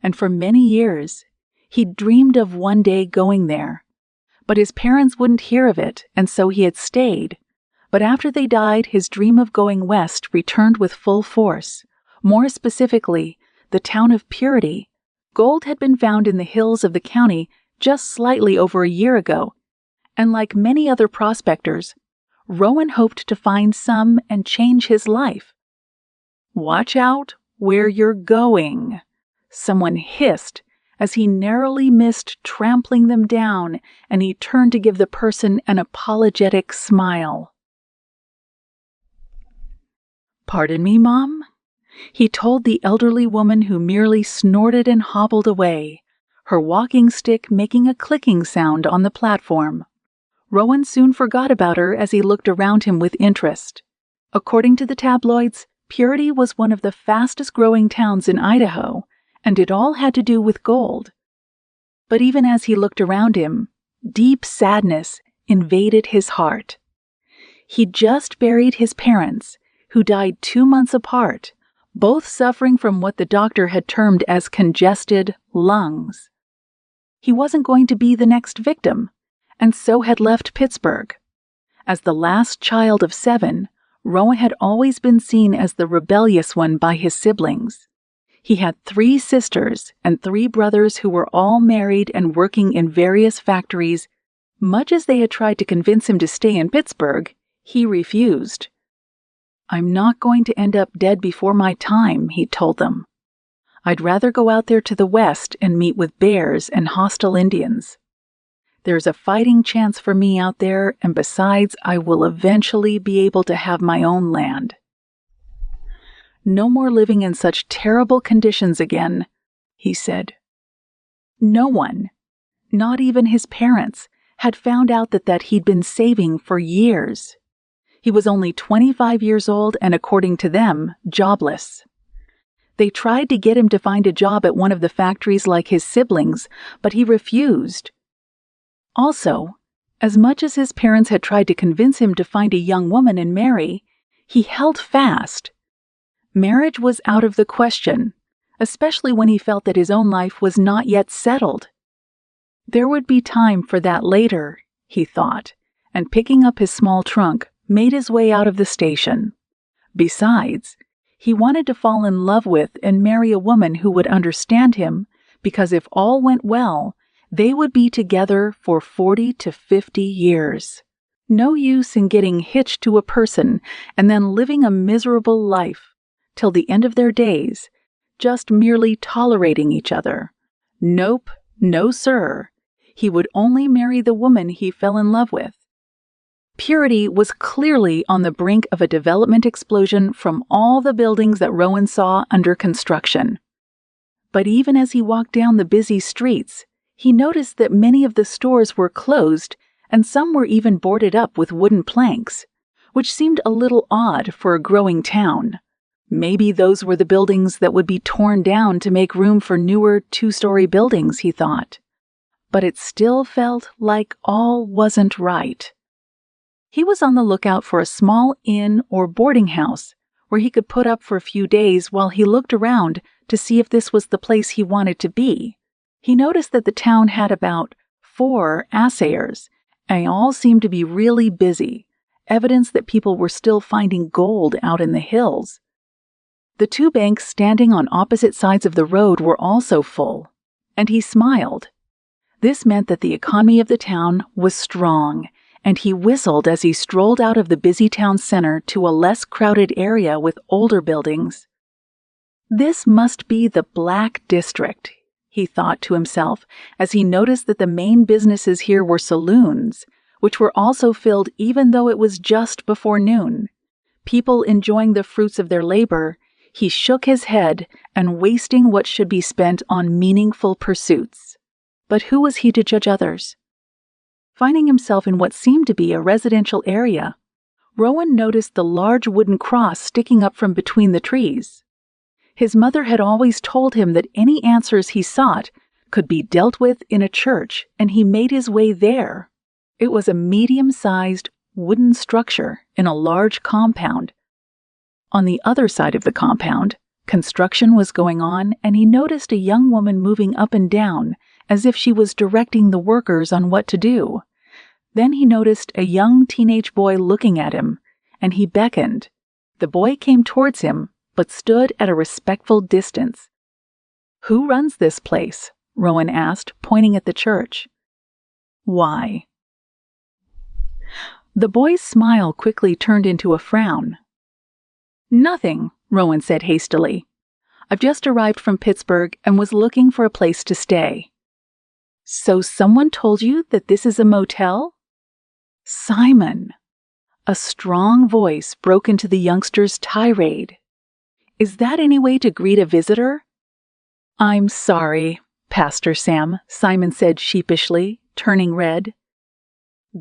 and for many years, he'd dreamed of one day going there. But his parents wouldn't hear of it, and so he had stayed. But after they died, his dream of going west returned with full force. More specifically, the town of Purity. Gold had been found in the hills of the county just slightly over a year ago, and like many other prospectors, Rowan hoped to find some and change his life. "Watch out where you're going," someone hissed as he narrowly missed trampling them down, and he turned to give the person an apologetic smile. "Pardon me, Mom?" he told the elderly woman, who merely snorted and hobbled away, her walking stick making a clicking sound on the platform. Rowan soon forgot about her as he looked around him with interest. According to the tabloids, Purity was one of the fastest-growing towns in Idaho, and it all had to do with gold. But even as he looked around him, deep sadness invaded his heart. He'd just buried his parents, who died 2 months apart, both suffering from what the doctor had termed as congested lungs. He wasn't going to be the next victim, and so had left Pittsburgh. As the last child of 7, Rowan had always been seen as the rebellious one by his siblings. He had 3 sisters and 3 brothers who were all married and working in various factories. Much as they had tried to convince him to stay in Pittsburgh, he refused. "I'm not going to end up dead before my time," he told them. "I'd rather go out there to the west and meet with bears and hostile Indians. There's a fighting chance for me out there, and besides, I will eventually be able to have my own land. No more living in such terrible conditions again," he said. No one, not even his parents, had found out that he'd been saving for years. He was only 25 years old and, according to them, jobless. They tried to get him to find a job at one of the factories like his siblings, but he refused. Also, as much as his parents had tried to convince him to find a young woman and marry, he held fast. Marriage was out of the question, especially when he felt that his own life was not yet settled. There would be time for that later, he thought, and picking up his small trunk, made his way out of the station. Besides, he wanted to fall in love with and marry a woman who would understand him, because if all went well, they would be together for 40 to 50 years. No use in getting hitched to a person and then living a miserable life till the end of their days, just merely tolerating each other. Nope, no sir. He would only marry the woman he fell in love with. Purity was clearly on the brink of a development explosion from all the buildings that Rowan saw under construction. But even as he walked down the busy streets, he noticed that many of the stores were closed and some were even boarded up with wooden planks, which seemed a little odd for a growing town. Maybe those were the buildings that would be torn down to make room for newer 2-story buildings, he thought. But it still felt like all wasn't right. He was on the lookout for a small inn or boarding house where he could put up for a few days while he looked around to see if this was the place he wanted to be. He noticed that the town had about 4 assayers, and they all seemed to be really busy, evidence that people were still finding gold out in the hills. The 2 banks standing on opposite sides of the road were also full, and he smiled. This meant that the economy of the town was strong, and he whistled as he strolled out of the busy town center to a less crowded area with older buildings. This must be the Black District, he thought to himself as he noticed that the main businesses here were saloons, which were also filled even though it was just before noon. People enjoying the fruits of their labor, he shook his head and wasting what should be spent on meaningful pursuits. But who was he to judge others? Finding himself in what seemed to be a residential area, Rowan noticed the large wooden cross sticking up from between the trees. His mother had always told him that any answers he sought could be dealt with in a church, and he made his way there. It was a medium-sized wooden structure in a large compound. On the other side of the compound, construction was going on, and he noticed a young woman moving up and down as if she was directing the workers on what to do. Then he noticed a young teenage boy looking at him, and he beckoned. The boy came towards him, but stood at a respectful distance. "Who runs this place?" Rowan asked, pointing at the church. "Why?" The boy's smile quickly turned into a frown. "Nothing," Rowan said hastily. I've just arrived from Pittsburgh and was looking for a place to stay." "So someone told you that this is a motel?" "Simon!" A strong voice broke into the youngster's tirade. "Is that any way to greet a visitor?" "I'm sorry, Pastor Sam," Simon said sheepishly, turning red.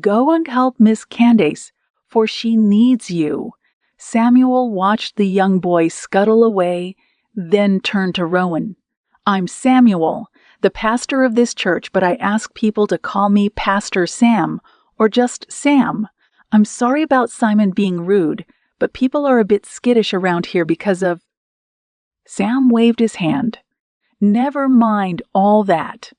"Go and help Miss Candace, for she needs you." Samuel watched the young boy scuttle away, then turned to Rowan. "I'm Samuel, the pastor of this church, but I ask people to call me Pastor Sam, or just Sam. I'm sorry about Simon being rude, but people are a bit skittish around here because of—" Sam waved his hand. "Never mind all that.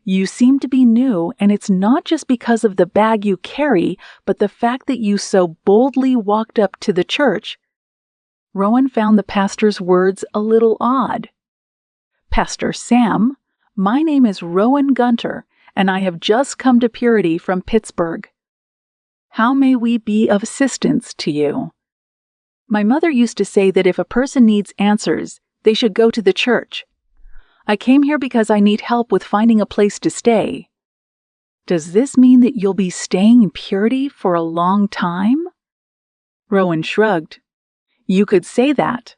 You seem to be new, and it's not just because of the bag you carry, but the fact that you so boldly walked up to the church." Rowan found the pastor's words a little odd. "Pastor Sam, my name is Rowan Gunter, and I have just come to Purity from Pittsburgh. How may we be of assistance to you?" "My mother used to say that if a person needs answers, they should go to the church. I came here because I need help with finding a place to stay." "Does this mean that you'll be staying in Purity for a long time?" Rowan shrugged. "You could say that.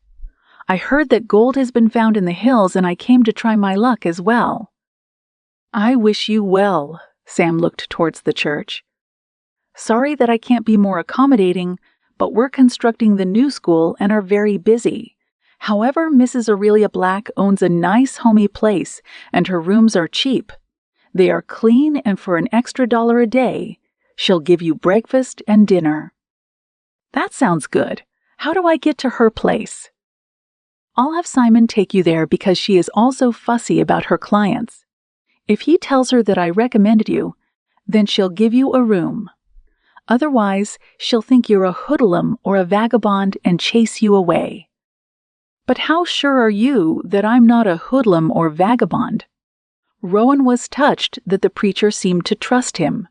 I heard that gold has been found in the hills, and I came to try my luck as well." "I wish you well." Sam looked towards the church. "Sorry that I can't be more accommodating, but we're constructing the new school and are very busy. However, Mrs. Aurelia Black owns a nice homey place, and her rooms are cheap. They are clean, and for an extra $1 a day, she'll give you breakfast and dinner." "That sounds good. How do I get to her place?" "I'll have Simon take you there because she is also fussy about her clients. If he tells her that I recommended you, then she'll give you a room. Otherwise, she'll think you're a hoodlum or a vagabond and chase you away." "But how sure are you that I'm not a hoodlum or vagabond?" Rowan was touched that the preacher seemed to trust him.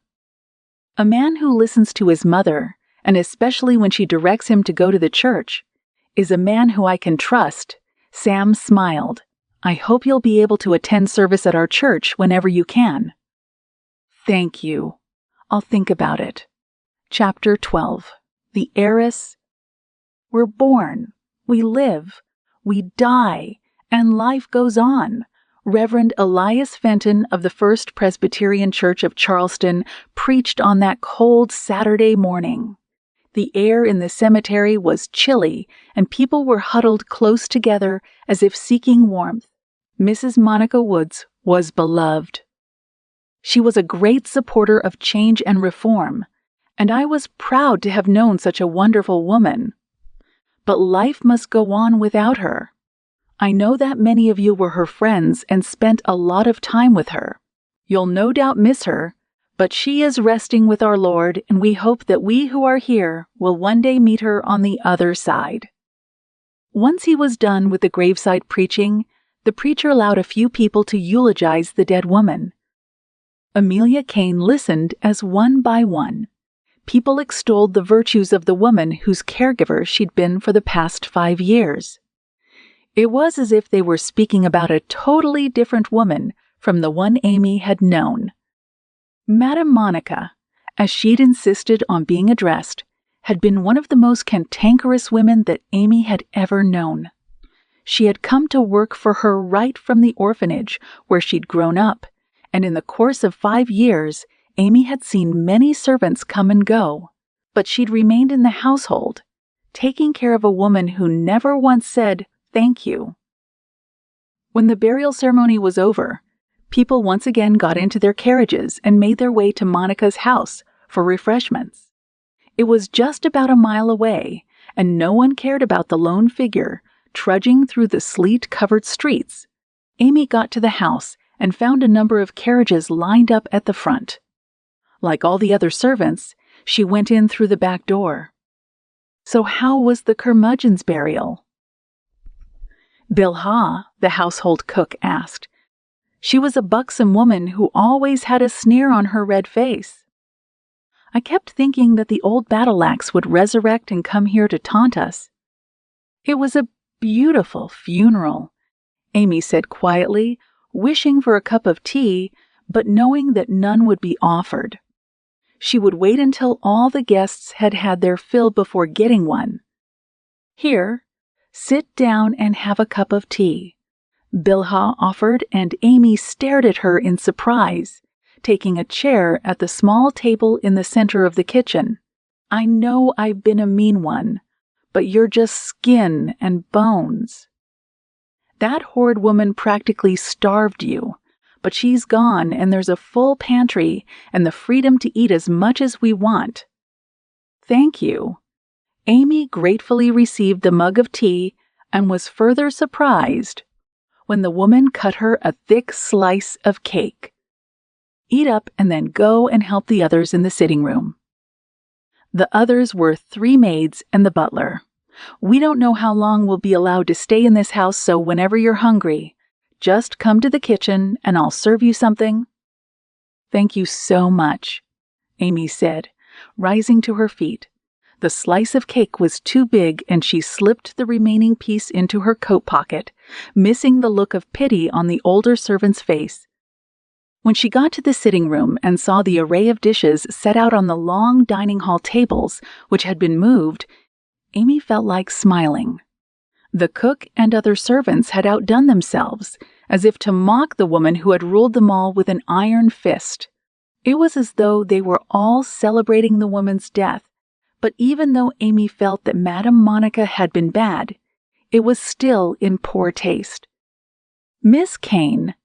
A man who listens to his mother, and especially when she directs him to go to the church, is a man who I can trust. Sam smiled. "I hope you'll be able to attend service at our church whenever you can." "Thank you. I'll think about it." Chapter 12. The Heiress. We're born, we live, we die, and life goes on. Reverend Elias Fenton of the First Presbyterian Church of Charleston preached on that cold Saturday morning. The air in the cemetery was chilly, and people were huddled close together as if seeking warmth. Mrs. Monica Woods was beloved. She was a great supporter of change and reform, and I was proud to have known such a wonderful woman. But life must go on without her. I know that many of you were her friends and spent a lot of time with her. You'll no doubt miss her, but she is resting with our Lord, and we hope that we who are here will one day meet her on the other side. Once he was done with the graveside preaching, the preacher allowed a few people to eulogize the dead woman. Amelia Kane listened as one by one. People extolled the virtues of the woman whose caregiver she'd been for the past 5 years. It was as if they were speaking about a totally different woman from the one Amy had known. Madam Monica, as she'd insisted on being addressed, had been one of the most cantankerous women that Amy had ever known. She had come to work for her right from the orphanage where she'd grown up, and in the course of 5 years, Amy had seen many servants come and go, but she'd remained in the household, taking care of a woman who never once said, "Thank you." When the burial ceremony was over, people once again got into their carriages and made their way to Monica's house for refreshments. It was just about a mile away, and no one cared about the lone figure trudging through the sleet-covered streets. Amy got to the house and found a number of carriages lined up at the front. Like all the other servants, she went in through the back door. So how was the curmudgeon's burial? Bilhah, the household cook, asked. She was a buxom woman who always had a sneer on her red face. I kept thinking that the old battle-axe would resurrect and come here to taunt us. It was a beautiful funeral," Amy said quietly, wishing for a cup of tea, but knowing that none would be offered. She would wait until all the guests had had their fill before getting one. "Here, sit down and have a cup of tea," Bilhah offered, and Amy stared at her in surprise, taking a chair at the small table in the center of the kitchen. "I know I've been a mean one, but you're just skin and bones. That horrid woman practically starved you, but she's gone and there's a full pantry and the freedom to eat as much as we want." "Thank you." Amy gratefully received the mug of tea and was further surprised when the woman cut her a thick slice of cake. "Eat up and then go and help the others in the sitting room." The others were 3 maids and the butler. "We don't know how long we'll be allowed to stay in this house, so whenever you're hungry, just come to the kitchen and I'll serve you something." "Thank you so much," Amy said, rising to her feet. The slice of cake was too big and she slipped the remaining piece into her coat pocket, missing the look of pity on the older servant's face. When she got to the sitting room and saw the array of dishes set out on the long dining hall tables, which had been moved, Amy felt like smiling. The cook and other servants had outdone themselves, as if to mock the woman who had ruled them all with an iron fist. It was as though they were all celebrating the woman's death, but even though Amy felt that Madame Monica had been bad, it was still in poor taste. Miss Kane,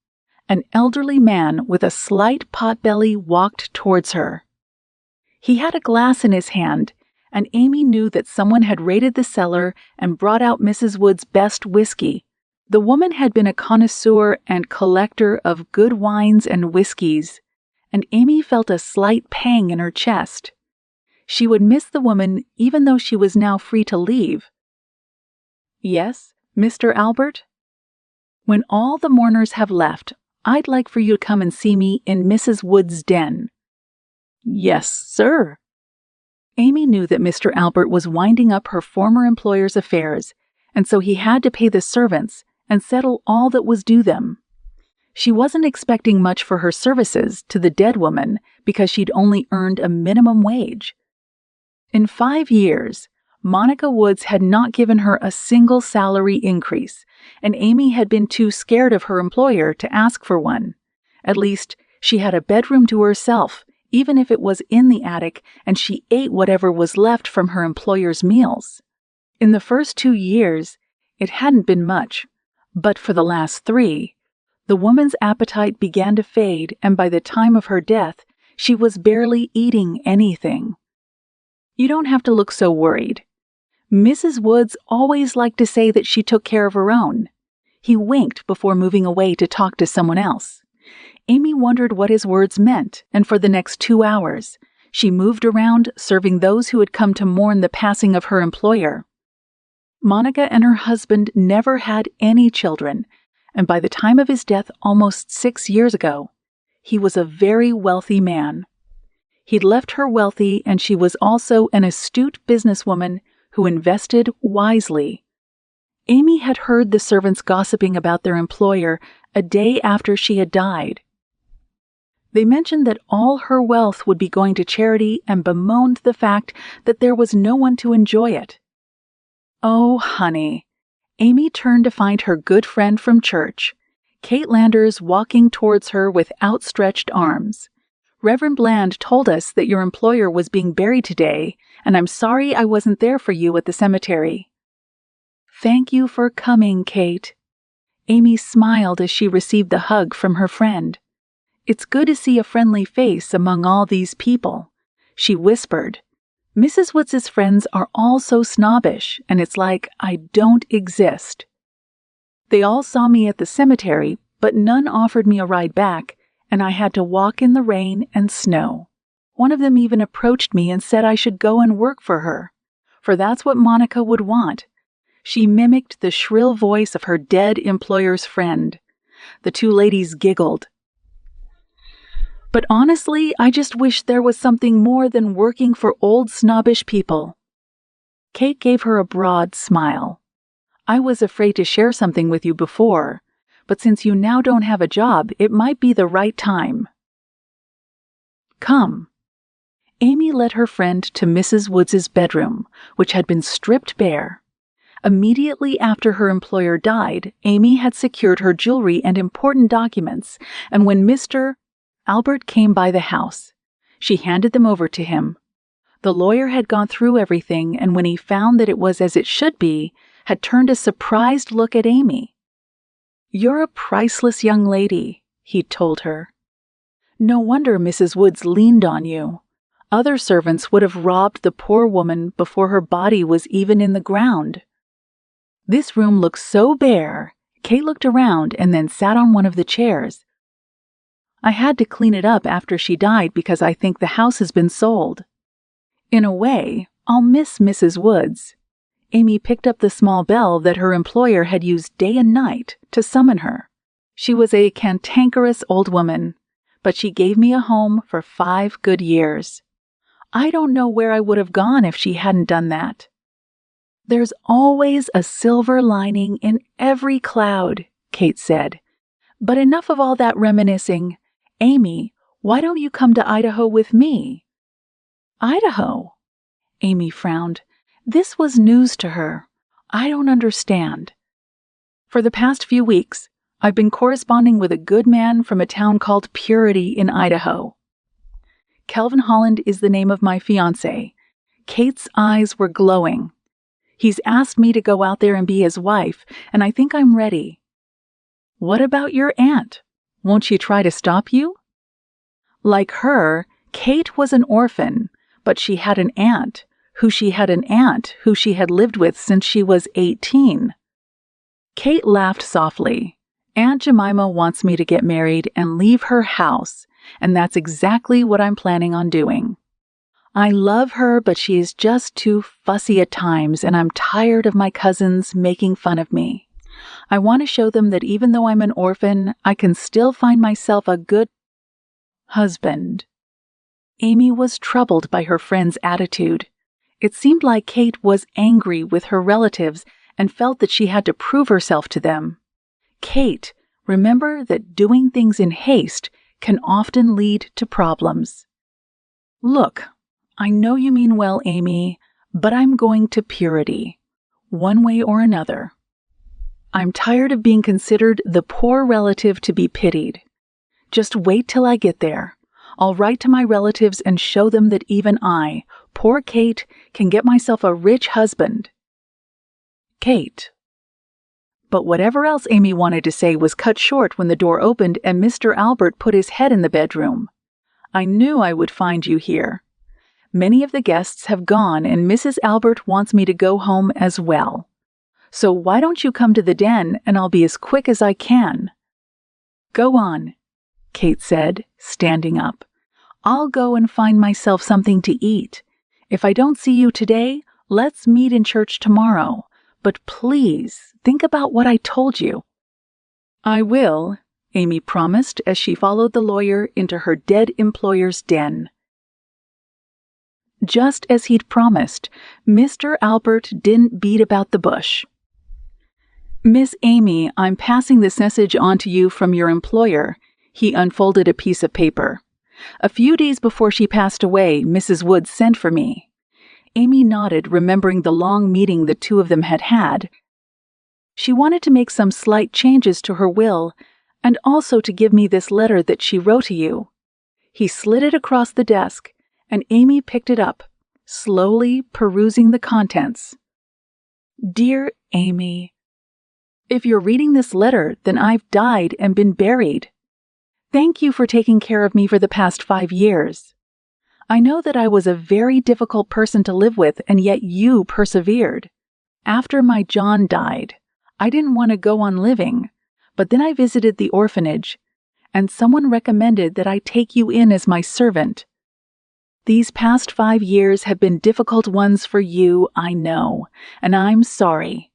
an elderly man with a slight potbelly, walked towards her. He had a glass in his hand, and Amy knew that someone had raided the cellar and brought out Mrs. Wood's best whiskey. The woman had been a connoisseur and collector of good wines and whiskeys, and Amy felt a slight pang in her chest. She would miss the woman even though she was now free to leave. "Yes, Mr. Albert? When all the mourners have left, I'd like for you to come and see me in Mrs. Wood's den." "Yes, sir." Amy knew that Mr. Albert was winding up her former employer's affairs, and so he had to pay the servants and settle all that was due them. She wasn't expecting much for her services to the dead woman because she'd only earned a minimum wage. In 5 years, Monica Woods had not given her a single salary increase, and Amy had been too scared of her employer to ask for one. At least, she had a bedroom to herself, even if it was in the attic, and she ate whatever was left from her employer's meals. In the first 2 years, it hadn't been much, but for the last 3, the woman's appetite began to fade, and by the time of her death, she was barely eating anything. "You don't have to look so worried. Mrs. Woods always liked to say that she took care of her own." He winked before moving away to talk to someone else. Amy wondered what his words meant, and for the next 2 hours, she moved around serving those who had come to mourn the passing of her employer. Monica and her husband never had any children, and by the time of his death almost 6 years ago, he was a very wealthy man. He'd left her wealthy, and she was also an astute businesswoman who invested wisely. Amy had heard the servants gossiping about their employer a day after she had died. They mentioned that all her wealth would be going to charity and bemoaned the fact that there was no one to enjoy it. Oh, honey. Amy turned to find her good friend from church, Kate Landers, walking towards her with outstretched arms. "Reverend Bland told us that your employer was being buried today, and I'm sorry I wasn't there for you at the cemetery." "Thank you for coming, Kate." Amy smiled as she received the hug from her friend. "It's good to see a friendly face among all these people," she whispered. "Mrs. Woods' friends are all so snobbish, and it's like I don't exist. They all saw me at the cemetery, but none offered me a ride back, and I had to walk in the rain and snow. One of them even approached me and said I should go and work for her, for that's what Monica would want." She mimicked the shrill voice of her dead employer's friend. The two ladies giggled. "But honestly, I just wish there was something more than working for old snobbish people." Kate gave her a broad smile. I was afraid to share something with you before, but since you now don't have a job, it might be the right time. Come." Amy led her friend to Mrs. Woods's bedroom, which had been stripped bare. Immediately after her employer died, Amy had secured her jewelry and important documents, and when Mr. Albert came by the house, she handed them over to him. The lawyer had gone through everything, and when he found that it was as it should be, had turned a surprised look at Amy. "You're a priceless young lady," he'd told her. "No wonder Mrs. Woods leaned on you. Other servants would have robbed the poor woman before her body was even in the ground." This room looked so bare, Kate looked around and then sat on one of the chairs. "I had to clean it up after she died because I think the house has been sold. In a way, I'll miss Mrs. Woods." Amy picked up the small bell that her employer had used day and night to summon her. "She was a cantankerous old woman, but she gave me a home for 5 good years. I don't know where I would have gone if she hadn't done that." "There's always a silver lining in every cloud," Kate said. "But enough of all that reminiscing. Amy, why don't you come to Idaho with me?" "Idaho?" Amy frowned. This was news to her. "I don't understand." "For the past few weeks, I've been corresponding with a good man from a town called Purity in Idaho. Calvin Holland is the name of my fiancé." Kate's eyes were glowing. "He's asked me to go out there and be his wife, and I think I'm ready." "What about your aunt? Won't she try to stop you?" Like her, Kate was an orphan, but she had an aunt who she had lived with since she was 18. Kate laughed softly. "Aunt Jemima wants me to get married and leave her house, and that's exactly what I'm planning on doing. I love her, but she is just too fussy at times, and I'm tired of my cousins making fun of me. I want to show them that even though I'm an orphan, I can still find myself a good husband." Amy was troubled by her friend's attitude. It seemed like Kate was angry with her relatives and felt that she had to prove herself to them. "Kate, remember that doing things in haste can often lead to problems." "Look, I know you mean well, Amy, but I'm going to Purity, one way or another. I'm tired of being considered the poor relative to be pitied. Just wait till I get there. I'll write to my relatives and show them that even I, poor Kate, can get myself a rich husband." "Kate." But whatever else Amy wanted to say was cut short when the door opened and Mr. Albert put his head in the bedroom. "I knew I would find you here. Many of the guests have gone and Mrs. Albert wants me to go home as well. So why don't you come to the den and I'll be as quick as I can." "Go on," Kate said, standing up. "I'll go and find myself something to eat. If I don't see you today, let's meet in church tomorrow. But please, think about what I told you." "I will," Amy promised as she followed the lawyer into her dead employer's den. Just as he'd promised, Mr. Albert didn't beat about the bush. "Miss Amy, I'm passing this message on to you from your employer." He unfolded a piece of paper. "A few days before she passed away, Mrs. Woods sent for me." Amy nodded, remembering the long meeting the two of them had had. "She wanted to make some slight changes to her will, and also to give me this letter that she wrote to you." He slid it across the desk, and Amy picked it up, slowly perusing the contents. "Dear Amy, if you're reading this letter, then I've died and been buried. Thank you for taking care of me for the past 5 years. I know that I was a very difficult person to live with, and yet you persevered. After my John died, I didn't want to go on living, but then I visited the orphanage, and someone recommended that I take you in as my servant. These past 5 years have been difficult ones for you, I know, and I'm sorry.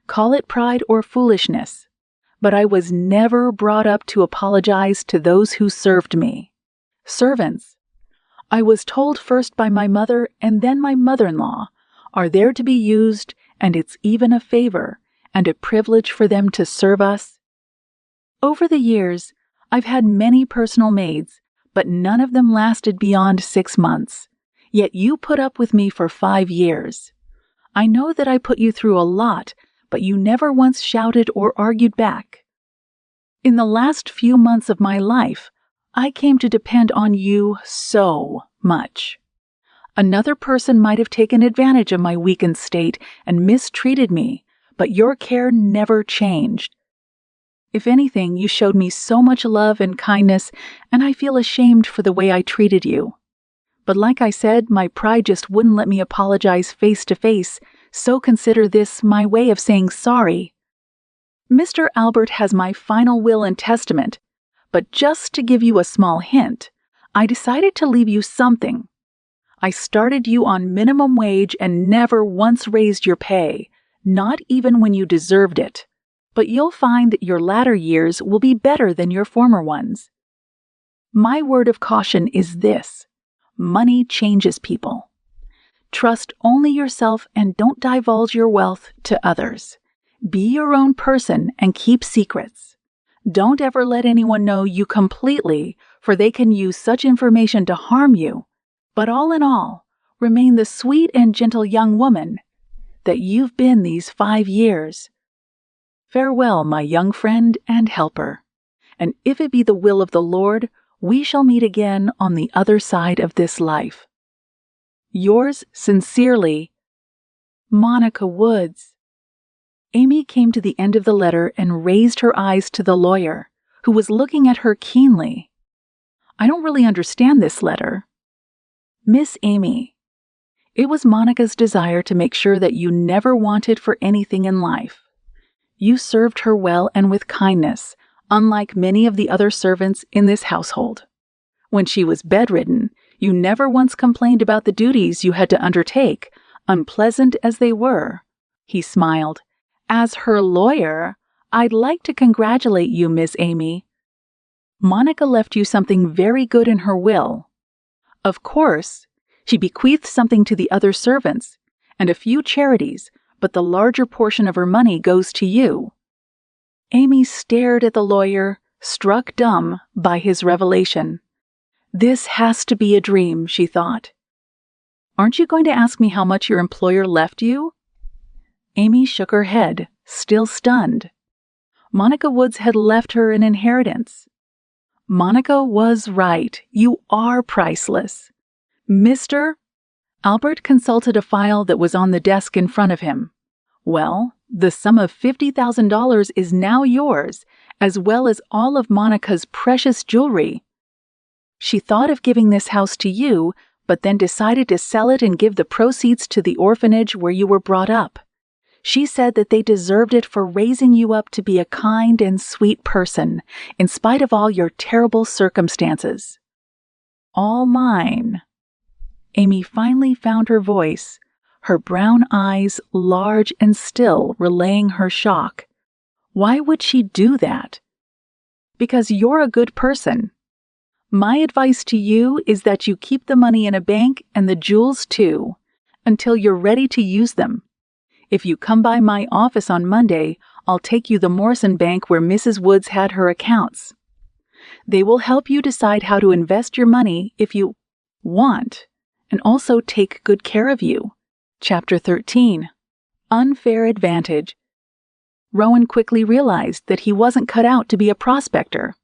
Call it pride or foolishness, but I was never brought up to apologize to those who served me. Servants, I was told first by my mother and then my mother-in-law, are there to be used, and it's even a favor, and a privilege for them to serve us? Over the years, I've had many personal maids, but none of them lasted beyond 6 months. Yet you put up with me for 5 years. I know that I put you through a lot, but you never once shouted or argued back. In the last few months of my life, I came to depend on you so much. Another person might have taken advantage of my weakened state and mistreated me, but your care never changed. If anything, you showed me so much love and kindness, and I feel ashamed for the way I treated you. But like I said, my pride just wouldn't let me apologize face to face, so consider this my way of saying sorry. Mr. Albert has my final will and testament, but just to give you a small hint, I decided to leave you something. I started you on minimum wage and never once raised your pay, not even when you deserved it. But you'll find that your latter years will be better than your former ones. My word of caution is this: money changes people. Trust only yourself and don't divulge your wealth to others. Be your own person and keep secrets. Don't ever let anyone know you completely, for they can use such information to harm you. But all in all, remain the sweet and gentle young woman that you've been these 5 years. Farewell, my young friend and helper, and if it be the will of the Lord, we shall meet again on the other side of this life. Yours sincerely, Monica Woods. Amy came to the end of the letter and raised her eyes to the lawyer, who was looking at her keenly. I don't really understand this letter. Miss Amy, it was Monica's desire to make sure that you never wanted for anything in life. You served her well and with kindness, unlike many of the other servants in this household. When she was bedridden, you never once complained about the duties you had to undertake, unpleasant as they were. He smiled. As her lawyer, I'd like to congratulate you, Miss Amy. Monica left you something very good in her will. Of course, she bequeathed something to the other servants, and a few charities, but the larger portion of her money goes to you. Amy stared at the lawyer, struck dumb by his revelation. This has to be a dream, she thought. Aren't you going to ask me how much your employer left you? Amy shook her head, still stunned. Monica Woods had left her an inheritance. Monica was right. You are priceless. Mr. Albert consulted a file that was on the desk in front of him. Well, the sum of $50,000 is now yours, as well as all of Monica's precious jewelry. She thought of giving this house to you, but then decided to sell it and give the proceeds to the orphanage where you were brought up. She said that they deserved it for raising you up to be a kind and sweet person, in spite of all your terrible circumstances. All mine. Amy finally found her voice, her brown eyes large and still relaying her shock. Why would she do that? Because you're a good person. My advice to you is that you keep the money in a bank and the jewels too, until you're ready to use them. If you come by my office on Monday, I'll take you to the Morrison Bank where Mrs. Woods had her accounts. They will help you decide how to invest your money if you want, and also take good care of you. Chapter 13. Unfair Advantage. Rowan quickly realized that he wasn't cut out to be a prospector.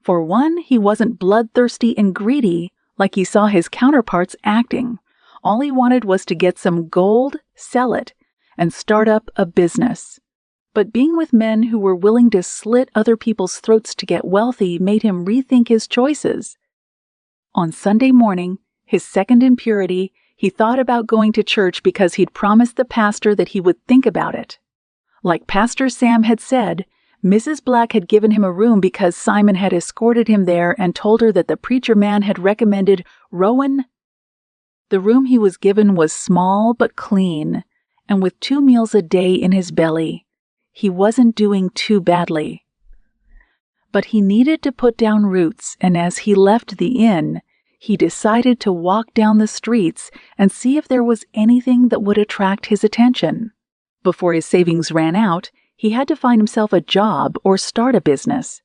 For one, he wasn't bloodthirsty and greedy like he saw his counterparts acting. All he wanted was to get some gold, sell it, and start up a business. But being with men who were willing to slit other people's throats to get wealthy made him rethink his choices. On Sunday morning, his second in purity, he thought about going to church because he'd promised the pastor that he would think about it. Like Pastor Sam had said, Mrs. Black had given him a room because Simon had escorted him there and told her that the preacher man had recommended Rowan. The room he was given was small but clean, and with 2 meals a day in his belly. He wasn't doing too badly. But he needed to put down roots, and as he left the inn, he decided to walk down the streets and see if there was anything that would attract his attention. Before his savings ran out, he had to find himself a job or start a business.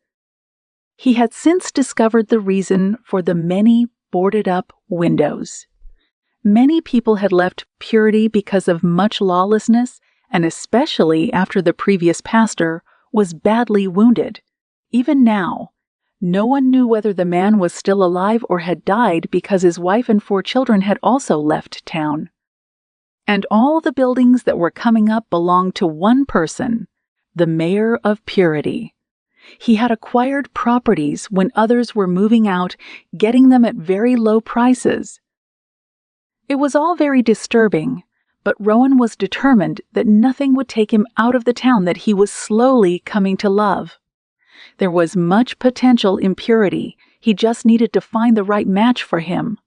He had since discovered the reason for the many boarded-up windows. Many people had left Purity because of much lawlessness, and especially after the previous pastor was badly wounded. Even now, no one knew whether the man was still alive or had died because his wife and 4 children had also left town. And all the buildings that were coming up belonged to one person, the mayor of Purity. He had acquired properties when others were moving out, getting them at very low prices. It was all very disturbing, but Rowan was determined that nothing would take him out of the town that he was slowly coming to love. There was much potential in Purity. He just needed to find the right match for him.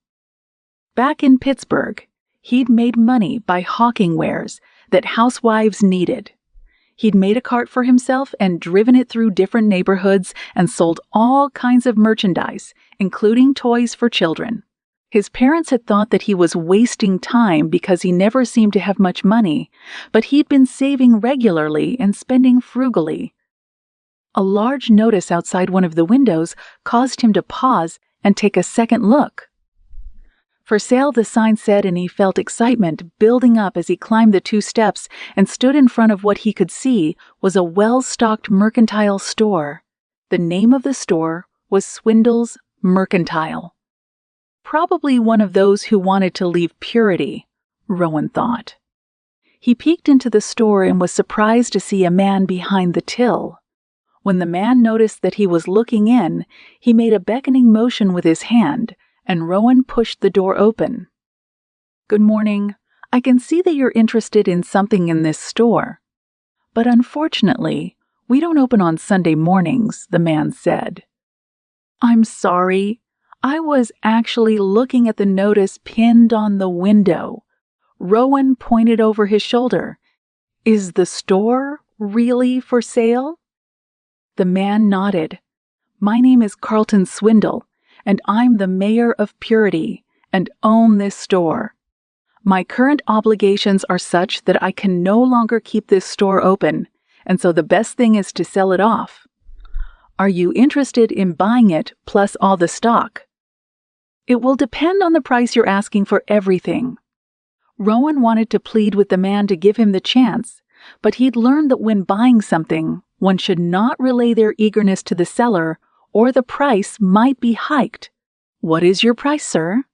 Back in Pittsburgh, he'd made money by hawking wares that housewives needed. He'd made a cart for himself and driven it through different neighborhoods and sold all kinds of merchandise, including toys for children. His parents had thought that he was wasting time because he never seemed to have much money, but he'd been saving regularly and spending frugally. A large notice outside one of the windows caused him to pause and take a second look. For sale, the sign said, and he felt excitement building up as he climbed the 2 steps and stood in front of what he could see was a well-stocked Mercantile store. The name of the store was Swindle's Mercantile. Probably one of those who wanted to leave Purity, Rowan thought. He peeked into the store and was surprised to see a man behind the till. When the man noticed that he was looking in, he made a beckoning motion with his hand, and Rowan pushed the door open. "Good morning. I can see that you're interested in something in this store. But unfortunately, we don't open on Sunday mornings," the man said. "I'm sorry. I was actually looking at the notice pinned on the window." Rowan pointed over his shoulder. "Is the store really for sale?" The man nodded. "My name is Carlton Swindle, and I'm the mayor of Purity and own this store. My current obligations are such that I can no longer keep this store open, and so the best thing is to sell it off. Are you interested in buying it plus all the stock?" "It will depend on the price you're asking for everything." Rowan wanted to plead with the man to give him the chance, but he'd learned that when buying something, one should not relay their eagerness to the seller, or the price might be hiked. "What is your price, sir?"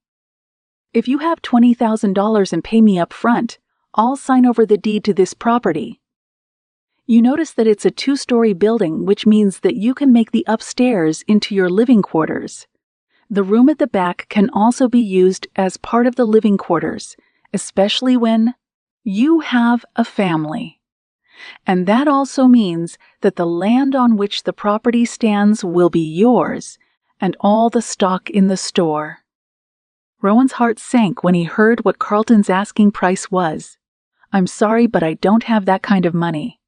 "If you have $20,000 and pay me up front, I'll sign over the deed to this property." You notice that it's a 2-story building, which means that you can make the upstairs into your living quarters. The room at the back can also be used as part of the living quarters, especially when you have a family. And that also means that the land on which the property stands will be yours, and all the stock in the store. Rowan's heart sank when he heard what Carlton's asking price was. "I'm sorry, but I don't have that kind of money.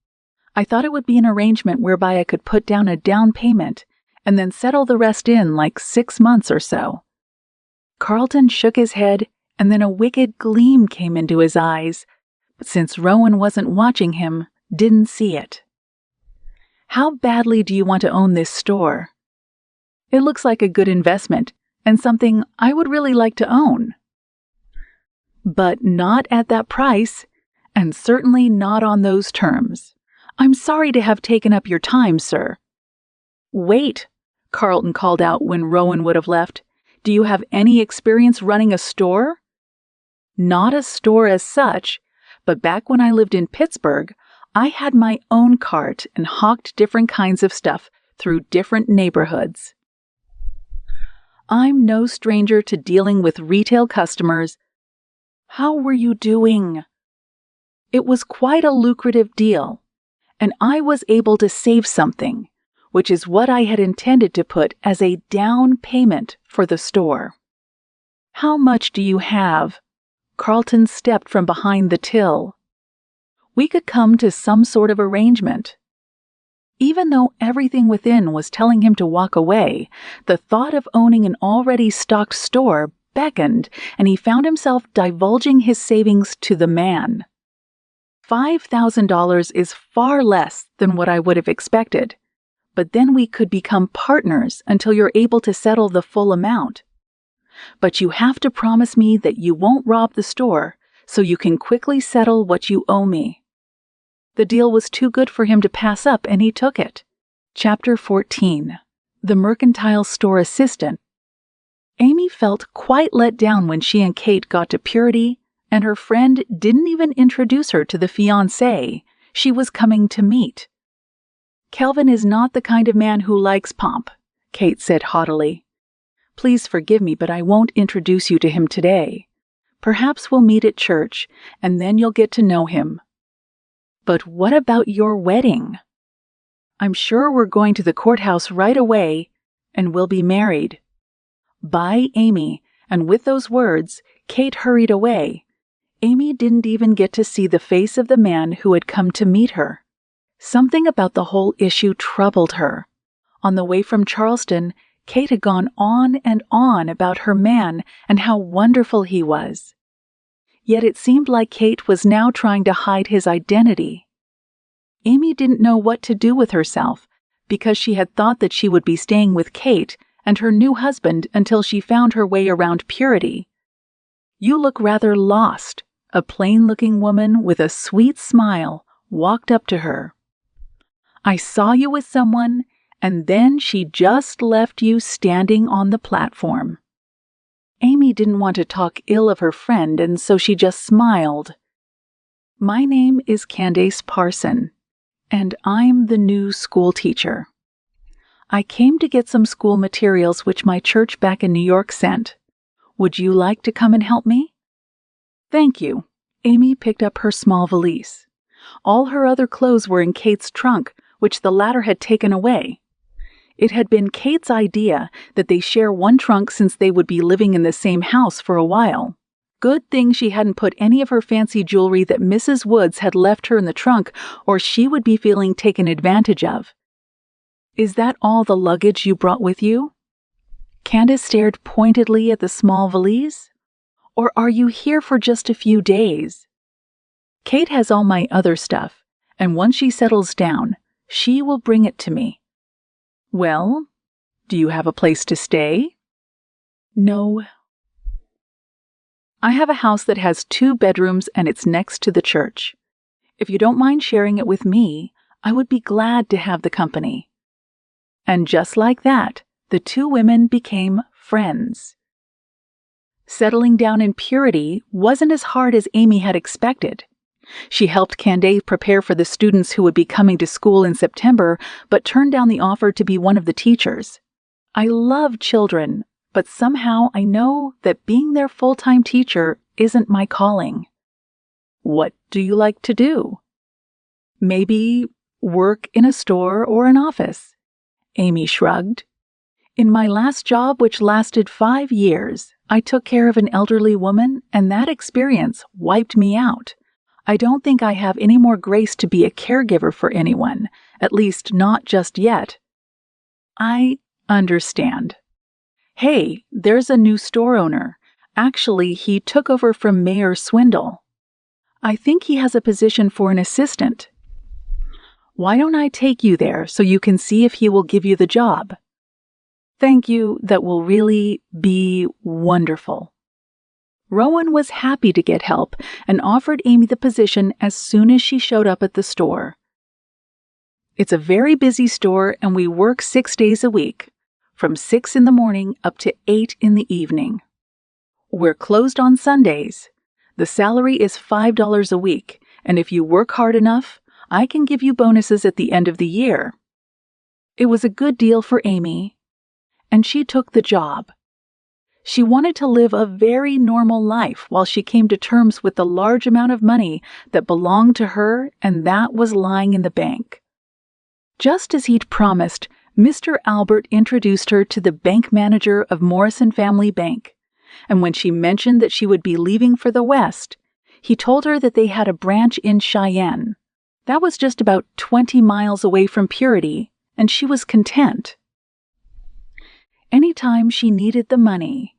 I thought it would be an arrangement whereby I could put down a down payment and then settle the rest in like 6 months or so." Carlton shook his head, and then a wicked gleam came into his eyes, but since Rowan wasn't watching him, didn't see it. "How badly do you want to own this store?" "It looks like a good investment and something I would really like to own." "But not at that price, and certainly not on those terms. I'm sorry to have taken up your time, sir." "Wait," Carlton called out when Rowan would have left. "Do you have any experience running a store?" "Not a store as such, but back when I lived in Pittsburgh, I had my own cart and hawked different kinds of stuff through different neighborhoods. I'm no stranger to dealing with retail customers." "How were you doing?" "It was quite a lucrative deal, and I was able to save something, which is what I had intended to put as a down payment for the store." "How much do you have?" Carlton stepped from behind the till. "We could come to some sort of arrangement." Even though everything within was telling him to walk away, the thought of owning an already stocked store beckoned, and he found himself divulging his savings to the man. $5,000 is far less than what I would have expected, but then we could become partners until you're able to settle the full amount. But you have to promise me that you won't rob the store so you can quickly settle what you owe me." The deal was too good for him to pass up, and he took it. Chapter 14. The Mercantile Store Assistant. Amy felt quite let down when she and Kate got to Purity, and her friend didn't even introduce her to the fiancé she was coming to meet. "Kelvin is not the kind of man who likes pomp," Kate said haughtily. "Please forgive me, but I won't introduce you to him today. Perhaps we'll meet at church, and then you'll get to know him." "But what about your wedding?" "I'm sure we're going to the courthouse right away, and we'll be married." Bye, Amy, and with those words, Kate hurried away. Amy didn't even get to see the face of the man who had come to meet her. Something about the whole issue troubled her. On the way from Charleston, Kate had gone on and on about her man and how wonderful he was. Yet it seemed like Kate was now trying to hide his identity. Amy didn't know what to do with herself because she had thought that she would be staying with Kate and her new husband until she found her way around Purity. "You look rather lost," a plain-looking woman with a sweet smile walked up to her. "I saw you with someone, and then she just left you standing on the platform." Amy didn't want to talk ill of her friend, and so she just smiled. "My name is Candace Parson, and I'm the new school teacher. I came to get some school materials which my church back in New York sent. Would you like to come and help me?" "Thank you." Amy picked up her small valise. All her other clothes were in Kate's trunk, which the latter had taken away. It had been Kate's idea that they share one trunk since they would be living in the same house for a while. Good thing she hadn't put any of her fancy jewelry that Mrs. Woods had left her in the trunk, or she would be feeling taken advantage of. "Is that all the luggage you brought with you?" Candace stared pointedly at the small valise. "Or are you here for just a few days?" "Kate has all my other stuff, and once she settles down, she will bring it to me." "Well, do you have a place to stay?" "No. I have a house that has 2 bedrooms and it's next to the church. If you don't mind sharing it with me, I would be glad to have the company." And just like that, the 2 women became friends. Settling down in Purity wasn't as hard as Amy had expected. She helped Candace prepare for the students who would be coming to school in September, but turned down the offer to be one of the teachers. "I love children, but somehow I know that being their full-time teacher isn't my calling." "What do you like to do?" "Maybe work in a store or an office." Amy shrugged. "In my last job, which lasted 5 years, I took care of an elderly woman, and that experience wiped me out. I don't think I have any more grace to be a caregiver for anyone, at least not just yet." "I understand. Hey, there's a new store owner. Actually, he took over from Mayor Swindle. I think he has a position for an assistant. Why don't I take you there so you can see if he will give you the job?" "Thank you, that will really be wonderful." Rowan was happy to get help and offered Amy the position as soon as she showed up at the store. "It's a very busy store and we work 6 days a week, from 6 in the morning up to 8 in the evening. We're closed on Sundays. The salary is $5 a week, and if you work hard enough, I can give you bonuses at the end of the year." It was a good deal for Amy, and she took the job. She wanted to live a very normal life while she came to terms with the large amount of money that belonged to her and that was lying in the bank. Just as he'd promised, Mr. Albert introduced her to the bank manager of Morrison Family Bank, and when she mentioned that she would be leaving for the West, he told her that they had a branch in Cheyenne. That was just about 20 miles away from Purity, and she was content. Anytime she needed the money,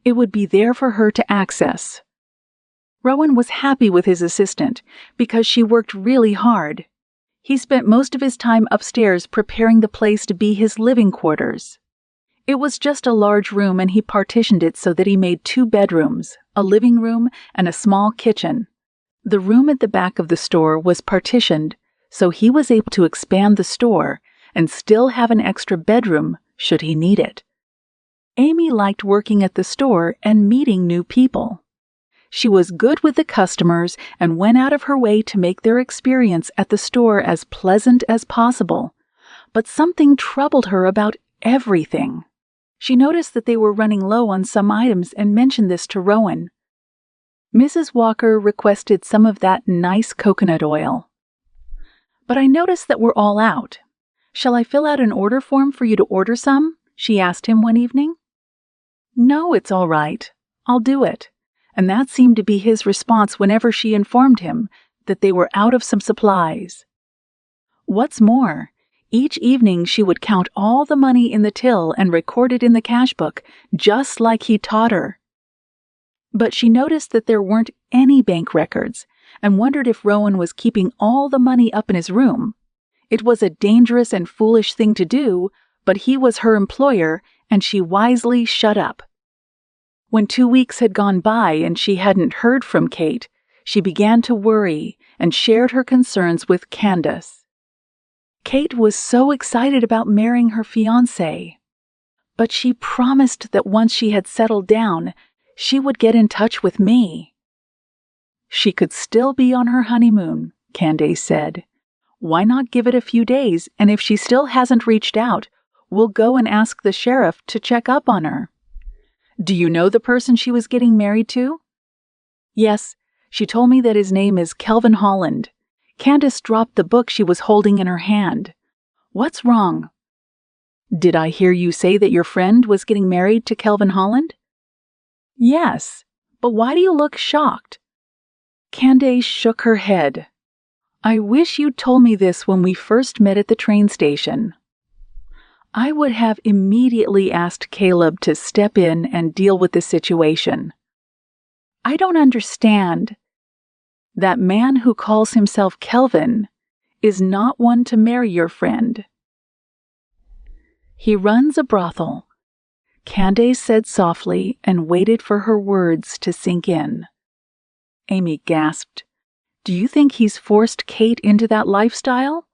it would be there for her to access. Rowan was happy with his assistant because she worked really hard. He spent most of his time upstairs preparing the place to be his living quarters. It was just a large room, and he partitioned it so that he made 2 bedrooms, a living room, and a small kitchen. The room at the back of the store was partitioned, so he was able to expand the store and still have an extra bedroom should he need it. Amy liked working at the store and meeting new people. She was good with the customers and went out of her way to make their experience at the store as pleasant as possible. But something troubled her about everything. She noticed that they were running low on some items and mentioned this to Rowan. Mrs. Walker requested some of that nice coconut oil. "But I noticed that we're all out. Shall I fill out an order form for you to order some?" she asked him one evening. "No, it's all right. I'll do it." And that seemed to be his response whenever she informed him that they were out of some supplies. What's more, each evening she would count all the money in the till and record it in the cash book, just like he taught her. But she noticed that there weren't any bank records and wondered if Rowan was keeping all the money up in his room. It was a dangerous and foolish thing to do, but he was her employer, and she wisely shut up. When 2 weeks had gone by and she hadn't heard from Kate, she began to worry and shared her concerns with Candace. Kate was so excited about marrying her fiancé, but she promised that once she had settled down, she would get in touch with me. She could still be on her honeymoon, Candace said. Why not give it a few days, and if she still hasn't reached out, we'll go and ask the sheriff to check up on her. Do you know the person she was getting married to? Yes, she told me that his name is Kelvin Holland. Candace dropped the book she was holding in her hand. What's wrong? Did I hear you say that your friend was getting married to Kelvin Holland? Yes, but why do you look shocked? Candace shook her head. I wish you'd told me this when we first met at the train station. I would have immediately asked Caleb to step in and deal with the situation. I don't understand. That man who calls himself Kelvin is not one to marry your friend. He runs a brothel, Candace said softly and waited for her words to sink in. Amy gasped. Do you think he's forced Kate into that lifestyle?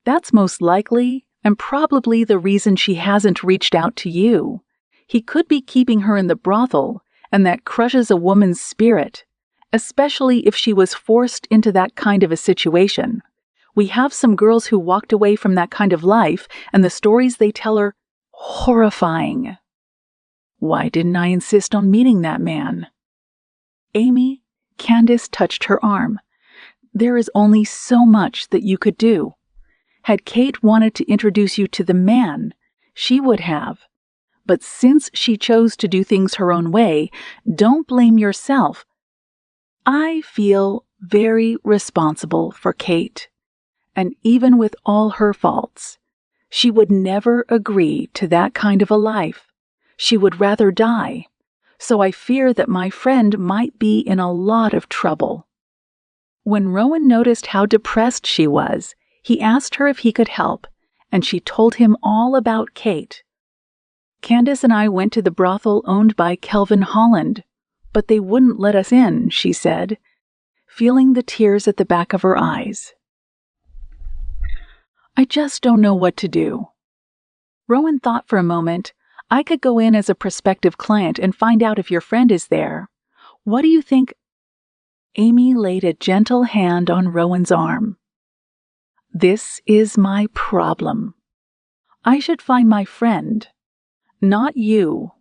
That's most likely and probably the reason she hasn't reached out to you. He could be keeping her in the brothel, and that crushes a woman's spirit, especially if she was forced into that kind of a situation. We have some girls who walked away from that kind of life, and the stories they tell are horrifying. Why didn't I insist on meeting that man? Amy, Candace touched her arm. There is only so much that you could do. Had Kate wanted to introduce you to the man, she would have. But since she chose to do things her own way, don't blame yourself. I feel very responsible for Kate. And even with all her faults, she would never agree to that kind of a life. She would rather die. So I fear that my friend might be in a lot of trouble. When Rowan noticed how depressed she was, he asked her if he could help, and she told him all about Kate. Candace and I went to the brothel owned by Kelvin Holland, but they wouldn't let us in, she said, feeling the tears at the back of her eyes. I just don't know what to do. Rowan thought for a moment. I could go in as a prospective client and find out if your friend is there. What do you think? Amy laid a gentle hand on Rowan's arm. This is my problem. I should find my friend, not you.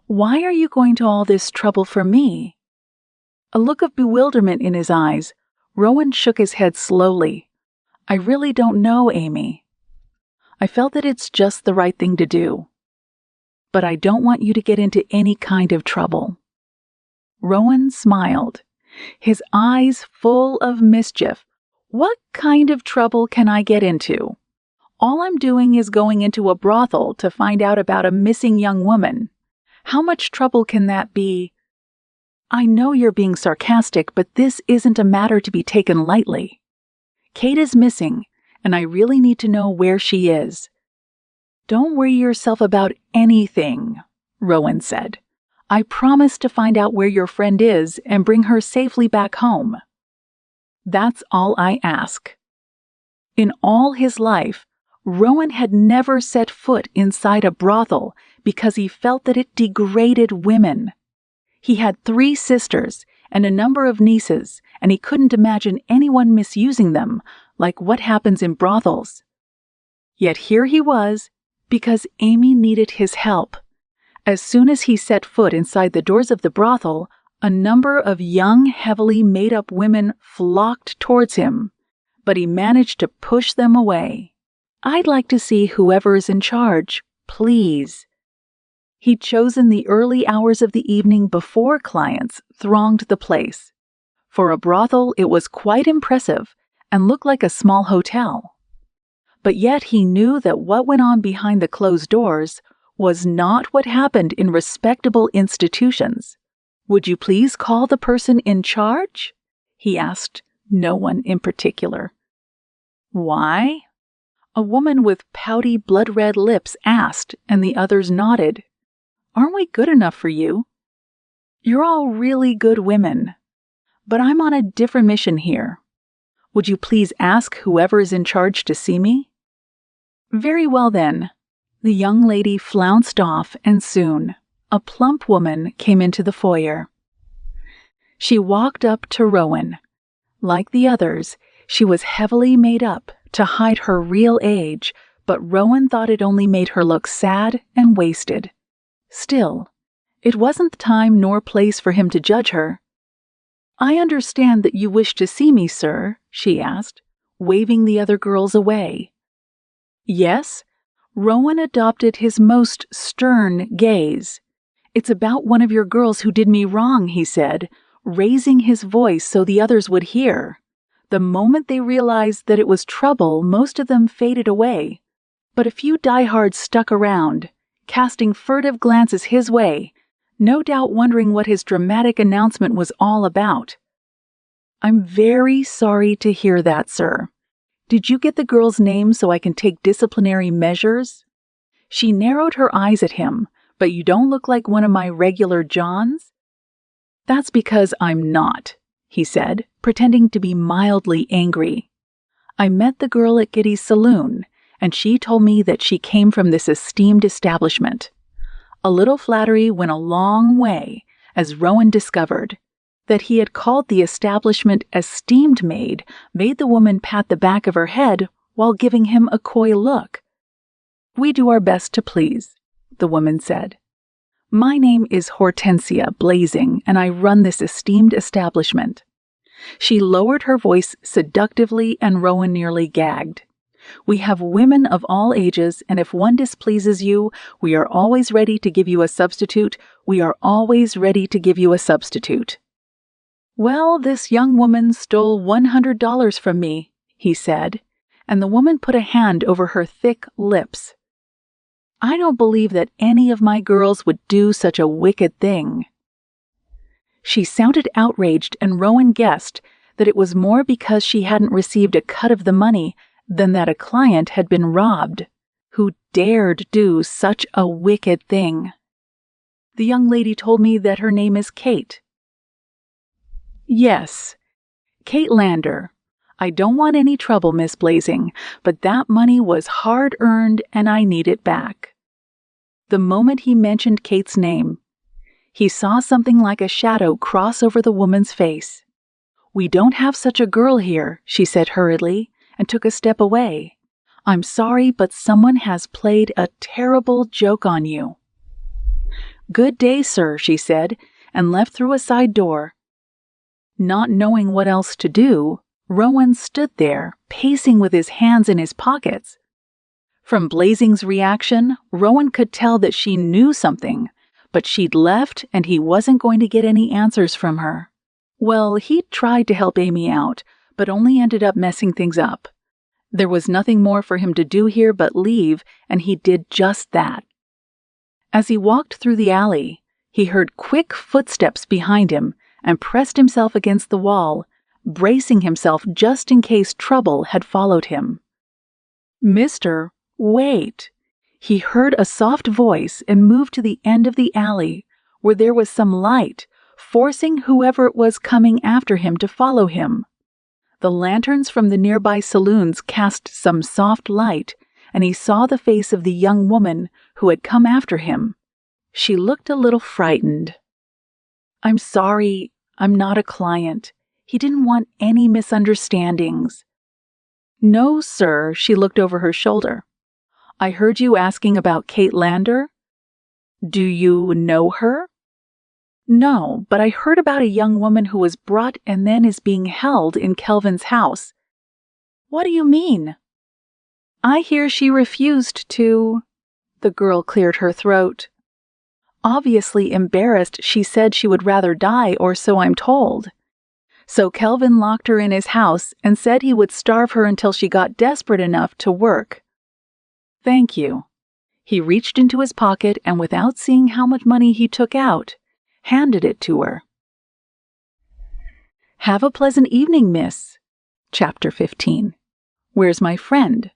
Why are you going to all this trouble for me? A look of bewilderment in his eyes, Rowan shook his head slowly. I really don't know, Amy. I felt that it's just the right thing to do. But I don't want you to get into any kind of trouble. Rowan smiled, his eyes full of mischief. What kind of trouble can I get into? All I'm doing is going into a brothel to find out about a missing young woman. How much trouble can that be? I know you're being sarcastic, but this isn't a matter to be taken lightly. Kate is missing, and I really need to know where she is. Don't worry yourself about anything, Rowan said. I promise to find out where your friend is and bring her safely back home. That's all I ask. In all his life, Rowan had never set foot inside a brothel because he felt that it degraded women. He had 3 sisters and a number of nieces, and he couldn't imagine anyone misusing them, like what happens in brothels. Yet here he was, because Amy needed his help. As soon as he set foot inside the doors of the brothel, a number of young, heavily made-up women flocked towards him, but he managed to push them away. I'd like to see whoever is in charge, please. He'd chosen the early hours of the evening before clients thronged the place. For a brothel, it was quite impressive and looked like a small hotel. But yet he knew that what went on behind the closed doors was not what happened in respectable institutions. Would you please call the person in charge? He asked no one in particular. Why? A woman with pouty, blood-red lips asked, and the others nodded. Aren't we good enough for you? You're all really good women, but I'm on a different mission here. Would you please ask whoever is in charge to see me? Very well then. The young lady flounced off, and soon a plump woman came into the foyer. She walked up to Rowan. Like the others, she was heavily made up to hide her real age, but Rowan thought it only made her look sad and wasted. Still, it wasn't the time nor place for him to judge her. I understand that you wish to see me, sir, she asked, waving the other girls away. Yes? Rowan adopted his most stern gaze. It's about one of your girls who did me wrong, he said, raising his voice so the others would hear. The moment they realized that it was trouble, most of them faded away. But a few diehards stuck around, casting furtive glances his way, no doubt wondering what his dramatic announcement was all about. I'm very sorry to hear that, sir. Did you get the girl's name so I can take disciplinary measures? She narrowed her eyes at him, but you don't look like one of my regular Johns? That's because I'm not, he said, pretending to be mildly angry. I met the girl at Giddy's saloon, and she told me that she came from this esteemed establishment. A little flattery went a long way, as Rowan discovered. That he had called the establishment esteemed maid made the woman pat the back of her head while giving him a coy look. We do our best to please, the woman said. My name is Hortensia Blazing, and I run this esteemed establishment. She lowered her voice seductively, and Rowan nearly gagged. We have women of all ages, and if one displeases you, we are always ready to give you a substitute. We are always ready to give you a substitute. Well, this young woman stole $100 from me, he said, and the woman put a hand over her thick lips. I don't believe that any of my girls would do such a wicked thing. She sounded outraged, and Rowan guessed that it was more because she hadn't received a cut of the money than that a client had been robbed. Who dared do such a wicked thing? The young lady told me that her name is Kate. Yes, Kate Lander. I don't want any trouble, Miss Blazing, but that money was hard-earned and I need it back. The moment he mentioned Kate's name, he saw something like a shadow cross over the woman's face. We don't have such a girl here, she said hurriedly, and took a step away. I'm sorry, but someone has played a terrible joke on you. Good day, sir, she said, and left through a side door. Not knowing what else to do, Rowan stood there, pacing with his hands in his pockets. From Blazing's reaction, Rowan could tell that she knew something, but she'd left and he wasn't going to get any answers from her. Well, he'd tried to help Amy out, but only ended up messing things up. There was nothing more for him to do here but leave, and he did just that. As he walked through the alley, He heard quick footsteps behind him and pressed himself against the wall, bracing himself just in case trouble had followed him. "Mister, wait!" He heard a soft voice and moved to the end of the alley, where there was some light, forcing whoever it was coming after him to follow him. The lanterns from the nearby saloons cast some soft light, and he saw the face of the young woman who had come after him. She looked a little frightened. "I'm sorry, I'm not a client. He didn't want any misunderstandings." "No, sir," she looked over her shoulder. "I heard you asking about Kate Lander. Do you know her?" "No, but I heard about a young woman who was brought and then is being held in Kelvin's house." "What do you mean?" "I hear she refused to—" The girl cleared her throat. "Obviously embarrassed, she said she would rather die, or so I'm told. So Kelvin locked her in his house and said he would starve her until she got desperate enough to work." "Thank you." He reached into his pocket and, without seeing how much money he took out, handed it to her. "Have a pleasant evening, miss." Chapter 15. Where's my friend?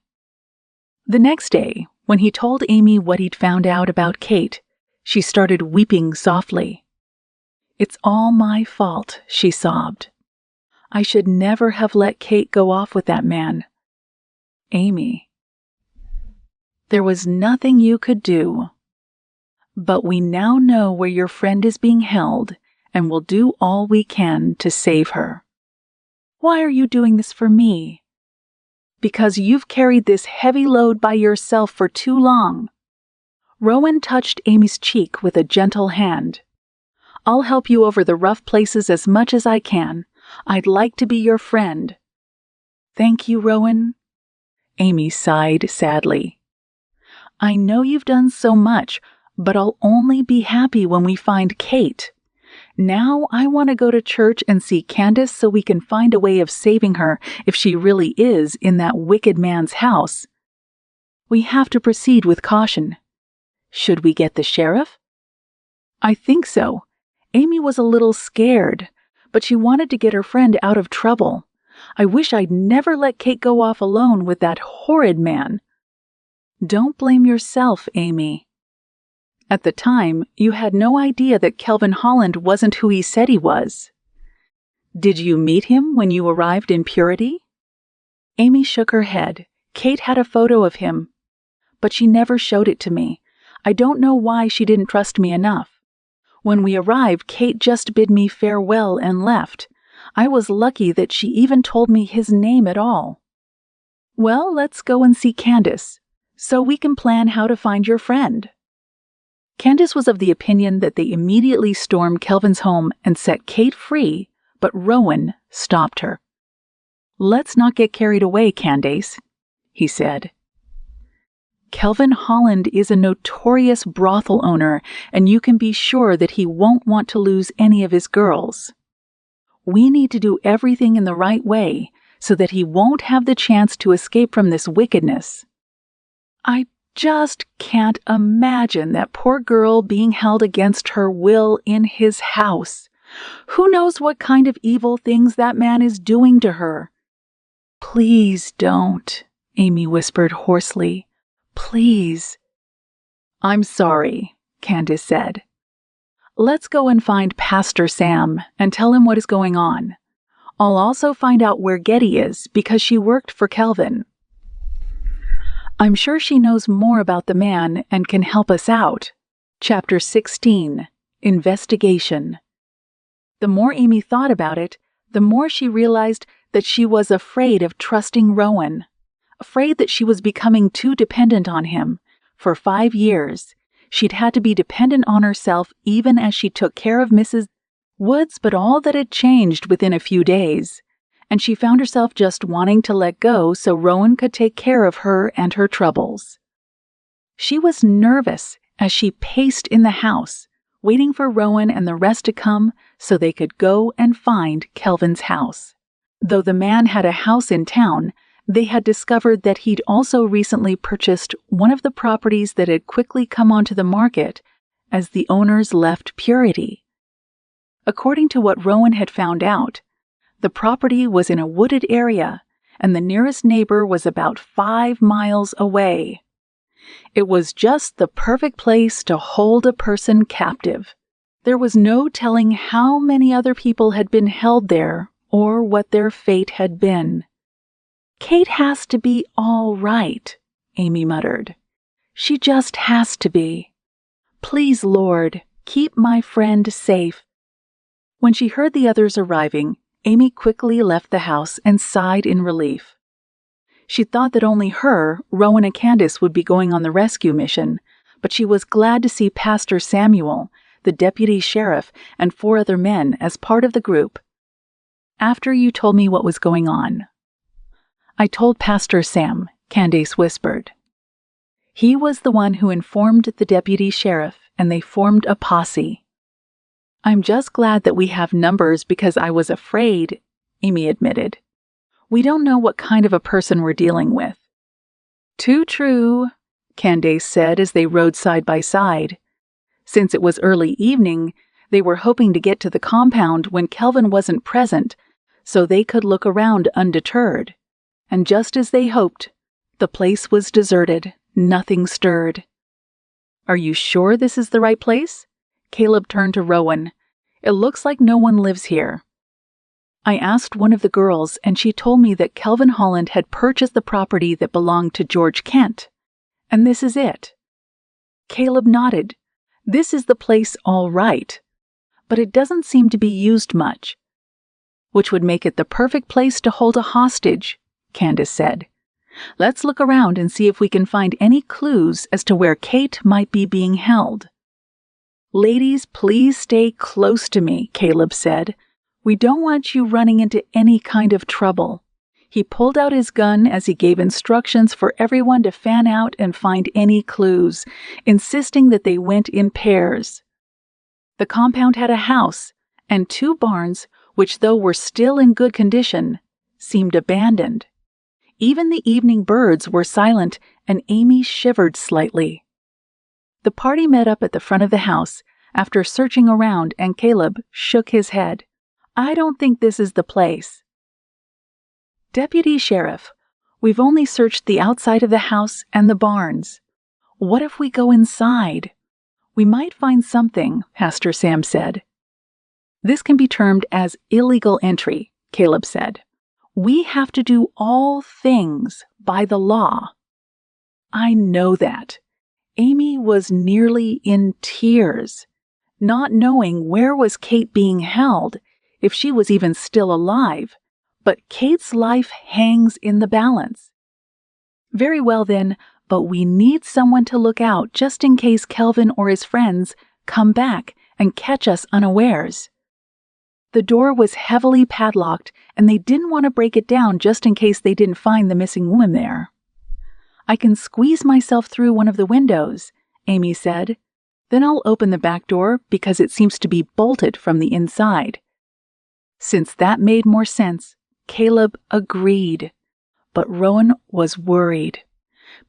The next day, when he told Amy what he'd found out about Kate, she started weeping softly. "It's all my fault," she sobbed. "I should never have let Kate go off with that man. Amy, there was nothing you could do. But we now know where your friend is being held, and will do all we can to save her." "Why are you doing this for me?" "Because you've carried this heavy load by yourself for too long." Rowan touched Amy's cheek with a gentle hand. "I'll help you over the rough places as much as I can. I'd like to be your friend." "Thank you, Rowan." Amy sighed sadly. "I know you've done so much, but I'll only be happy when we find Kate. Now I want to go to church and see Candace so we can find a way of saving her if she really is in that wicked man's house. We have to proceed with caution. Should we get the sheriff?" "I think so." Amy was a little scared, but she wanted to get her friend out of trouble. "I wish I'd never let Kate go off alone with that horrid man." "Don't blame yourself, Amy. At the time, you had no idea that Kelvin Holland wasn't who he said he was. Did you meet him when you arrived in Purity?" Amy shook her head. "Kate had a photo of him, but she never showed it to me. I don't know why she didn't trust me enough. When we arrived, Kate just bid me farewell and left. I was lucky that she even told me his name at all." "Well, let's go and see Candace, so we can plan how to find your friend." Candace was of the opinion that they immediately storm Kelvin's home and set Kate free, but Rowan stopped her. "Let's not get carried away, Candace," he said. "Kelvin Holland is a notorious brothel owner, and you can be sure that he won't want to lose any of his girls. We need to do everything in the right way so that he won't have the chance to escape from this wickedness. I just can't imagine that poor girl being held against her will in his house. Who knows what kind of evil things that man is doing to her?" "Please don't," Amy whispered hoarsely. "Please." "I'm sorry," Candace said. "Let's go and find Pastor Sam and tell him what is going on. I'll also find out where Getty is because she worked for Kelvin. I'm sure she knows more about the man and can help us out." Chapter 16. Investigation. The more Amy thought about it, the more she realized that she was afraid of trusting Rowan, afraid that she was becoming too dependent on him. For 5 years, she'd had to be dependent on herself even as she took care of Mrs. Woods, but all that had changed within a few days, and she found herself just wanting to let go so Rowan could take care of her and her troubles. She was nervous as she paced in the house, waiting for Rowan and the rest to come so they could go and find Kelvin's house. Though the man had a house in town, they had discovered that he'd also recently purchased one of the properties that had quickly come onto the market as the owners left Purity. According to what Rowan had found out, the property was in a wooded area, and the nearest neighbor was about 5 miles away. It was just the perfect place to hold a person captive. There was no telling how many other people had been held there or what their fate had been. "Kate has to be all right," Amy muttered. "She just has to be. Please, Lord, keep my friend safe." When she heard the others arriving, Amy quickly left the house and sighed in relief. She thought that only her, Rowan, and Candace would be going on the rescue mission, but she was glad to see Pastor Samuel, the deputy sheriff, and 4 other men as part of the group. "After you told me what was going on." "I told Pastor Sam," Candace whispered. "He was the one who informed the deputy sheriff, and they formed a posse." "I'm just glad that we have numbers because I was afraid," Amy admitted. "We don't know what kind of a person we're dealing with." "Too true," Candace said as they rode side by side. Since it was early evening, they were hoping to get to the compound when Kelvin wasn't present, so they could look around undeterred. And just as they hoped, the place was deserted. Nothing stirred. "Are you sure this is the right place?" Caleb turned to Rowan. "It looks like no one lives here." "I asked one of the girls, and she told me that Kelvin Holland had purchased the property that belonged to George Kent. And this is it." Caleb nodded. "This is the place all right, but it doesn't seem to be used much." "Which would make it the perfect place to hold a hostage," Candace said. "Let's look around and see if we can find any clues as to where Kate might be being held." "Ladies, please stay close to me," Caleb said. "We don't want you running into any kind of trouble." He pulled out his gun as he gave instructions for everyone to fan out and find any clues, insisting that they went in pairs. The compound had a house and 2 barns, which, though were still in good condition, seemed abandoned. Even the evening birds were silent, and Amy shivered slightly. The party met up at the front of the house after searching around, and Caleb shook his head. "I don't think this is the place." "Deputy Sheriff, we've only searched the outside of the house and the barns. What if we go inside? We might find something," Pastor Sam said. "This can be termed as illegal entry," Caleb said. "We have to do all things by the law." "I know that." Amy was nearly in tears, not knowing where was Kate being held, if she was even still alive, but Kate's life hangs in the balance. "Very well then, but we need someone to look out just in case Kelvin or his friends come back and catch us unawares." The door was heavily padlocked, and they didn't want to break it down just in case they didn't find the missing woman there. "I can squeeze myself through one of the windows," Amy said. "Then I'll open the back door because it seems to be bolted from the inside." Since that made more sense, Caleb agreed. But Rowan was worried.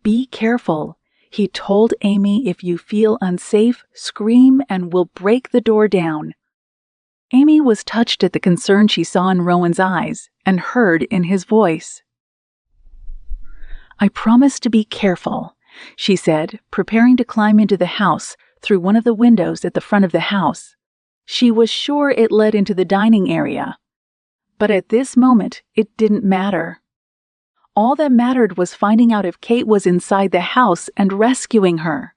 "Be careful," he told Amy. "If you feel unsafe, scream and we'll break the door down." Amy was touched at the concern she saw in Rowan's eyes and heard in his voice. "I promise to be careful," she said, preparing to climb into the house through one of the windows at the front of the house. She was sure it led into the dining area. But at this moment, it didn't matter. All that mattered was finding out if Kate was inside the house and rescuing her.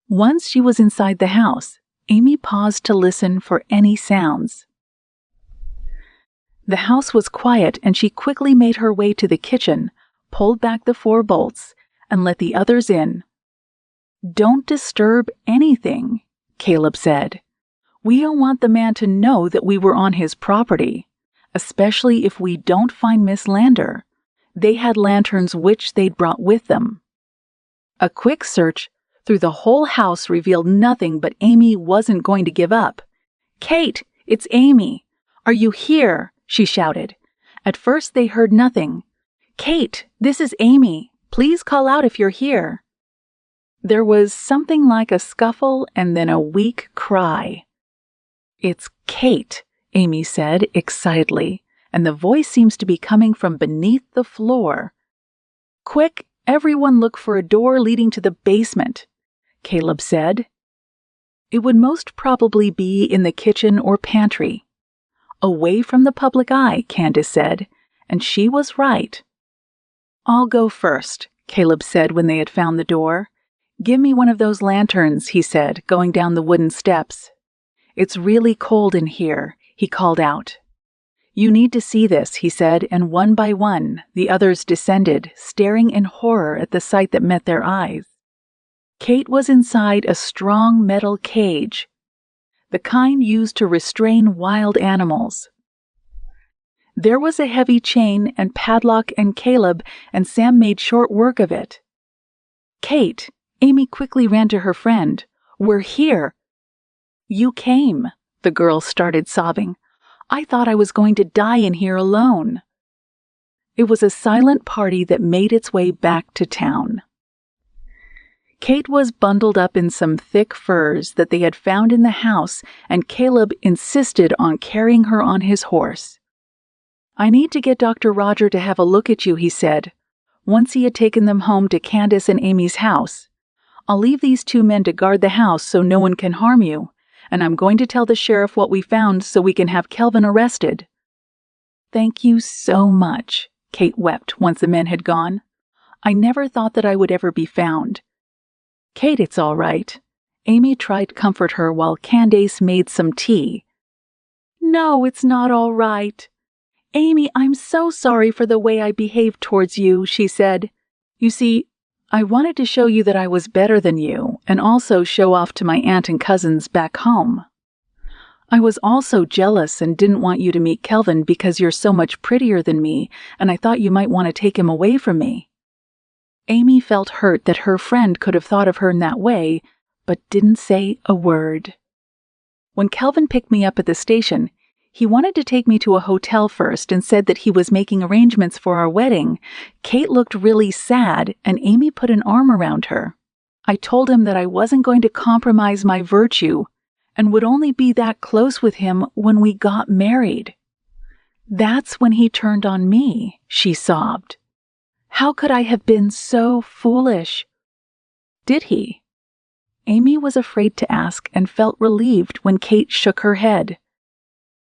Once she was inside the house, Amy paused to listen for any sounds. The house was quiet, and she quickly made her way to the kitchen, pulled back the 4 bolts, and let the others in. "Don't disturb anything," Caleb said. "We don't want the man to know that we were on his property, especially if we don't find Miss Lander. They had lanterns which they'd brought with them." A quick search through the whole house revealed nothing, but Amy wasn't going to give up. "Kate, it's Amy. Are you here?" she shouted. At first they heard nothing. "Kate, this is Amy. Please call out if you're here." There was something like a scuffle and then a weak cry. "It's Kate," Amy said excitedly, and the voice seems to be coming from beneath the floor. "Quick, everyone look for a door leading to the basement," Caleb said. It would most probably be in the kitchen or pantry. Away from the public eye, Candace said, and she was right. "I'll go first," Caleb said when they had found the door. "Give me one of those lanterns," he said, going down the wooden steps. "It's really cold in here," he called out. "You need to see this," he said, and one by one, the others descended, staring in horror at the sight that met their eyes. Kate was inside a strong metal cage, the kind used to restrain wild animals. There was a heavy chain and padlock, and Caleb and Sam made short work of it. "Kate," Amy quickly ran to her friend. "We're here." "You came," the girl started sobbing. "I thought I was going to die in here alone." It was a silent party that made its way back to town. Kate was bundled up in some thick furs that they had found in the house, and Caleb insisted on carrying her on his horse. "I need to get Dr. Roger to have a look at you," he said, once he had taken them home to Candace and Amy's house. "I'll leave these 2 men to guard the house so no one can harm you, and I'm going to tell the sheriff what we found so we can have Kelvin arrested." "Thank you so much," Kate wept once the men had gone. "I never thought that I would ever be found." "Kate, it's all right." Amy tried to comfort her while Candace made some tea. "No, it's not all right. Amy, I'm so sorry for the way I behaved towards you," she said. "You see, I wanted to show you that I was better than you, and also show off to my aunt and cousins back home. I was also jealous and didn't want you to meet Kelvin because you're so much prettier than me, and I thought you might want to take him away from me." Amy felt hurt that her friend could have thought of her in that way, but didn't say a word. "When Kelvin picked me up at the station, he wanted to take me to a hotel first and said that he was making arrangements for our wedding." Kate looked really sad, and Amy put an arm around her. "I told him that I wasn't going to compromise my virtue and would only be that close with him when we got married. That's when he turned on me," she sobbed. "How could I have been so foolish?" "Did he?" Amy was afraid to ask and felt relieved when Kate shook her head.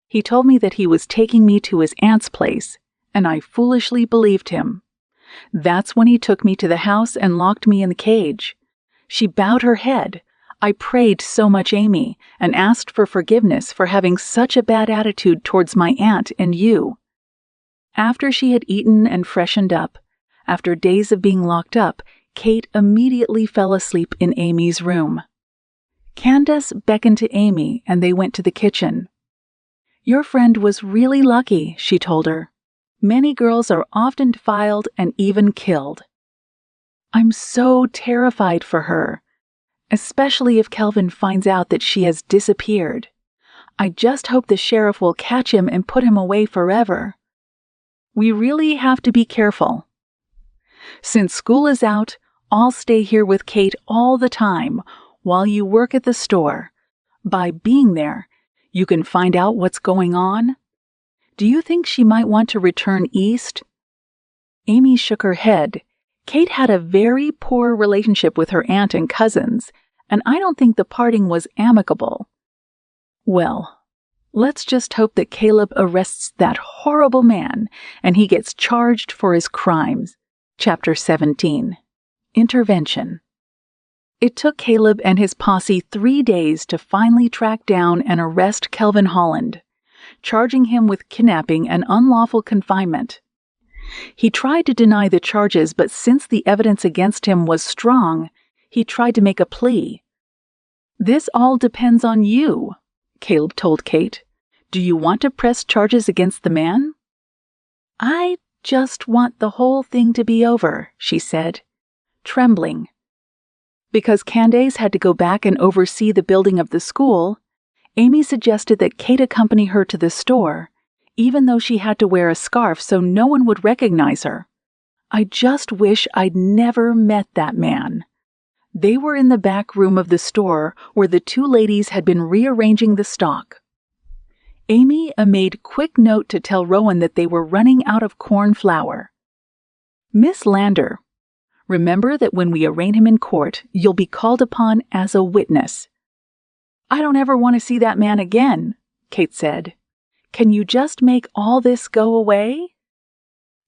"He told me that he was taking me to his aunt's place, and I foolishly believed him. That's when he took me to the house and locked me in the cage." She bowed her head. "I prayed so much, Amy, and asked for forgiveness for having such a bad attitude towards my aunt and you." After she had eaten and freshened up, after days of being locked up, Kate immediately fell asleep in Amy's room. Candace beckoned to Amy, and they went to the kitchen. "Your friend was really lucky," she told her. "Many girls are often defiled and even killed." "I'm so terrified for her, especially if Kelvin finds out that she has disappeared. I just hope the sheriff will catch him and put him away forever. We really have to be careful. Since school is out, I'll stay here with Kate all the time while you work at the store. By being there, you can find out what's going on. Do you think she might want to return east?" Amy shook her head. Kate had a very poor relationship with her aunt and cousins, and I don't think the parting was amicable. "Well, let's just hope that Caleb arrests that horrible man and he gets charged for his crimes." Chapter 17. Intervention. It took Caleb and his posse 3 days to finally track down and arrest Kelvin Holland, charging him with kidnapping and unlawful confinement. He tried to deny the charges, but since the evidence against him was strong, he tried to make a plea. "This all depends on you," Caleb told Kate. "Do you want to press charges against the man?" "I just want the whole thing to be over," she said, trembling. Because Candace had to go back and oversee the building of the school, Amy suggested that Kate accompany her to the store, even though she had to wear a scarf so no one would recognize her. "I just wish I'd never met that man." They were in the back room of the store where the two ladies had been rearranging the stock. Amy made quick note to tell Rowan that they were running out of corn flour. "Miss Lander, remember that when we arraign him in court, you'll be called upon as a witness." "I don't ever want to see that man again," Kate said. "Can you just make all this go away?"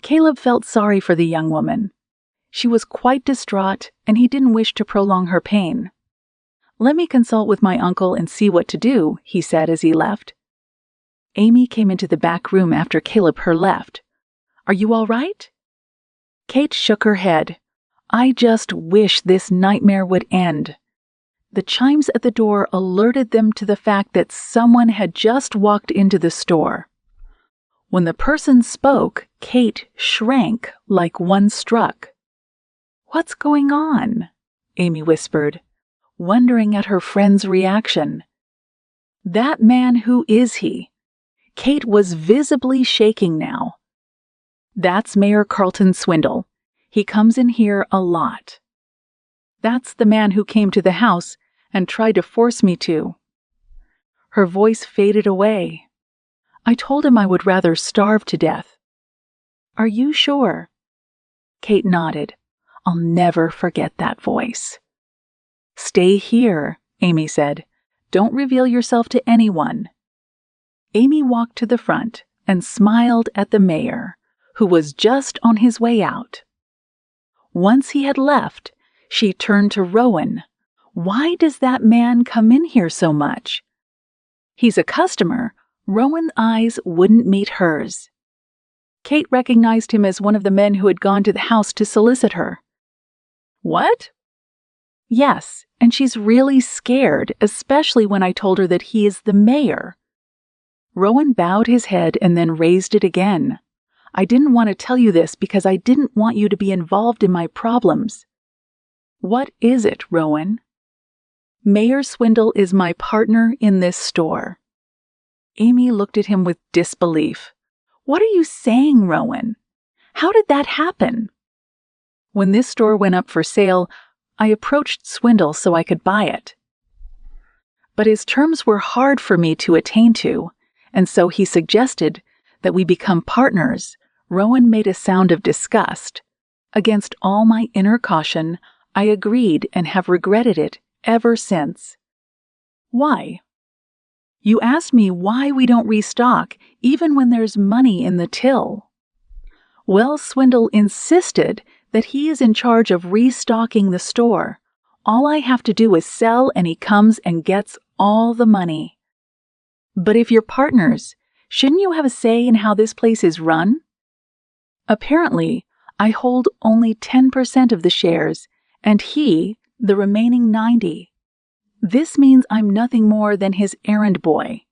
Caleb felt sorry for the young woman. She was quite distraught, and he didn't wish to prolong her pain. "Let me consult with my uncle and see what to do," he said as he left. Amy came into the back room after Caleb had left. "Are you all right?" Kate shook her head. "I just wish this nightmare would end." The chimes at the door alerted them to the fact that someone had just walked into the store. When the person spoke, Kate shrank like one struck. "What's going on?" Amy whispered, wondering at her friend's reaction. "That man, who is he?" Kate was visibly shaking now. "That's Mayor Carlton Swindle. He comes in here a lot." "That's the man who came to the house and tried to force me to." Her voice faded away. "I told him I would rather starve to death." "Are you sure?" Kate nodded. "I'll never forget that voice." "Stay here," Amy said. "Don't reveal yourself to anyone." Amy walked to the front and smiled at the mayor, who was just on his way out. Once he had left, she turned to Rowan. "Why does that man come in here so much?" "He's a customer." Rowan's eyes wouldn't meet hers. Kate recognized him as one of the men who had gone to the house to solicit her. "What?" "Yes, and she's really scared, especially when I told her that he is the mayor." Rowan bowed his head and then raised it again. "I didn't want to tell you this because I didn't want you to be involved in my problems." "What is it, Rowan?" "Mayor Swindle is my partner in this store." Amy looked at him with disbelief. "What are you saying, Rowan? How did that happen?" "When this store went up for sale, I approached Swindle so I could buy it. But his terms were hard for me to attain to, and so he suggested that we become partners." Rowan made a sound of disgust. "Against all my inner caution, I agreed and have regretted it ever since." "Why?" "You asked me why we don't restock, even when there's money in the till." "Well, Swindle insisted that he is in charge of restocking the store. All I have to do is sell and he comes and gets all the money." "But if you're partners, shouldn't you have a say in how this place is run?" "Apparently, I hold only 10% of the shares, and he, the remaining 90. This means I'm nothing more than his errand boy.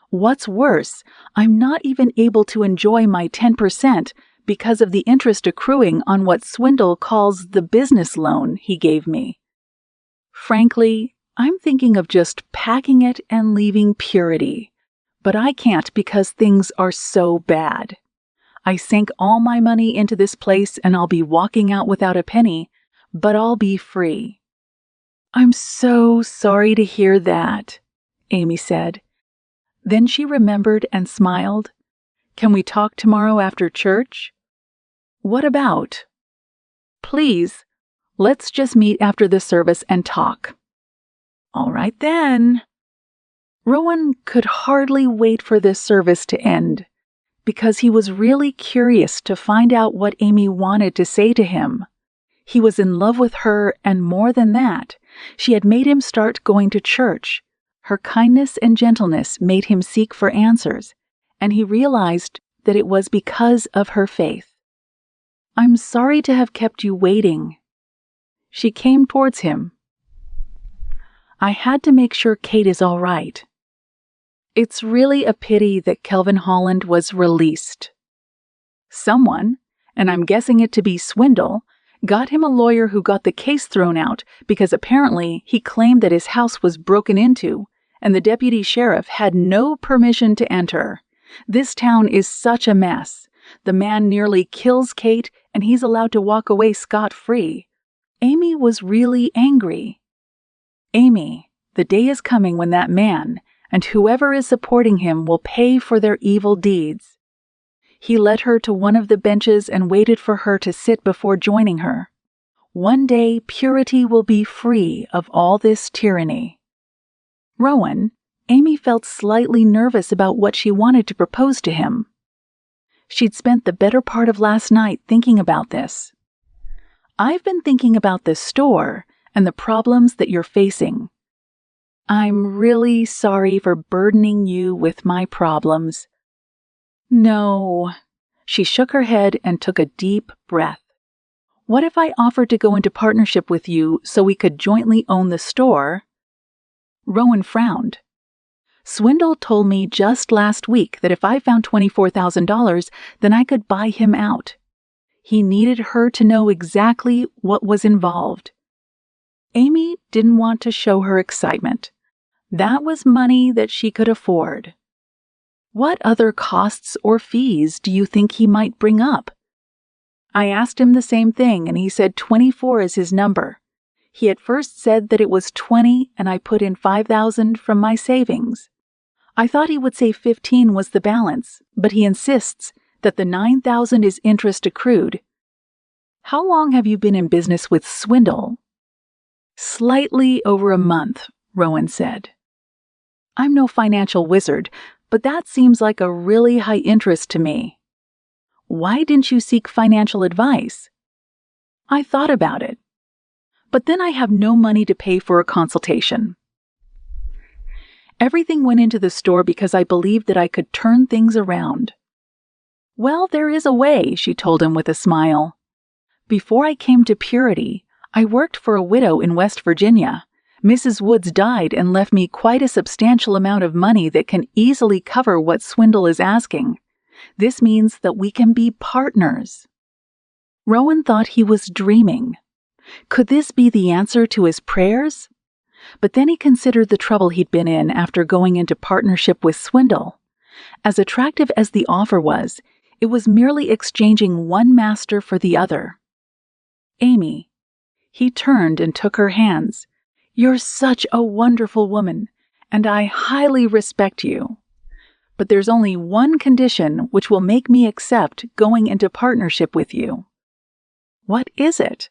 What's worse, I'm not even able to enjoy my 10% because of the interest accruing on what Swindle calls the business loan he gave me. Frankly, I'm thinking of just packing it and leaving Purity. But I can't because things are so bad. I sank all my money into this place and I'll be walking out without a penny, but I'll be free." "I'm so sorry to hear that," Amy said. Then she remembered and smiled. "Can we talk tomorrow after church?" "What about?" "Please, let's just meet after the service and talk." "All right then." Rowan could hardly wait for this service to end, because he was really curious to find out what Amy wanted to say to him. He was in love with her, and more than that, she had made him start going to church. Her kindness and gentleness made him seek for answers, and he realized that it was because of her faith. "I'm sorry to have kept you waiting." She came towards him. "I had to make sure Kate is all right. It's really a pity that Kelvin Holland was released. Someone, and I'm guessing it to be Swindle, got him a lawyer who got the case thrown out because apparently he claimed that his house was broken into and the deputy sheriff had no permission to enter. This town is such a mess. The man nearly kills Kate and he's allowed to walk away scot-free. Amy was really angry. Amy, the day is coming when that man, and whoever is supporting him, will pay for their evil deeds. He led her to one of the benches and waited for her to sit before joining her. One day, purity will be free of all this tyranny. Rowan, Amy felt slightly nervous about what she wanted to propose to him. She'd spent the better part of last night thinking about this. I've been thinking about the store and the problems that you're facing. I'm really sorry for burdening you with my problems. No. She shook her head and took a deep breath. What if I offered to go into partnership with you so we could jointly own the store? Rowan frowned. Swindle told me just last week that if I found $24,000, then I could buy him out. He needed her to know exactly what was involved. Amy didn't want to show her excitement. That was money that she could afford. What other costs or fees do you think he might bring up? I asked him the same thing, and he said 24 is his number. He at first said that it was 20, and I put in 5,000 from my savings. I thought he would say 15 was the balance, but he insists that the 9,000 is interest accrued. How long have you been in business with Swindle? Slightly over a month, Rowan said. I'm no financial wizard, but that seems like a really high interest to me. Why didn't you seek financial advice? I thought about it, but then I have no money to pay for a consultation. Everything went into the store because I believed that I could turn things around. Well, there is a way, she told him with a smile. Before I came to Purity, I worked for a widow in West Virginia. Mrs. Woods died and left me quite a substantial amount of money that can easily cover what Swindle is asking. This means that we can be partners. Rowan thought he was dreaming. Could this be the answer to his prayers? But then he considered the trouble he'd been in after going into partnership with Swindle. As attractive as the offer was, it was merely exchanging one master for the other. Amy. He turned and took her hands. You're such a wonderful woman, and I highly respect you. But there's only one condition which will make me accept going into partnership with you. What is it?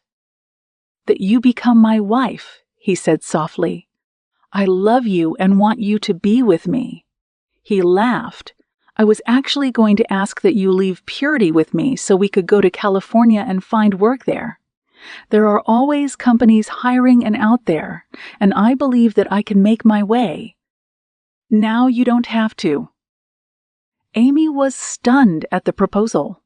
That you become my wife, he said softly. I love you and want you to be with me. He laughed. I was actually going to ask that you leave Purity with me so we could go to California and find work there. There are always companies hiring and out there, and I believe that I can make my way. Now you don't have to. Amy was stunned at the proposal.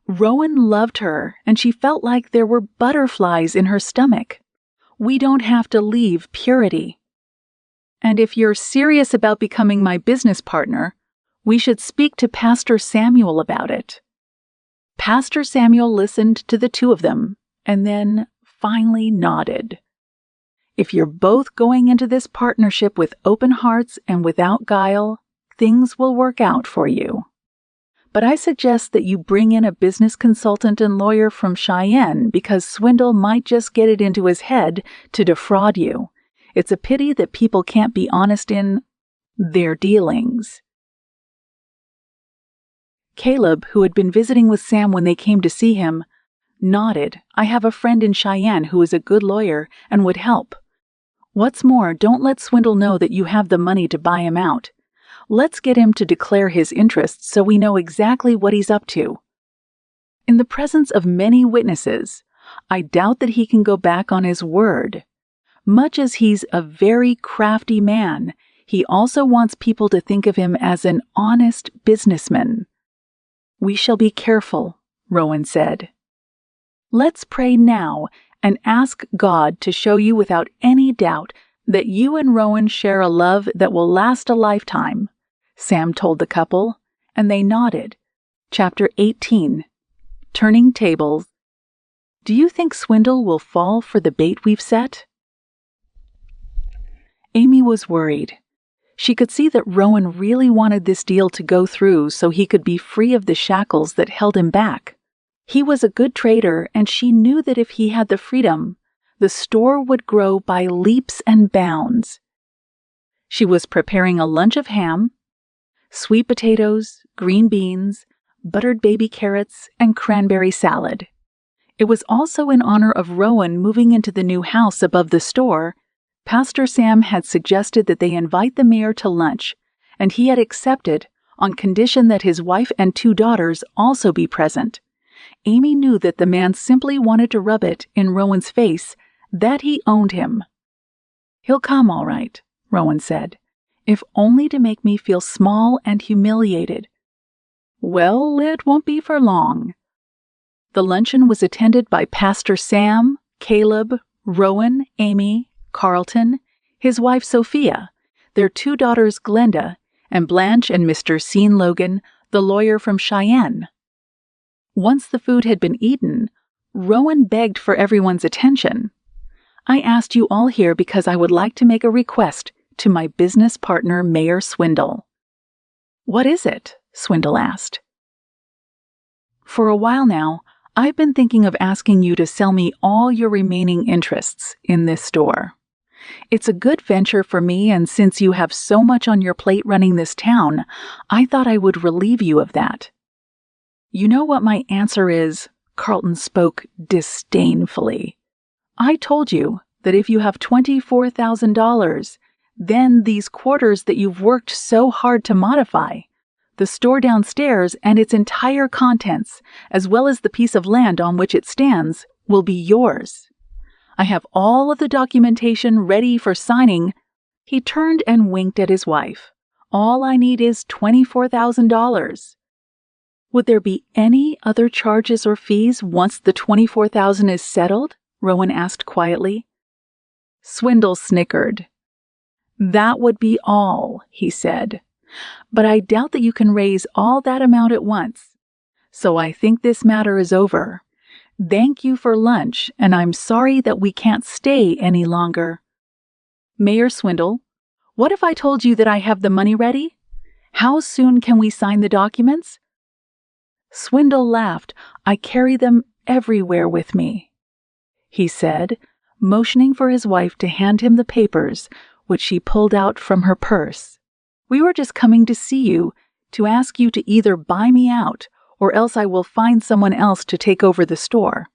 Rowan loved her, and she felt like there were butterflies in her stomach. We don't have to leave Purity. And if you're serious about becoming my business partner, we should speak to Pastor Samuel about it. Pastor Samuel listened to the two of them, and then finally nodded. If you're both going into this partnership with open hearts and without guile, things will work out for you. But I suggest that you bring in a business consultant and lawyer from Cheyenne because Swindle might just get it into his head to defraud you. It's a pity that people can't be honest in their dealings. Caleb, who had been visiting with Sam when they came to see him, nodded. I have a friend in Cheyenne who is a good lawyer and would help. What's more, don't let Swindle know that you have the money to buy him out. Let's get him to declare his interests so we know exactly what he's up to. In the presence of many witnesses, I doubt that he can go back on his word. Much as he's a very crafty man, he also wants people to think of him as an honest businessman. We shall be careful, Rowan said. Let's pray now and ask God to show you without any doubt that you and Rowan share a love that will last a lifetime, Sam told the couple, and they nodded. Chapter 18. Turning Tables. Do you think Swindle will fall for the bait we've set? Amy was worried. She could see that Rowan really wanted this deal to go through so he could be free of the shackles that held him back. He was a good trader, and she knew that if he had the freedom, the store would grow by leaps and bounds. She was preparing a lunch of ham, sweet potatoes, green beans, buttered baby carrots, and cranberry salad. It was also in honor of Rowan moving into the new house above the store. Pastor Sam had suggested that they invite the mayor to lunch, and he had accepted on condition that his wife and 2 daughters also be present. Amy knew that the man simply wanted to rub it in Rowan's face that he owned him. "He'll come all right," Rowan said, "if only to make me feel small and humiliated." "Well, it won't be for long." The luncheon was attended by Pastor Sam, Caleb, Rowan, Amy, Carlton, his wife Sophia, their 2 daughters Glenda, and Blanche and Mr. Sean Logan, the lawyer from Cheyenne. Once the food had been eaten, Rowan begged for everyone's attention. "I asked you all here because I would like to make a request to my business partner, Mayor Swindle." "What is it?" Swindle asked. "For a while now, I've been thinking of asking you to sell me all your remaining interests in this store. It's a good venture for me, and since you have so much on your plate running this town, I thought I would relieve you of that." "You know what my answer is?" Carlton spoke disdainfully. "I told you that if you have $24,000, then these quarters that you've worked so hard to modify, the store downstairs and its entire contents, as well as the piece of land on which it stands, will be yours. I have all of the documentation ready for signing." He turned and winked at his wife. "All I need is $24,000. "Would there be any other charges or fees once the $24,000 is settled?" Rowan asked quietly. Swindle snickered. "That would be all," he said. "But I doubt that you can raise all that amount at once. So I think this matter is over. Thank you for lunch, and I'm sorry that we can't stay any longer." "Mayor Swindle, what if I told you that I have the money ready? How soon can we sign the documents?" Swindle laughed. "I carry them everywhere with me," he said, motioning for his wife to hand him the papers, which she pulled out from her purse. "We were just coming to see you, to ask you to either buy me out, or else I will find someone else to take over the store.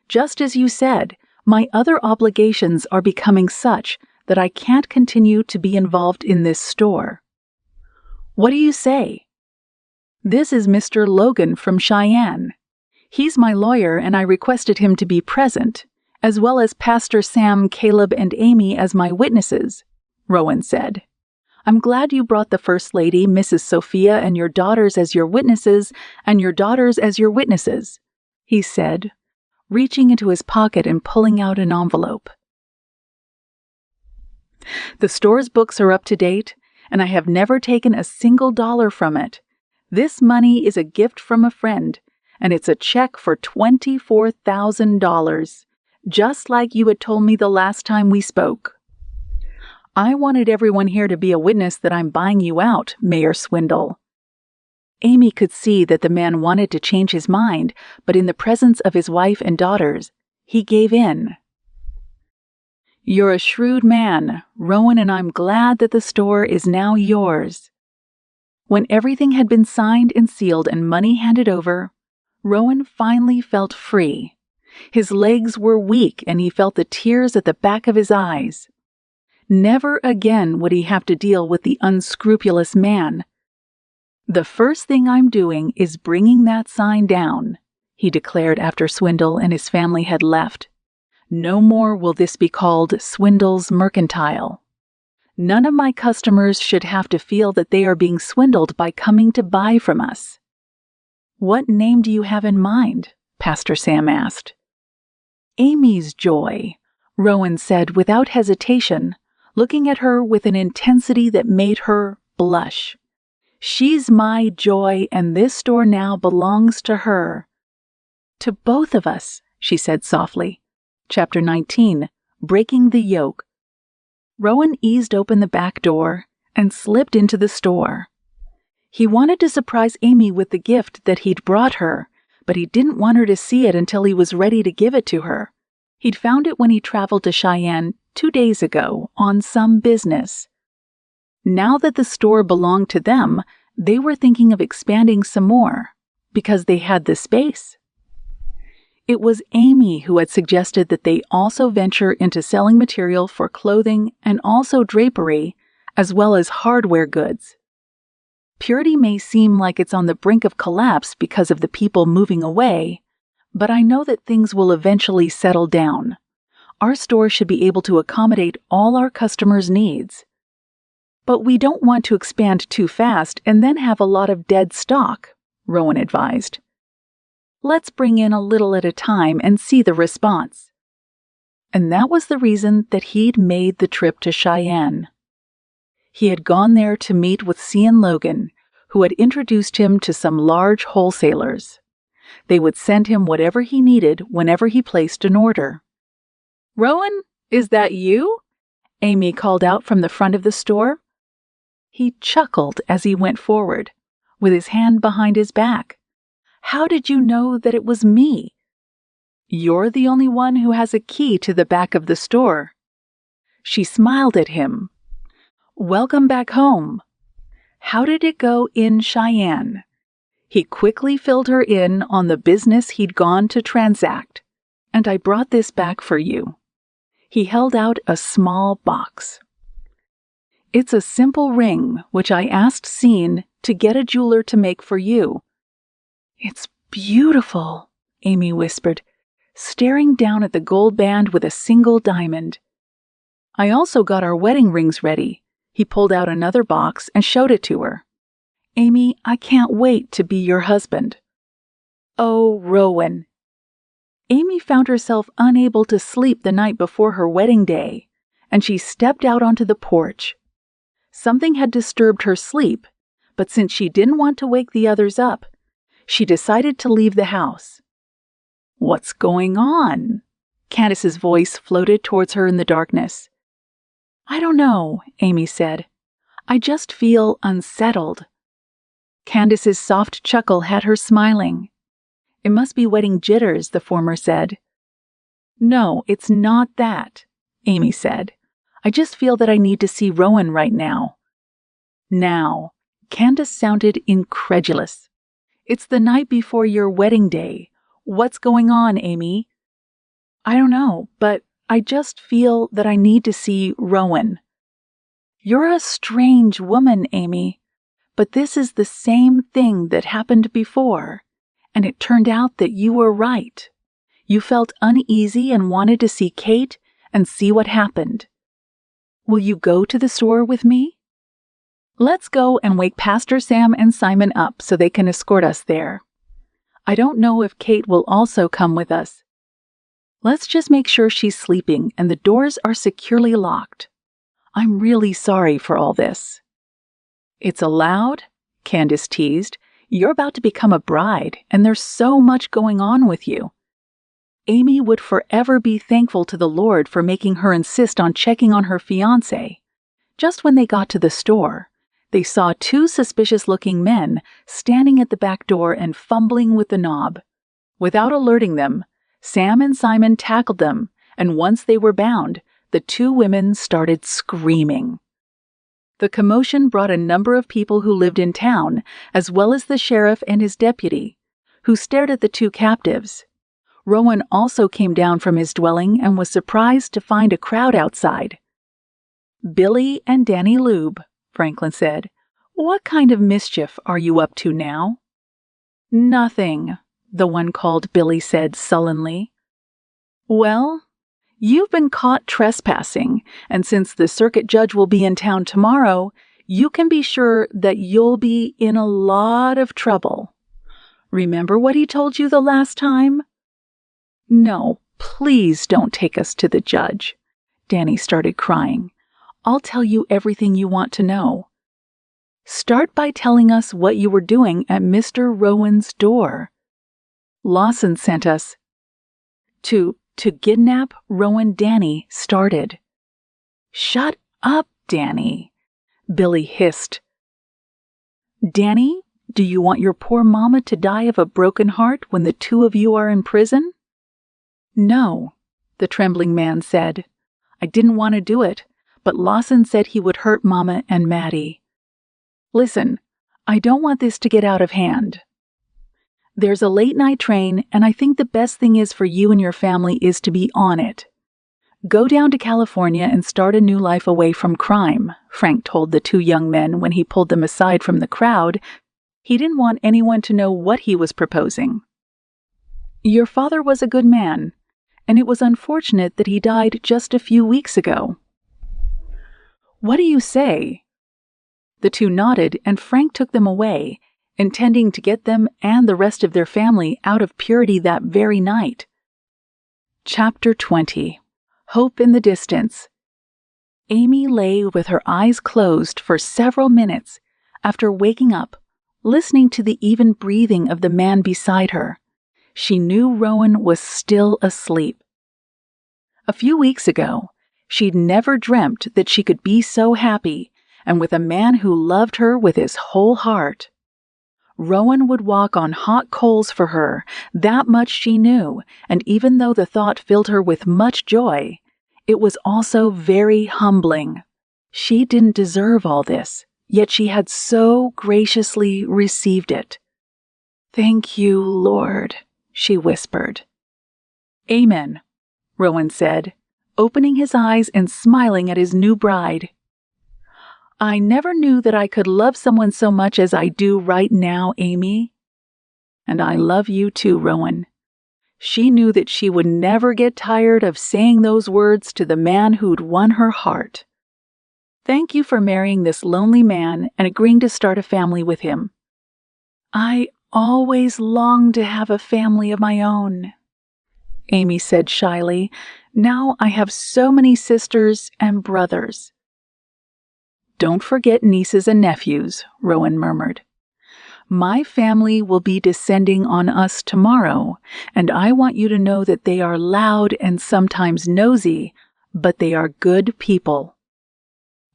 Just as you said, my other obligations are becoming such that I can't continue to be involved in this store. What do you say? This is Mr. Logan from Cheyenne. He's my lawyer, and I requested him to be present, as well as Pastor Sam, Caleb, and Amy as my witnesses," Rowan said. "I'm glad you brought the First Lady, Mrs. Sophia, and your daughters as your witnesses, and your daughters as your witnesses," he said, reaching into his pocket and pulling out an envelope. "The store's books are up to date, and I have never taken a single dollar from it. This money is a gift from a friend, and it's a check for $24,000, just like you had told me the last time we spoke. I wanted everyone here to be a witness that I'm buying you out, Mayor Swindle." Amy could see that the man wanted to change his mind, but in the presence of his wife and daughters, he gave in. "You're a shrewd man, Rowan, and I'm glad that the store is now yours." When everything had been signed and sealed and money handed over, Rowan finally felt free. His legs were weak, and he felt the tears at the back of his eyes. Never again would he have to deal with the unscrupulous man. "The first thing I'm doing is bringing that sign down," he declared after Swindle and his family had left. "No more will this be called Swindle's Mercantile. None of my customers should have to feel that they are being swindled by coming to buy from us." "What name do you have in mind?" Pastor Sam asked. "Amy's Joy," Rowan said without hesitation, looking at her with an intensity that made her blush. "She's my joy, and this store now belongs to her." "To both of us," she said softly. Chapter 19, Breaking the Yoke. Rowan eased open the back door and slipped into the store. He wanted to surprise Amy with the gift that he'd brought her, but he didn't want her to see it until he was ready to give it to her. He'd found it when he traveled to Cheyenne 2 days ago on some business. Now that the store belonged to them, they were thinking of expanding some more, because they had the space. It was Amy who had suggested that they also venture into selling material for clothing and also drapery, as well as hardware goods. Purity may seem like it's on the brink of collapse because of the people moving away, but I know that things will eventually settle down. Our store should be able to accommodate all our customers' needs. But we don't want to expand too fast and then have a lot of dead stock, Rowan advised. Let's bring in a little at a time and see the response. And that was the reason that he'd made the trip to Cheyenne. He had gone there to meet with C.N. Logan, who had introduced him to some large wholesalers. They would send him whatever he needed whenever he placed an order. "Rowan, is that you?" Amy called out from the front of the store. He chuckled as he went forward, with his hand behind his back. "How did you know that it was me?" "You're the only one who has a key to the back of the store." She smiled at him. "Welcome back home. How did it go in Cheyenne?" He quickly filled her in on the business he'd gone to transact. "And I brought this back for you." He held out a small box. "It's a simple ring, which I asked Scene to get a jeweler to make for you." "It's beautiful," Amy whispered, staring down at the gold band with a single diamond. "I also got our wedding rings ready." He pulled out another box and showed it to her. "Amy, I can't wait to be your husband." "Oh, Rowan." Amy found herself unable to sleep the night before her wedding day, and she stepped out onto the porch. Something had disturbed her sleep, but since she didn't want to wake the others up, she decided to leave the house. "What's going on?" Candace's voice floated towards her in the darkness. "I don't know," Amy said. "I just feel unsettled." Candace's soft chuckle had her smiling. "It must be wedding jitters," the former said. "No, it's not that," Amy said. "I just feel that I need to see Rowan right now." "Now," Candace sounded incredulous. "It's the night before your wedding day. What's going on, Amy?" "I don't know, but I just feel that I need to see Rowan." "You're a strange woman, Amy, but this is the same thing that happened before, and it turned out that you were right. You felt uneasy and wanted to see Kate and see what happened. Will you go to the store with me? Let's go and wake Pastor Sam and Simon up so they can escort us there. I don't know if Kate will also come with us. Let's just make sure she's sleeping and the doors are securely locked. I'm really sorry for all this." "It's allowed," Candace teased. "You're about to become a bride, and there's so much going on with you." Amy would forever be thankful to the Lord for making her insist on checking on her fiancé. Just when they got to the store, they saw 2 suspicious-looking men standing at the back door and fumbling with the knob. Without alerting them, Sam and Simon tackled them, and once they were bound, the 2 women started screaming. The commotion brought a number of people who lived in town, as well as the sheriff and his deputy, who stared at the 2 captives. Rowan also came down from his dwelling and was surprised to find a crowd outside. "Billy and Danny Lube," Franklin said. "What kind of mischief are you up to now?" "Nothing," the one called Billy said sullenly. "Well, you've been caught trespassing, and since the circuit judge will be in town tomorrow, you can be sure that you'll be in a lot of trouble. Remember what he told you the last time?" "No, please don't take us to the judge." Danny started crying. "I'll tell you everything you want to know." "Start by telling us what you were doing at Mr. Rowan's door." "Lawson sent us to kidnap Rowan." Danny started. "Shut up, Danny," Billy hissed. "Danny, do you want your poor mama to die of a broken heart when the 2 of you are in prison?" "No," the trembling man said. "I didn't want to do it, but Lawson said he would hurt Mama and Maddie. Listen, I don't want this to get out of hand. There's a late-night train, and I think the best thing is for you and your family is to be on it. Go down to California and start a new life away from crime," Frank told the two young men when he pulled them aside from the crowd. He didn't want anyone to know what he was proposing. "Your father was a good man, and it was unfortunate that he died just a few weeks ago." "What do you say?" The two nodded, and Frank took them away, intending to get them and the rest of their family out of Purity that very night. Chapter 20. Hope in the Distance. Amy lay with her eyes closed for several minutes after waking up, listening to the even breathing of the man beside her. She knew Rowan was still asleep. A few weeks ago, she'd never dreamt that she could be so happy and with a man who loved her with his whole heart. Rowan would walk on hot coals for her, that much she knew, and even though the thought filled her with much joy, it was also very humbling. She didn't deserve all this, yet she had so graciously received it. "Thank you, Lord," she whispered. "Amen," Rowan said, opening his eyes and smiling at his new bride. "I never knew that I could love someone so much as I do right now, Amy. And I love you too, Rowan." She knew that she would never get tired of saying those words to the man who'd won her heart. "Thank you for marrying this lonely man and agreeing to start a family with him. I always longed to have a family of my own," Amy said shyly. "Now I have so many sisters and brothers." "Don't forget nieces and nephews," Rowan murmured. "My family will be descending on us tomorrow, and I want you to know that they are loud and sometimes nosy, but they are good people.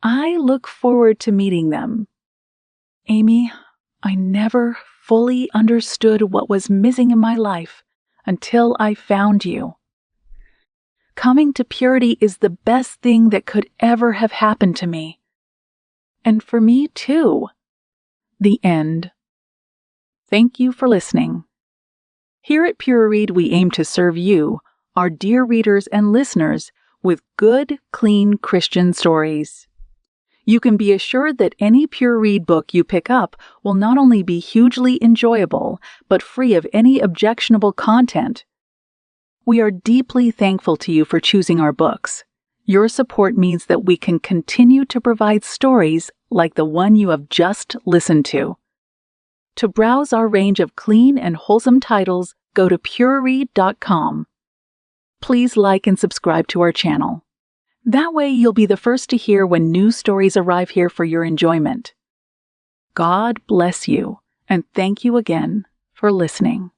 I look forward to meeting them. Amy, I never fully understood what was missing in my life until I found you. Coming to Purity is the best thing that could ever have happened to me. And for me, too." The end. Thank you for listening. Here at Pure Read, we aim to serve you, our dear readers and listeners, with good, clean Christian stories. You can be assured that any Pure Read book you pick up will not only be hugely enjoyable, but free of any objectionable content. We are deeply thankful to you for choosing our books. Your support means that we can continue to provide stories like the one you have just listened to. To browse our range of clean and wholesome titles, go to pureread.com. Please like and subscribe to our channel. That way you'll be the first to hear when new stories arrive here for your enjoyment. God bless you, and thank you again for listening.